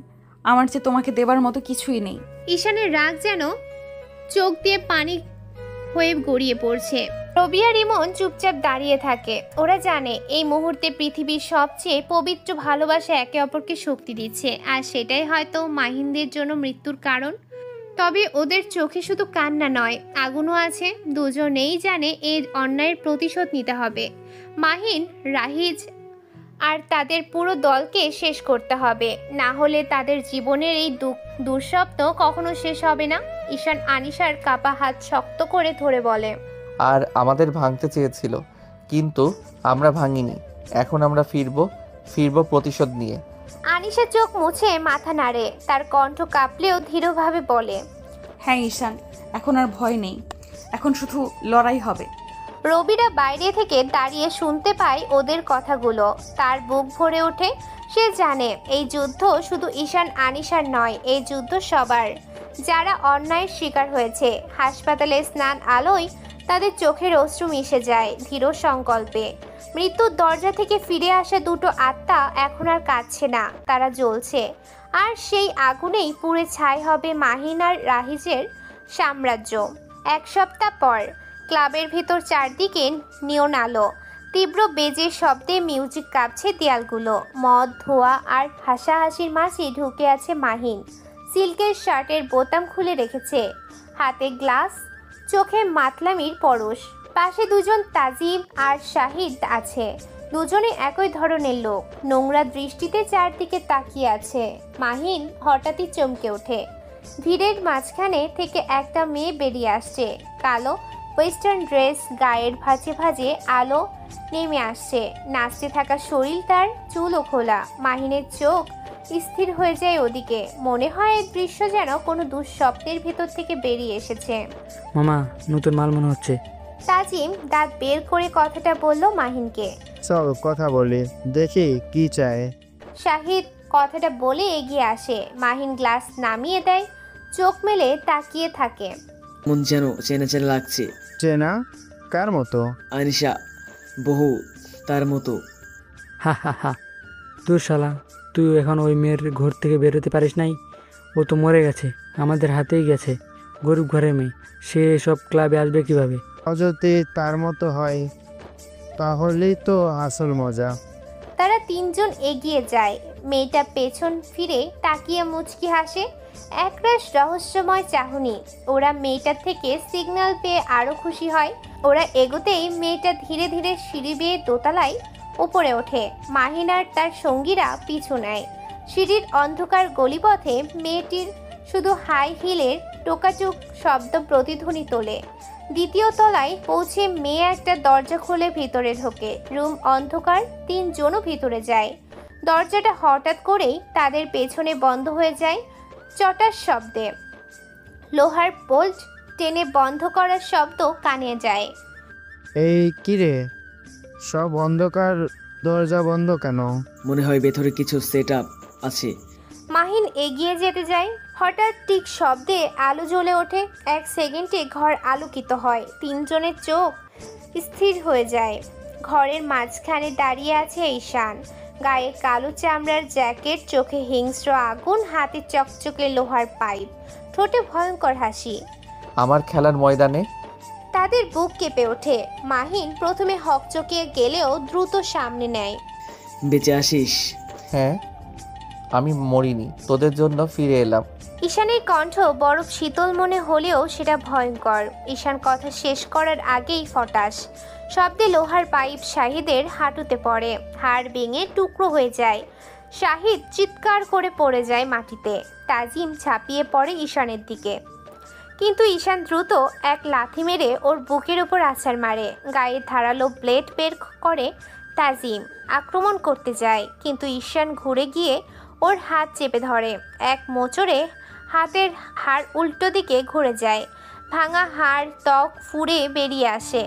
আমার যে তোমাকে দেবার মতো কিছুই নেই। ঈশানের রাগ যেন চোখ দিয়ে পানি হয়ে গড়িয়ে পড়ছে। রবি আর ইমন চুপচাপ দাঁড়িয়ে থাকে। ওরা জানে এই মুহূর্তে পৃথিবীর সবচেয়ে পবিত্র ভালোবাসা একে অপরকে শক্তি দিচ্ছে, আর সেটাই হয়তো মাহিনদের জন্য মৃত্যুর কারণ। তবে ওদের চোখে শুধু কান্না নয়, আগুনও আছে। দুজনেই জানে এই অন্যায়ের প্রতিশোধ নিতে হবে। মাহিন, রাহিজ আর তাদের পুরো দলকে শেষ করতে হবে, না হলে তাদের জীবনের এই দুঃস্বপ্ন কখনো শেষ হবে না। ঈশান আনিশার কাপা হাত শক্ত করে ধরে বলে, আর আমাদের ভাঙতে চেয়েছিল, কিন্তু আমরা ভাঙিনি। এখন আমরা ফিরবো প্রতিশোধ নিয়ে। আনিশা চোখ মুছে মাথা নাড়ে, তার কণ্ঠ কাঁপলেও ধীরভাবে বলে, হ্যাঁ ঈশান, এখন আর ভয় নেই, এখন শুধু লড়াই হবে। রবিরা বাইরে থেকে দাঁড়িয়ে শুনতে পায় ওদের কথাগুলো। তার বুক ভরে ওঠে। সে জানে এই যুদ্ধ শুধু ঈশান আনিশার নয়, এই যুদ্ধ সবার, যারা অন্যায়ের শিকার হয়েছে। হাসপাতালে স্নান আলোয় তাদের চোখের অশ্রু মিশে যায় দৃঢ় সংকল্পে। মৃত্যুর দরজা থেকে ফিরে আসা দুটো আত্মা এখন আর কাঁদছে না, তারা জ্বলছে। আর সেই আগুনেই পুড়ে ছাই হবে মাহিন আর রাহিজের সাম্রাজ্য। 1 সপ্তাহ পর ক্লাবের ভেতর চারদিকে নিয়ন আলো, তীব্র বেজের শব্দে মিউজিক কাঁপছে দেয়ালগুলো। মদ, ধোয়া আর হাসাহাসির মাঝে ঢুকে আছে মাহিন। সিল্কের শার্টের বোতাম খুলে রেখেছে, হাতে গ্লাস, চোখে মাতলামির পরশ। পাশে দুজন তাজিম আর শাহিদ আছে, দুজনে একই ধরনের লোক, নোংরা দৃষ্টিতে চারদিকে তাকিয়ে আছে। মাহিন হঠাৎই চমকে ওঠে। ভিড়ের মাঝখানে থেকে একটা মেয়ে বেরিয়ে আসছে, কালো ওয়েস্টার্ন ড্রেস, গায়ের ভাঁজে ভাঁজে আলো নেমে আসছে। নাচতে থাকা শরীর, তার চুলও খোলা। মাহিনের চোখ স্থির হয়ে যায় ওদিকে। মনে হয় এই দৃশ্য যেন কোনো দুঃস্বপ্নের ভিতর থেকে বেরিয়ে এসেছে। মামা, নতুন মাল মনে হচ্ছে। তাজিম দাঁত বের করে কথাটা বলল মাহিনকে। চল কথা বলি, দেখি কি চায়। শাহিদ কথাটা বলে এগিয়ে আসে। মাহিন গ্লাস নামিয়ে দেয়, চোখ মেলে তাকিয়ে থাকে। মন যেন চেনা চেনা লাগছে। চেনা? কার মতো? আনিশা, বহু তার মতো। হা হা হা, তুই শালা, তুই এখন ওই মেয়ের ঘর থেকে বেরোতে পারিস নাই? ও তো মরে গেছে, আমাদের হাতেই গেছে। গরিব ঘরের মেয়ে, সে সব ক্লাবে আসবে কিভাবে? যদি তার মতো হয় তাহলেই তো আসল মজা। তারা তিনজন এগিয়ে যায়। মেয়েটা পেছন ফিরে তাকিয়ে মুচকি হাসে, একরাশ রহস্যময় চাহনি। ওরা মেয়েটার থেকে সিগন্যাল পেয়ে আরো খুশি হয়। ওরা এগোতেই মেয়েটা ধীরে ধীরে সিঁড়ি বেয়ে দোতলায় উপরে ওঠে। মাহিন আর তার সঙ্গীরা পিছু নেয়। সিঁড়ির অন্ধকার গলিপথে মেয়েটির শুধু হাই হিলের টোকাচুক শব্দ প্রতিধ্বনি তোলে। দ্বিতীয় তলায় পৌঁছে মেয়ে একটা দরজা খুলে ভিতরে ঢোকে। রুম অন্ধকার, তিনজনও ভিতরে যায়। দরজাটা হঠাৎ করেই তাদের পেছনে বন্ধ হয়ে যায় চটার শব্দে। লোহার বোল্ট টেনে বন্ধ করার শব্দ কানে যায়। এই কিরে, সব অন্ধকার, দরজা বন্ধ কেন? মনে হয় ভেতরে কিছু সেট আপ আছে। মাহিন এগিয়ে যেতে যায়। হঠাৎ টিক শব্দে আলো জ্বলে ওঠে। 1 সেকেন্ডে ঘর আলোকিত হয়। তিনজনের চোখ স্থির হয়ে যায়। ঘরের মাঝখানে দাঁড়িয়ে আছে ঈশান, গায়ে কালো চামড়ার জ্যাকেট, চোখে হিংস্র আগুন, হাতে চকচকে লোহার পাইপ, ঠোঁটে ভয়ঙ্কর হাসি। আমার খেলার ময়দানে? তাদের বুক কেঁপে ওঠে। মাহিন প্রথমে হকচকিয়ে গেলেও দ্রুত সামনে নেয়। বেঁচে আসিস? হ্যাঁ, আমি মরিনি, তোদের জন্য ফিরে এলাম। ঈশানের কণ্ঠ বরফ শীতল মনে হলেও সেটা ভয়ঙ্কর। ঈশান কথা শেষ করার আগেই ফটাস শব্দে লোহার পাইপ শাহিদের হাঁটুতে পড়ে, হাড় ভেঙে টুকরো হয়ে যায়। শাহিদ চিৎকার করে পড়ে যায় মাটিতে। তাজিম ঝাঁপিয়ে পড়ে ঈশানের দিকে, কিন্তু ঈশান দ্রুত এক লাথি মেরে ওর বুকের উপর আছাড় মারে। গায়ে ধারালো ব্লেড বের করে তাজিম আক্রমণ করতে যায়, কিন্তু ঈশান ঘুরে গিয়ে ওর হাত চেপে ধরে। এক মোচড়ে হাতের হাড় উল্টো দিকে ঘুরে যায়, ভাঙা হাড় ত্বক ফুঁড়ে বেরিয়ে আসে।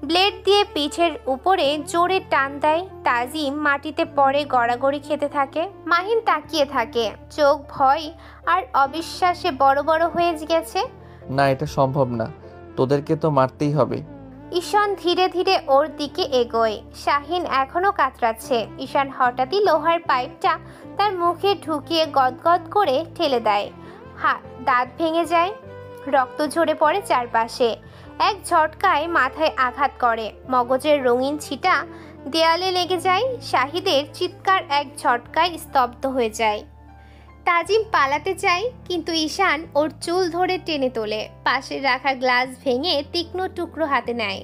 ব্লেড দিয়ে পিঠের উপরে জোরে টান দেয়। তাজিম মাটিতে পড়ে গড়াগড়ি খেতে থাকে। মাহিন তাকিয়ে থাকে, চোখ ভয় আর অবিশ্বাসে বড় বড় হয়ে গেছে। না, এটা সম্ভব না, তোদেরকে তো মারতেই হবে। ঈশান ধীরে ধীরে ওর দিকে এগোয়। শাহিন এখনো কাতরাচ্ছে। ঈশান হঠাৎই লোহার পাইপটা তার মুখে ঢুকিয়ে গদগদ করে ঠেলে দেয়। দাঁত ভেঙে যায়, রক্ত ঝরে পড়ে চারপাশে। এক ঝটকায় মাথায় আঘাত করে, মগজের রঙিন ছিটা দেয়ালে লেগে যায়। শাহিদের চিৎকার এক ঝটকায় স্তব্ধ হয়ে যায়। তাজিম পালাতে চায়, কিন্তু ঈশান ওর চুল ধরে টেনে তোলে, পাশে রাখা গ্লাস ভেঙে তীক্ষ্ণ টুকরো হাতে নেয়।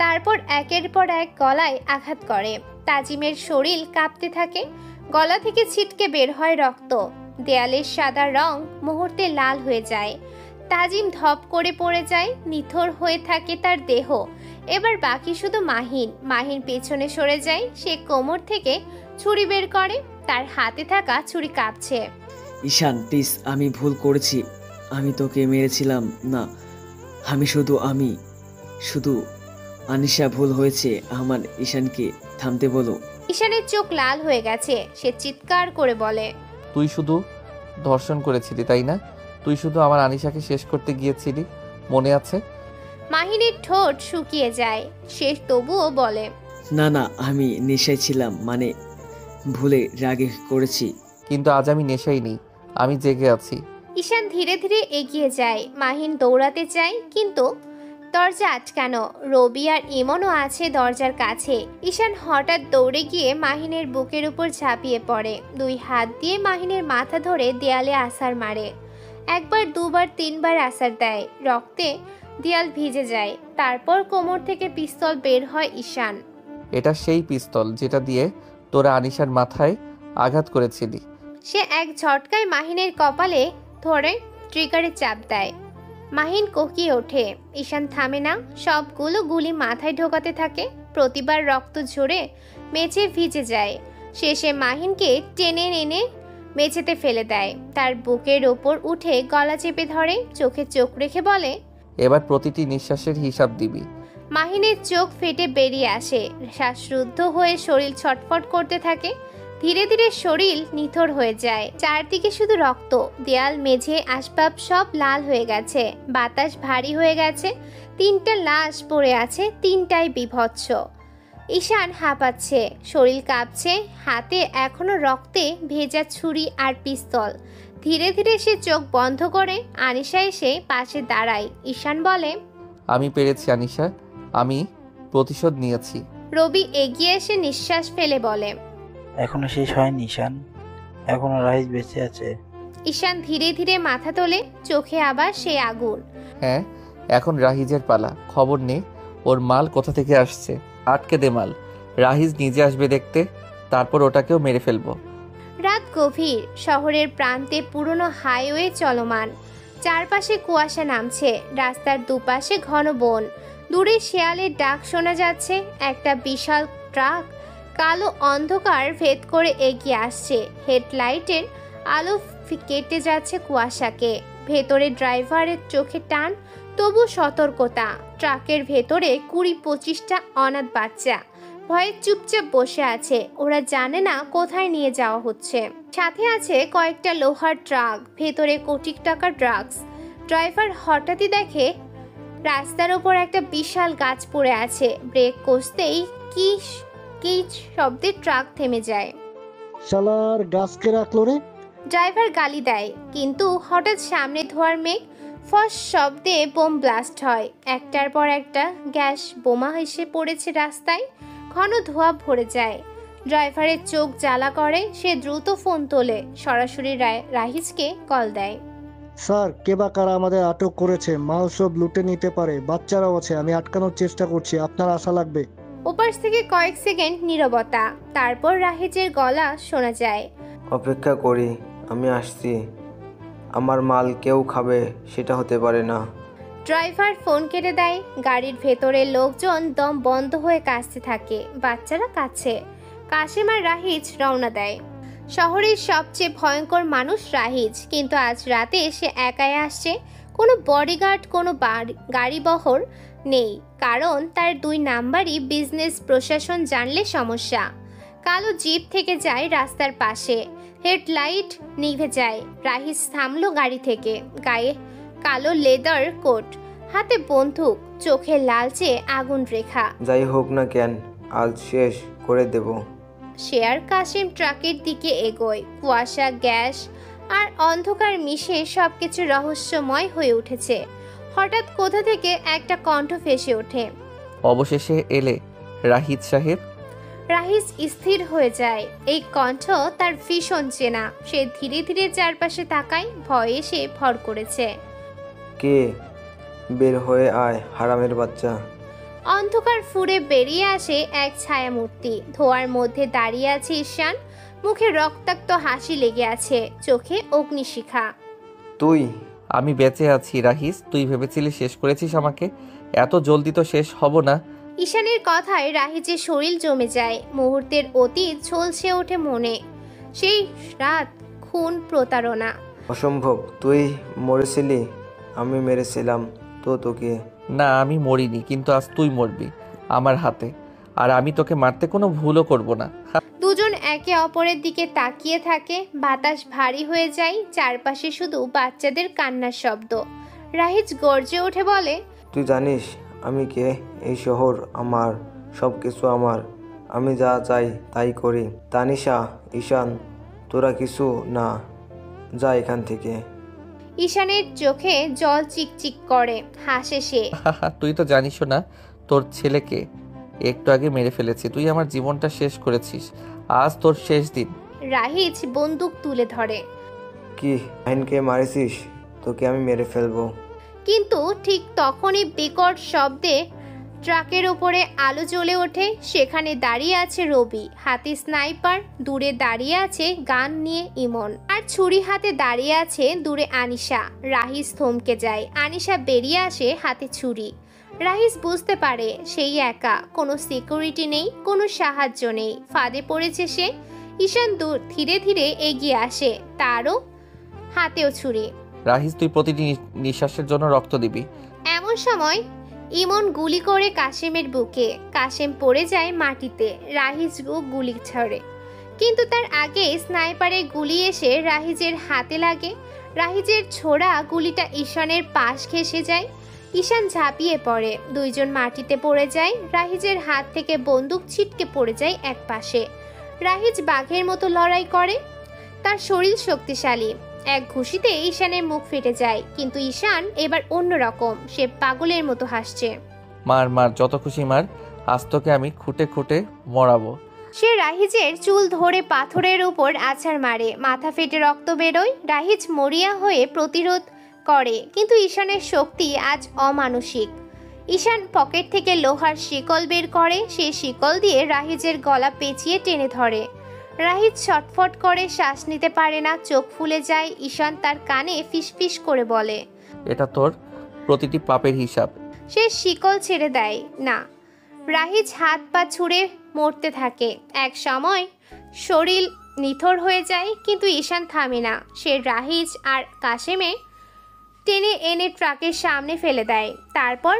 তারপর একের পর এক গলায় আঘাত করে। তাজিমের শরীর কাঁপতে থাকে, গলা থেকে ছিটকে বের হয় রক্ত। দেয়ালের সাদা রং মুহূর্তে লাল হয়ে যায়। তাজিম ধপ করে পড়ে যায়, নিথর হয়ে থাকে তার দেহ। এবার বাকি শুধু মাহিন। মাহিন পেছনে সরে যায়। সে কোমর থেকে ছুরি বের করে, তার হাতে থাকা ছুরি কাঁপছে। ঈশান প্লিজ, আমি ভুল করেছি, আমি তোকে মেরেছিলাম না, আমি শুধু আনিশা ভুল হয়েছে আমার। ঈশানকে থামতে বলো। ঈশানের চোখ লাল হয়ে গেছে, সে চিৎকার করে বলে, তুই শুধু ধর্ষণ করেছিলি তাই না? তুই শুধু আমার আনিশাকে শেষ করতে গিয়েছিলি, মনে আছে? মাহিনের ঠোঁট শুকিয়ে যায়, সে তবুও বলে, না না, আমি নেশায় ছিলাম, মানে ভুলে রাগে করেছি। কিন্তু আজ আমি নেশাই নেই, আমি জেগে আছি। ঈশান ধীরে ধীরে এগিয়ে যায়। মাহিন দৌড়াতে চায়, কিন্তু দরজা আটকানো। রবি আর ইমনও আছে দরজার কাছে। ঈশান হঠাৎ দৌড়ে গিয়ে মাহিনের বুকের উপর ঝাঁপিয়ে পড়ে, দুই হাত দিয়ে মাহিনের মাথা ধরে দেয়ালে আছাড় মারে। একবার, দুবার, তিনবার আছাড় দেয়, রক্তে দেয়াল ভিজে যায়। তারপর কোমর থেকে পিস্তল বের হয় ঈশান। এটা সেই পিস্তল যেটা দিয়ে তোরা আনিশার মাথায় আঘাত করেছিলি। সে এক ঝটকায় মাহিনের কপালে ধরে ট্রিগারে চাপ দেয়। মাহিন কোকিয়ে ওঠে। ঈশান থামে না, সবগুলো গুলি মাথায় ঢোকাতে থাকে। প্রতিবার রক্ত ঝরে মেঝে ভিজে যায়। শেষে মাহিনকে টেনে এনে মেঝেতে ফেলে দেয়, তার বুকের ওপর উঠে গলা চেপে ধরে, চোখে চোখ রেখে বলে, এবার প্রতিটি নিঃশ্বাসের হিসাব দিবি। মাহিনের চোখ ফেটে বেরিয়ে আসে, শ্বাসরুদ্ধ হয়ে শরীর ছটফট করতে থাকে। ধীরে ধীরে শরীর নিথর হয়ে যায়, চারদিকে শুধু রক্ত। দেয়াল, মেঝে, আসবাব সব লাল হয়ে গেছে, বাতাস ভারী হয়ে গেছে। তিনটা লাশ পড়ে আছে, তিনটাই বিভৎস। ঈশান হাঁপাচ্ছে, শরীর কাঁপছে, হাতে এখনো রক্তে ভেজা ছুরি আর পিস্তল। ধীরে ধীরে সে চোখ বন্ধ করে। আনিশা এসে পাশে দাঁড়ায়। ঈশান বলে, আমি পেরেছি আনিশা, আমি প্রতিশোধ নিয়েছি। রবি এগিয়ে এসে নিঃশ্বাস ফেলে বলে, এখনো শেষ হয়নি ঈশান, এখনো রাইজ বেঁচে আছে। ঈশান ধীরে ধীরে মাথা তোলে, চোখে আবার সে আগুন। হ্যাঁ, এখন রাহিজের পালা। খবর নে ওর মাল কোথা থেকে আসছে। আটকে দে মাল, রাহিজ নিজে আসবে দেখতে, তারপর ওটাকেও মেরে ফেলবো। রাত গভীর, শহরের প্রান্তে পুরনো হাইওয়ে চলমান, চারপাশে কুয়াশা নামছে, রাস্তার দুপাশে ঘন বন। দূরে শেয়ালের ডাক শোনা যাচ্ছে। একটা বিশাল ট্রাক কালো অন্ধকার ভেদ করে এগিয়ে আসছে। হেডলাইটের আলো কেটে যাচ্ছে কুয়াশাকে। ভেতরে ড্রাইভারের চোখে টান, তবু সতর্কতা। ট্রাকের ভেতরে 20-25টা অনাথ বাচ্চা ভয়ে চুপচাপ বসে আছে। ওরা জানে না কোথায় নিয়ে যাওয়া হচ্ছে। সাথে আছে কয়েকটা লোহার ট্রাক, ভেতরে কোটি টাকার ড্রাগস। ড্রাইভার হঠাৎই দেখে রাস্তার ওপর একটা বিশাল গাছ পড়ে আছে। ব্রেক কষতেই কিচ শব্দে ট্রাক থেমে যায়। শালার গাছকে রাখলো রে, ড্রাইভার গালি দেয়, কিন্তু হঠাৎ সামনে ধোয়ার মেঘ, ফস শব্দে বোম ব্লাস্ট হয়। একটার পর একটা গ্যাস বোমা এসে পড়েছে রাস্তায়, ঘন ধোঁয়া ভরে যায়। ড্রাইভারের চোখ জ্বালা করে, সে দ্রুত ফোন তোলে, সরাসরি রাহিজকে কল দেয়। স্যার, কে বা কারা আমাদের আটক করেছে, মাল সব লুটে নিতে পারে, বাচ্চারাও আছে, আমি আটকানোর চেষ্টা করছি, আপনার আশা লাগবে। ওপাশ থেকে কয়েক সেকেন্ড নীরবতা, তারপর রাহিজের গলা শোনা যায়, অপেক্ষা করি, আমি আসছি। আমার মাল কেউ খাবে সেটা হতে পারে না। ড্রাইভার ফোন কেটে দেয়। গাড়ির ভেতরে লোকজন দম বন্ধ হয়ে কাঁদতে থাকে, বাচ্চারা কাছে। কাশেম আর রাহিজ রওনা দেয়। শহরের সবচেয়ে ভয়ঙ্কর মানুষ রাহিজ, কিন্তু আজ রাতে সে একাই আসছে। কোনো বডিগার্ড, কোনো গাড়ি বহর নেই, কারণ তার 2 নাম্বারই বিজনেস। প্রশাসন জানলে সমস্যা। কালো জিপ থেকে যায় রাস্তার পাশে, হেডলাইট নিভে যায়। রাহিজ থামলো গাড়ি থেকে, গায়ে কালো লেদার কোট, হাতে বন্দুক, চোখে লালচে আগুন রেখা। যাই হোক না কেন, আজ শেষ করে দেব। সে আর কাশেম ট্রাকের দিকে এগোয়। কুয়াশা, গ্যাস আর অন্ধকার মিশে সবকিছু রহস্যময় হয়ে উঠেছে। হঠাৎ কোথা থেকে একটা কণ্ঠ ভেসে ওঠে, অবশেষে এলে রাহিদ সাহেব। রাহিজ স্থির হয়ে যায়। এই কণ্ঠ তার ভীষণ চেনা। সে ধীরে ধীরে চারপাশে তাকায়, ভয়ে সে ভর করেছে। কে? বের হয়ে আয়, হারামের বাচ্চা। অন্ধকার ফুঁড়ে বেরিয়ে আসে এক ছায়ামূর্তি। ধোয়ার মধ্যে দাঁড়িয়ে আছে ঈশান, মুখে রক্তাক্ত হাসি লেগে আছে, চোখে অগ্নিশিখা। তুই? আমি বেঁচে আছি রাহিস, তুই ভেবেছিলি শেষ করেছিস আমাকে? এত জলদি তো শেষ হব না। ঈশানের কথায় রাহিজের শরীর জমে যায়। মুহূর্তের অতীত ঝলসে ওঠে মনে। সেই রাত, খুন, প্রতারণা। অসম্ভব, তুই মরেছিলি, আমি মেরেছিলাম তো তোকে। না, আমি মরিনি, কিন্তু আজ তুই মরবি আমার হাতে, আর আমি তোকে মারতে কোনো ভুলও করব না। দুজন একে অপরের দিকে তাকিয়ে থাকে। বাতাস ভারী হয়ে যায়, চারপাশে শুধু বাচ্চাদের কান্নার শব্দ। রাহিজ গর্জে ওঠে, বলে, তুই জানিস আমি কে? এই শহর আমার, সব কিছু আমার, আমি যা চাই তাই করি। তানিশা, ঈশান, তোরা কিছু না, যা এখান থেকে। ঈশানের চোখে জল চিকচিক করে, হাসে সে। তুই তো জানিসও না তোর ছেলেকে একটু আগে মেরে ফেলেছি। তুই আমার জীবনটা শেষ করেছিস, আজ তোর শেষ দিন। রাহিজ বন্দুক তুলে ধরে। কি আইনকে মারিছিস? তোকে আমি মেরে ফেলবো। কিন্তু ঠিক তখনই বিকট শব্দে ট্রাকের উপরে আলো জ্বলে ওঠে। সেখানে দাঁড়িয়ে আছে রবি, হাতে স্নাইপার। দূরে দাঁড়িয়ে আছে গান নিয়ে ইমন, আর ছুরি হাতে দাঁড়িয়ে আছে দূরে আনিশা। রাহিজ থমকে যায়। আনিশা বেরিয়ে আসে, হাতে ছুরি। রাহিজ বুঝতে পারে সেই একা, কোনো সিকিউরিটি নেই, কোনো সাহায্য নেই, ফাঁদে পড়েছে সে। ঈশান ধীরে ধীরে এগিয়ে আসে, তারও হাতেও ছুরি। রাহিজ, তুই প্রতিটি নিঃশ্বাসের জন্য রক্ত দিবি। এমন সময় ইমন গুলি করে কাশেমের বুকে। কাশেম পড়ে যায় মাটিতে। রাহিজ গুলি ছড়ে, কিন্তু তার আগে স্নাইপারের গুলি এসে রাহিজের হাতে লাগে। রাহিজের ছোড়া গুলিটা ঈশানের পাশ ঘেঁষে যায়। ঈশান ঝাঁপিয়ে পড়ে, দুইজন মাটিতে পড়ে যায়। রাহিজের হাত থেকে বন্দুক ছিটকে পড়ে যায় এক পাশে। রাহিজ বাঘের মতো লড়াই করে, তার শরীর শক্তিশালী। এক ঘুষিতে ঈশানের মুখ ফেটে যায়, কিন্তু ঈশান এবার অন্যরকম। সে পাগলের মতো হাসছে। মার মার, যত খুশি মার, আজ তোকে আমি খুঁটে খুঁটে মরাবো। সে রাহিজের চুল ধরে পাথরের উপর আছাড় মারে, মাথা ফেটে রক্ত বেরোয়। রাহিজ মরিয়া হয়ে প্রতিরোধ করে, কিন্তু ঈশানের শক্তি আজ অমানসিক। ঈশান পকেট থেকে লোহার শিকল বের করে, সেই শিকল দিয়ে রাহিজের গলা পেঁচিয়ে টেনে ধরে। রাহিজ ছটফট করে, শ্বাস নিতে পারে না, চোখ ফুলে যায়। ঈশান তার কানে ফিসফিস করে বলে, এটা তোর প্রতিটি পাপের হিসাব। সে শিকল ছেড়ে দেয় না। রাহিজ হাত পা ছুঁড়ে মরতে থাকে। এক সময় শরীর নিথর হয়ে যায়, কিন্তু ঈশান থামে না। সে রাহিজ আর কাশেমে টেনে এনে ট্রাকের সামনে ফেলে দেয়, তারপর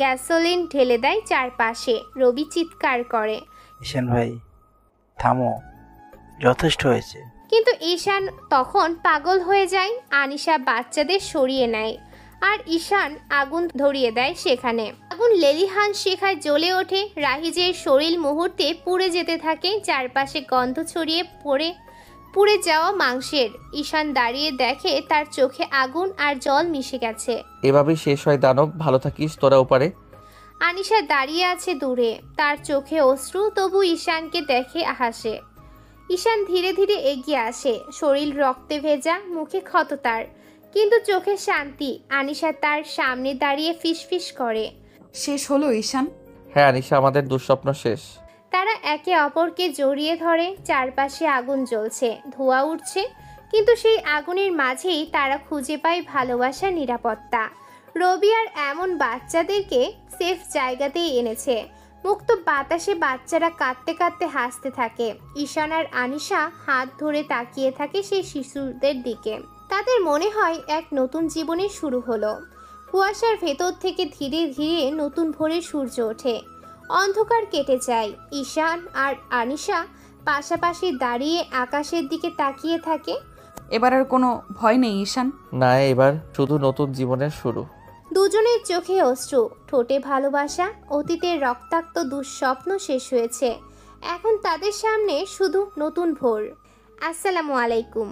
গ্যাসোলিন ঢেলে দেয় চারপাশে। রবি চিৎকার করে, ঈশান ভাই থামো, যথেষ্ট হয়েছে। কিন্তু ঈশান তখন পাগল হয়ে যায়। আনিশা বাচ্চাদের সরিয়ে নেয়, আর ঈশান আগুন ধরিয়ে দেয় সেখানে। আগুন লেলিহান শিখায় জ্বলে ওঠে। রাহিজের শরীর মুহূর্তে পুড়ে যেতে থাকে, চারপাশে গন্ধ ছড়িয়ে পুড়ে যাওয়া মাংসের। ঈশান দাঁড়িয়ে দেখে তার চোখে আগুন আর জল মিশে গেছে। এভাবেই শেষ হয় দানব। ভালো থাকিস তোরা ওপারে। আনিশা দাঁড়িয়ে আছে দূরে, তার চোখে অশ্রু, তবু ঈশানকে দেখে হাসে। ঈশান ধীরে ধীরে এগিয়ে আসে, শরীর রক্তে ভেজা, মুখে ক্ষত তার, কিন্তু চোখে শান্তি। আনিশা তার সামনে দাঁড়িয়ে ফিসফিস করে, শেষ হলো ঈশান? হ্যাঁ আনিশা, আমাদের দুঃস্বপ্ন শেষ। তারা একে অপরকে জড়িয়ে ধরে। চারপাশে আগুন জ্বলছে, ধোঁয়া উঠছে, কিন্তু সেই আগুনের মাঝেই তারা খুঁজে পায় ভালোবাসা, নিরাপত্তা। রবি আর এমন বাচ্চাদেরকে সেফ জায়গাতেই এনেছে। মুক্ত বাতাসে বাচ্চারা কাঁদতে কাঁদতে হাসতে থাকে। ঈশান আর আনিশা হাত ধরে তাকিয়ে থাকে সেই শিশুদের দিকে। তাদের মনে হয় এক নতুন জীবনের শুরু হলো। কুয়াশার ভেতর থেকে ধীরে ধীরে নতুন ভোরের সূর্য ওঠে, অন্ধকার কেটে যায়। ঈশান আর আনিশা পাশাপাশি দাঁড়িয়ে আকাশের দিকে তাকিয়ে থাকে। এবার আর কোনো ভয় নেই ঈশান? না, এবার শুধু নতুন জীবনের শুরু। দুজনের চোখে অশ্রু, ঠোঁটে ভালোবাসা। অতীতের রক্তাক্ত দুঃস্বপ্ন শেষ হয়েছে, এখন তাদের সামনে শুধু নতুন ভোর। আসসালামু আলাইকুম।